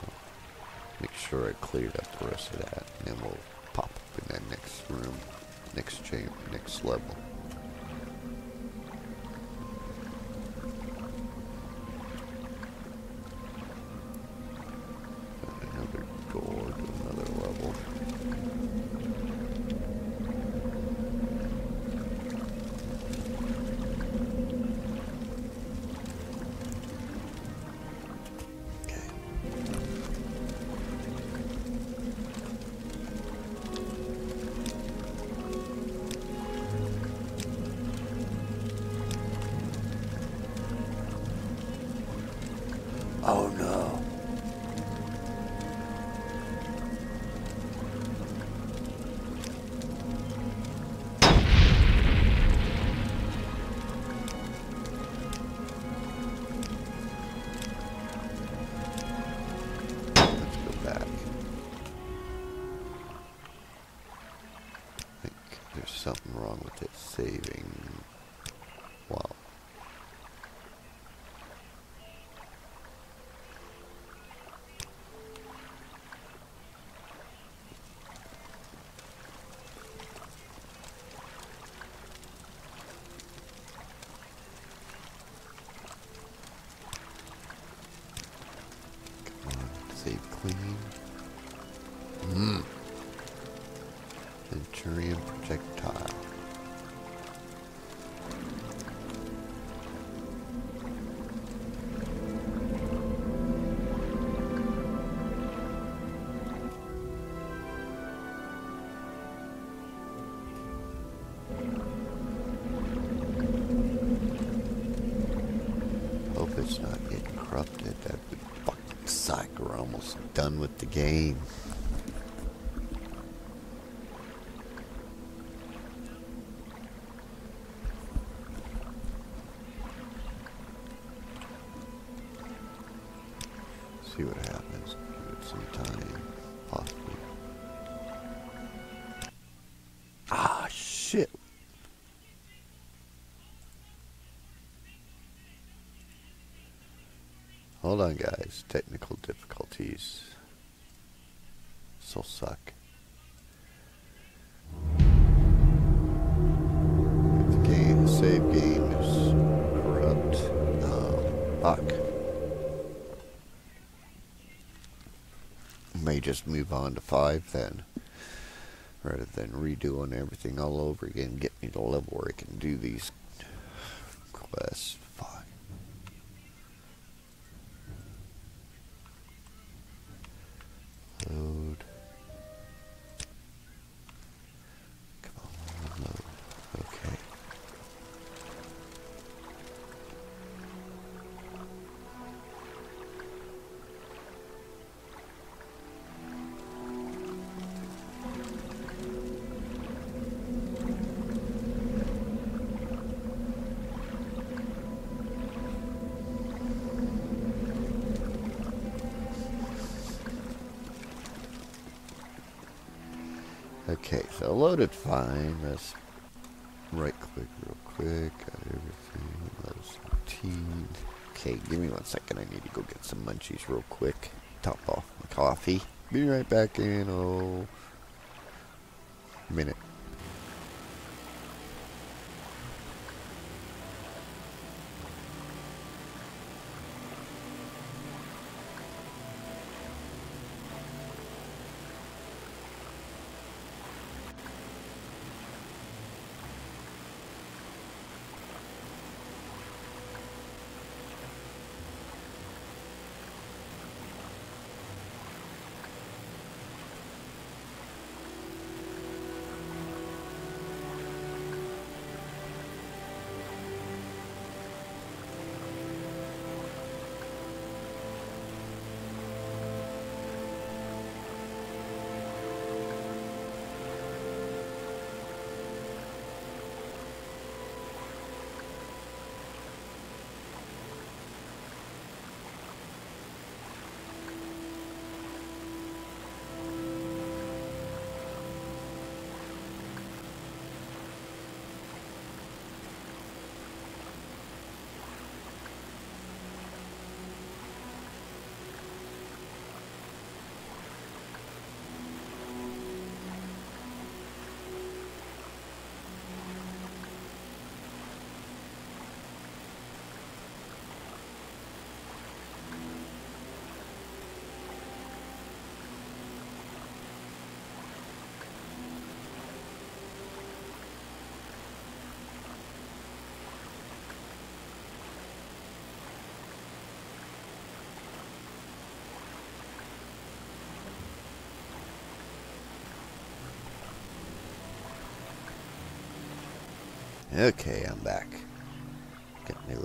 make sure I cleared up the rest of that. And then we'll pop up in that next room, next chamber, next level. And another door to another level. saving. Wow. Save clean. Centurion projectile. Hope it's not getting corrupted. That would fucking suck. We're almost done with the game. See what happens. Give it some time. Possibly. Ah, shit. Hold on, guys. Technical difficulties. So suck. The game, save game is corrupt. Fuck. May just move on to 5 then, rather than redoing everything all over again. Get me to the level where I can do these quests. Fuck. Load. Come on, load. Okay. Okay, so loaded fine. Let's right click real quick. Got everything. Let's routine. Okay, give me 1 second. I need to go get some munchies real quick. Top off my coffee. Be right back in a minute. Okay, I'm back. Got me a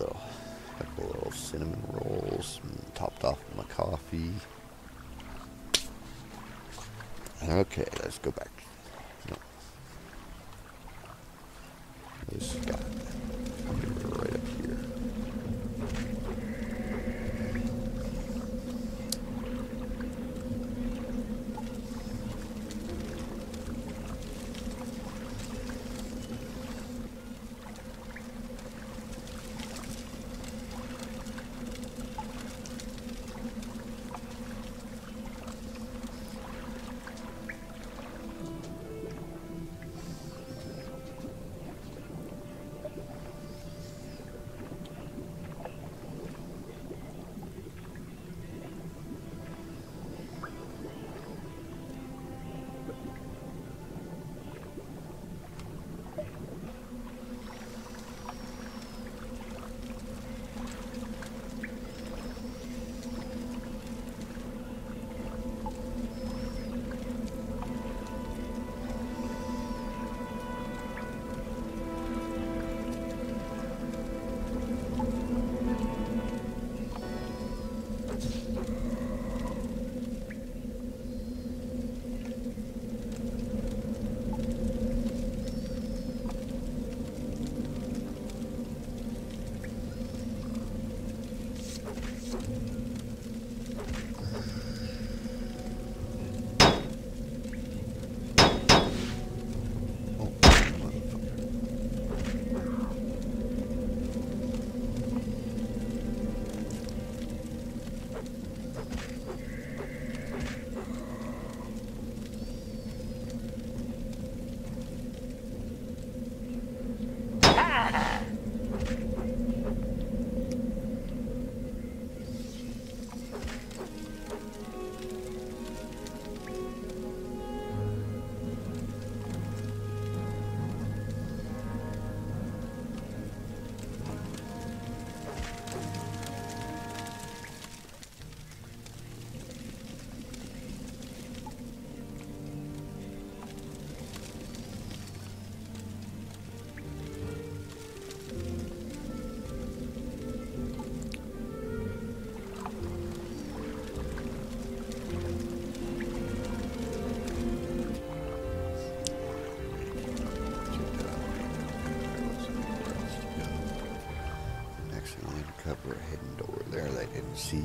couple little cinnamon rolls, and topped off with my coffee. Okay, let's go back. No. This guy. Right up here. cover a hidden door there that I didn't see.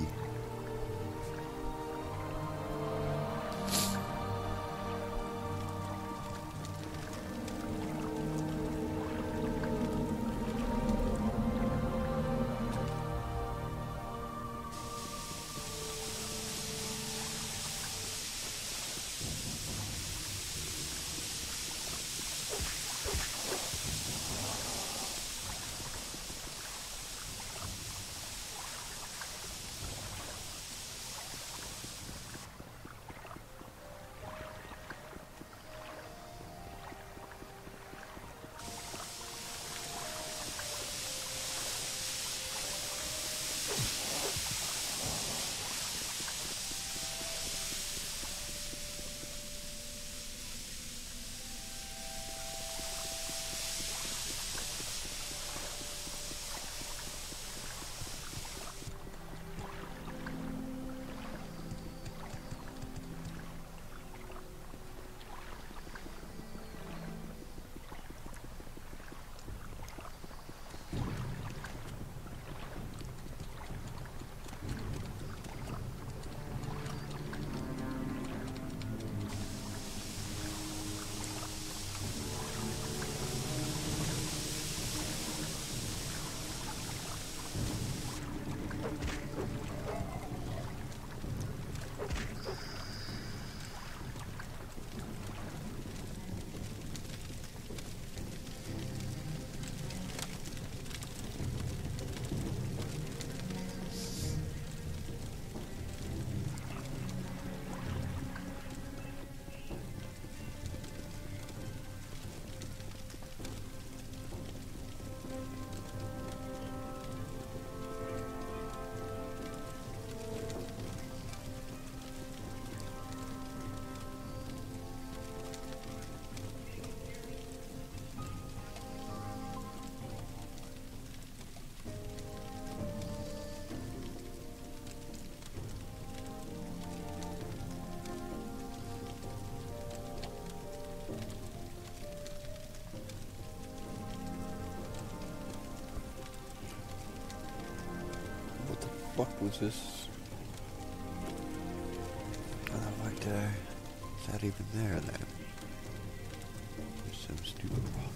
What was this? What, is that even there then? There's some stupid rock.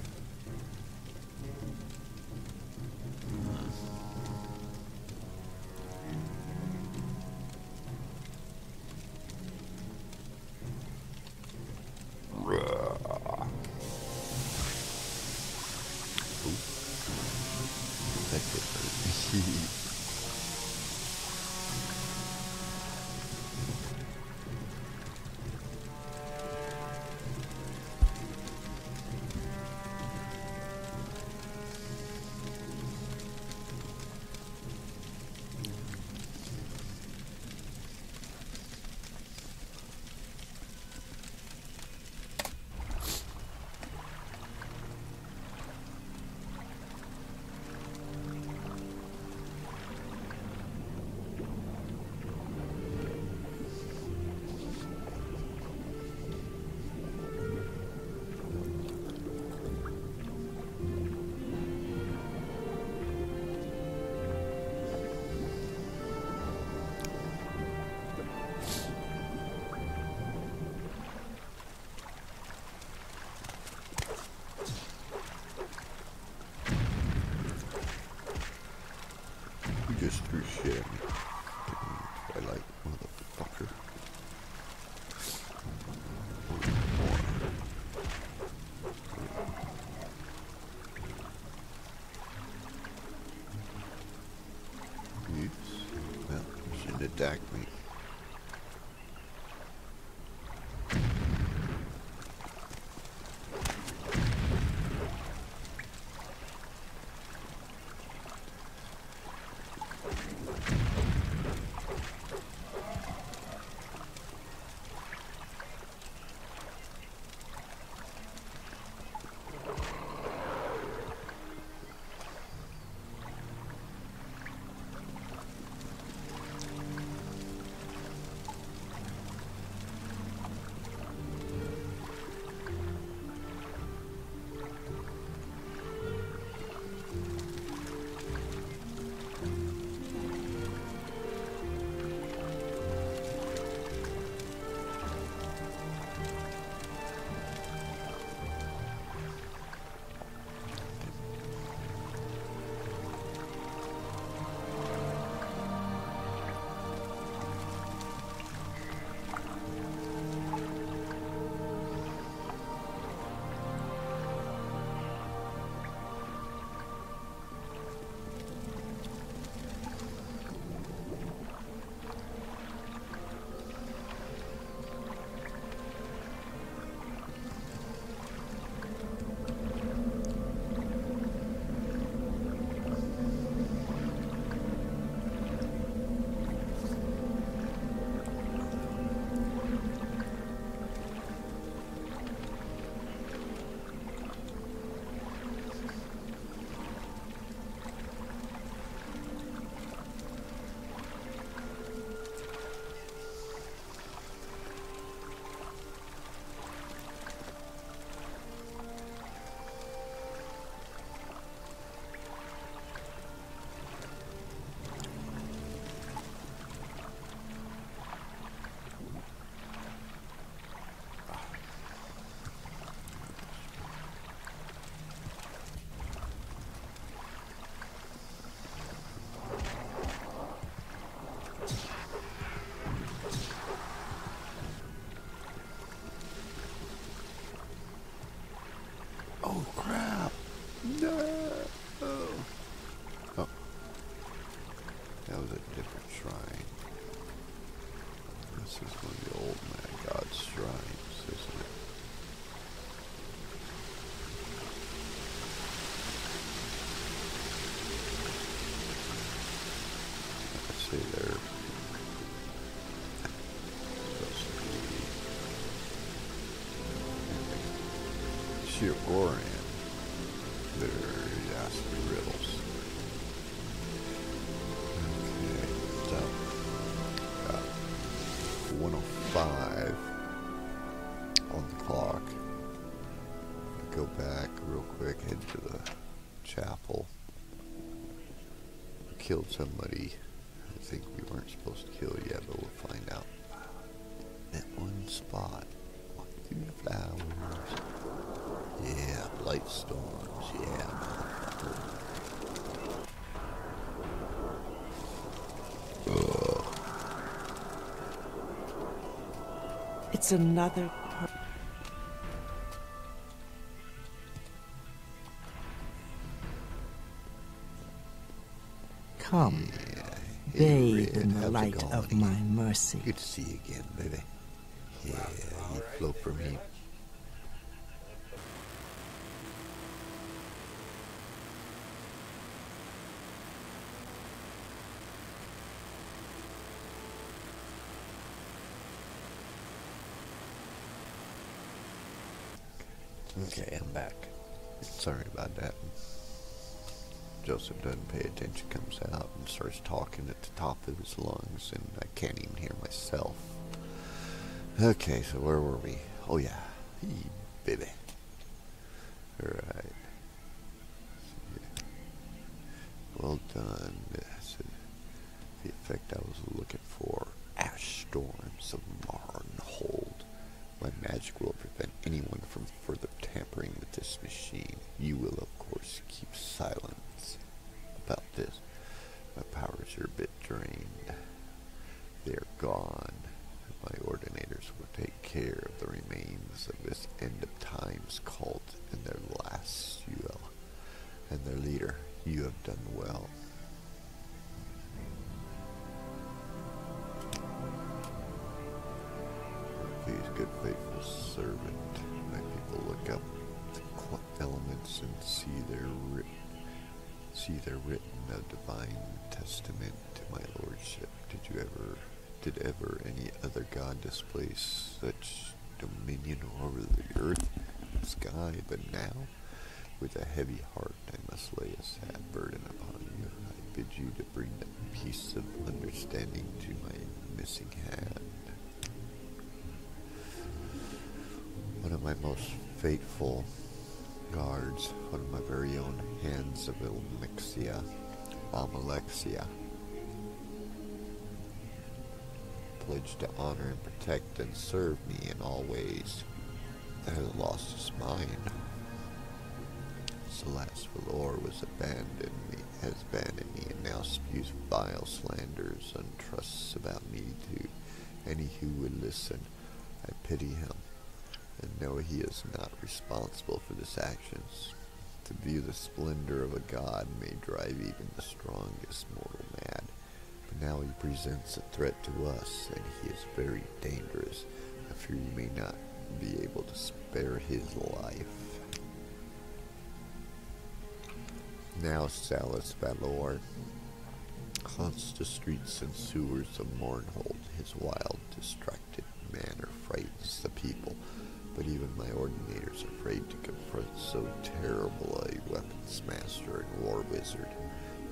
That did hurt. You just threw shit at me. I like, motherfucker. Oops. Well, you shouldn't attack me. You ask me riddles. Okay, so 1:05 on the clock. Go back real quick, head to the chapel. Killed somebody I think we weren't supposed to kill yet, but we'll find out. That one spot. Walk through the flowers. Yeah, blight storms. Yeah. It's another Come, bathe in the light of my mercy. Good to see you again, baby. Yeah, you float from me. Okay, I'm back. Sorry about that. Joseph doesn't pay attention, comes out and starts talking at the top of his lungs, and I can't even hear myself. Okay, so where were we? Oh yeah, hey, baby. Alright. Well done. That's the effect I was looking for. Ash storms of Marnhold. My magic will prevent anyone from further tampering with this machine. You will, of course, keep silence about this. My powers are a bit drained. They are gone. My ordinators will take care of the remains of this end of times cult and their last Yuel. And their leader, you have done well. Please, good faithful servant, my people look up the elements and see their written a divine testament to my lordship. Did ever any other god display such dominion over the earth and sky? But now, with a heavy heart, I must lay a sad burden upon you. I bid you to bring the peace of understanding to my missing hand. One of my most faithful guards, one of my very own hands of Amalexia, pledged to honor and protect and serve me in all ways, has lost his mind. Celeste Valor has abandoned me, and now spews vile slanders and trusts about me to any who would listen. I pity him, and know he is not responsible for his actions. To view the splendor of a god may drive even the strongest mortal mad. But now he presents a threat to us, and he is very dangerous. I fear you may not be able to spare his life. Now Salus Valor haunts the streets and sewers of Mornhold. His wild, distracted manner frightens the people, but even my ordinators are afraid to confront so terrible a weapons master and war wizard.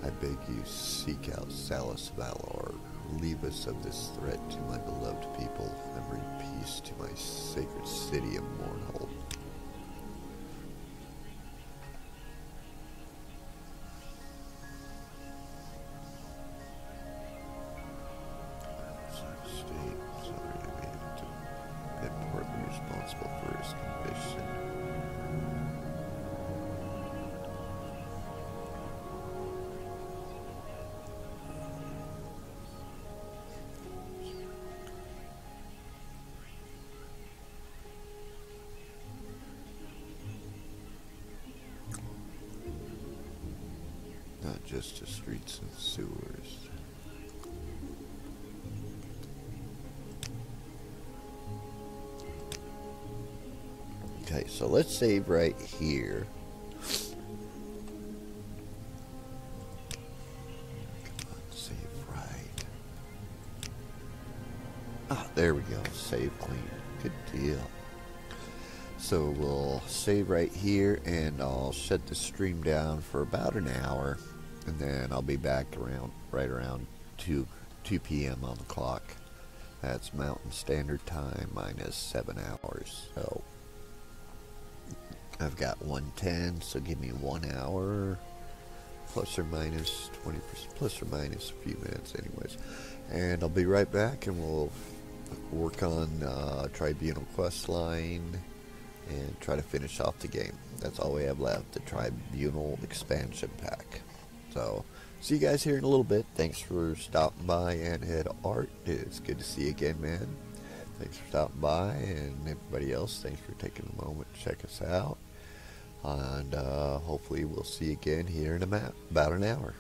I beg you, seek out Salus Valor. Relieve us of this threat to my beloved people, and bring peace to my sacred city of Mornhold. Responsible for his conviction. Not just the streets and sewers. Okay, so let's save right here. Come on, save right. Ah, there we go. Save clean. Good deal. So we'll save right here, and I'll shut the stream down for about an hour, and then I'll be back right around 2 p.m. on the clock. That's Mountain Standard Time minus 7 hours. So I've got 110, so give me 1 hour, plus or minus 20%, plus or minus a few minutes anyways. And I'll be right back, and we'll work on Tribunal quest line and try to finish off the game. That's all we have left, the Tribunal expansion pack. So, see you guys here in a little bit. Thanks for stopping by, and Head Art. It's good to see you again, man. Thanks for stopping by, and everybody else, thanks for taking a moment to check us out. And hopefully we'll see you again here in about an hour.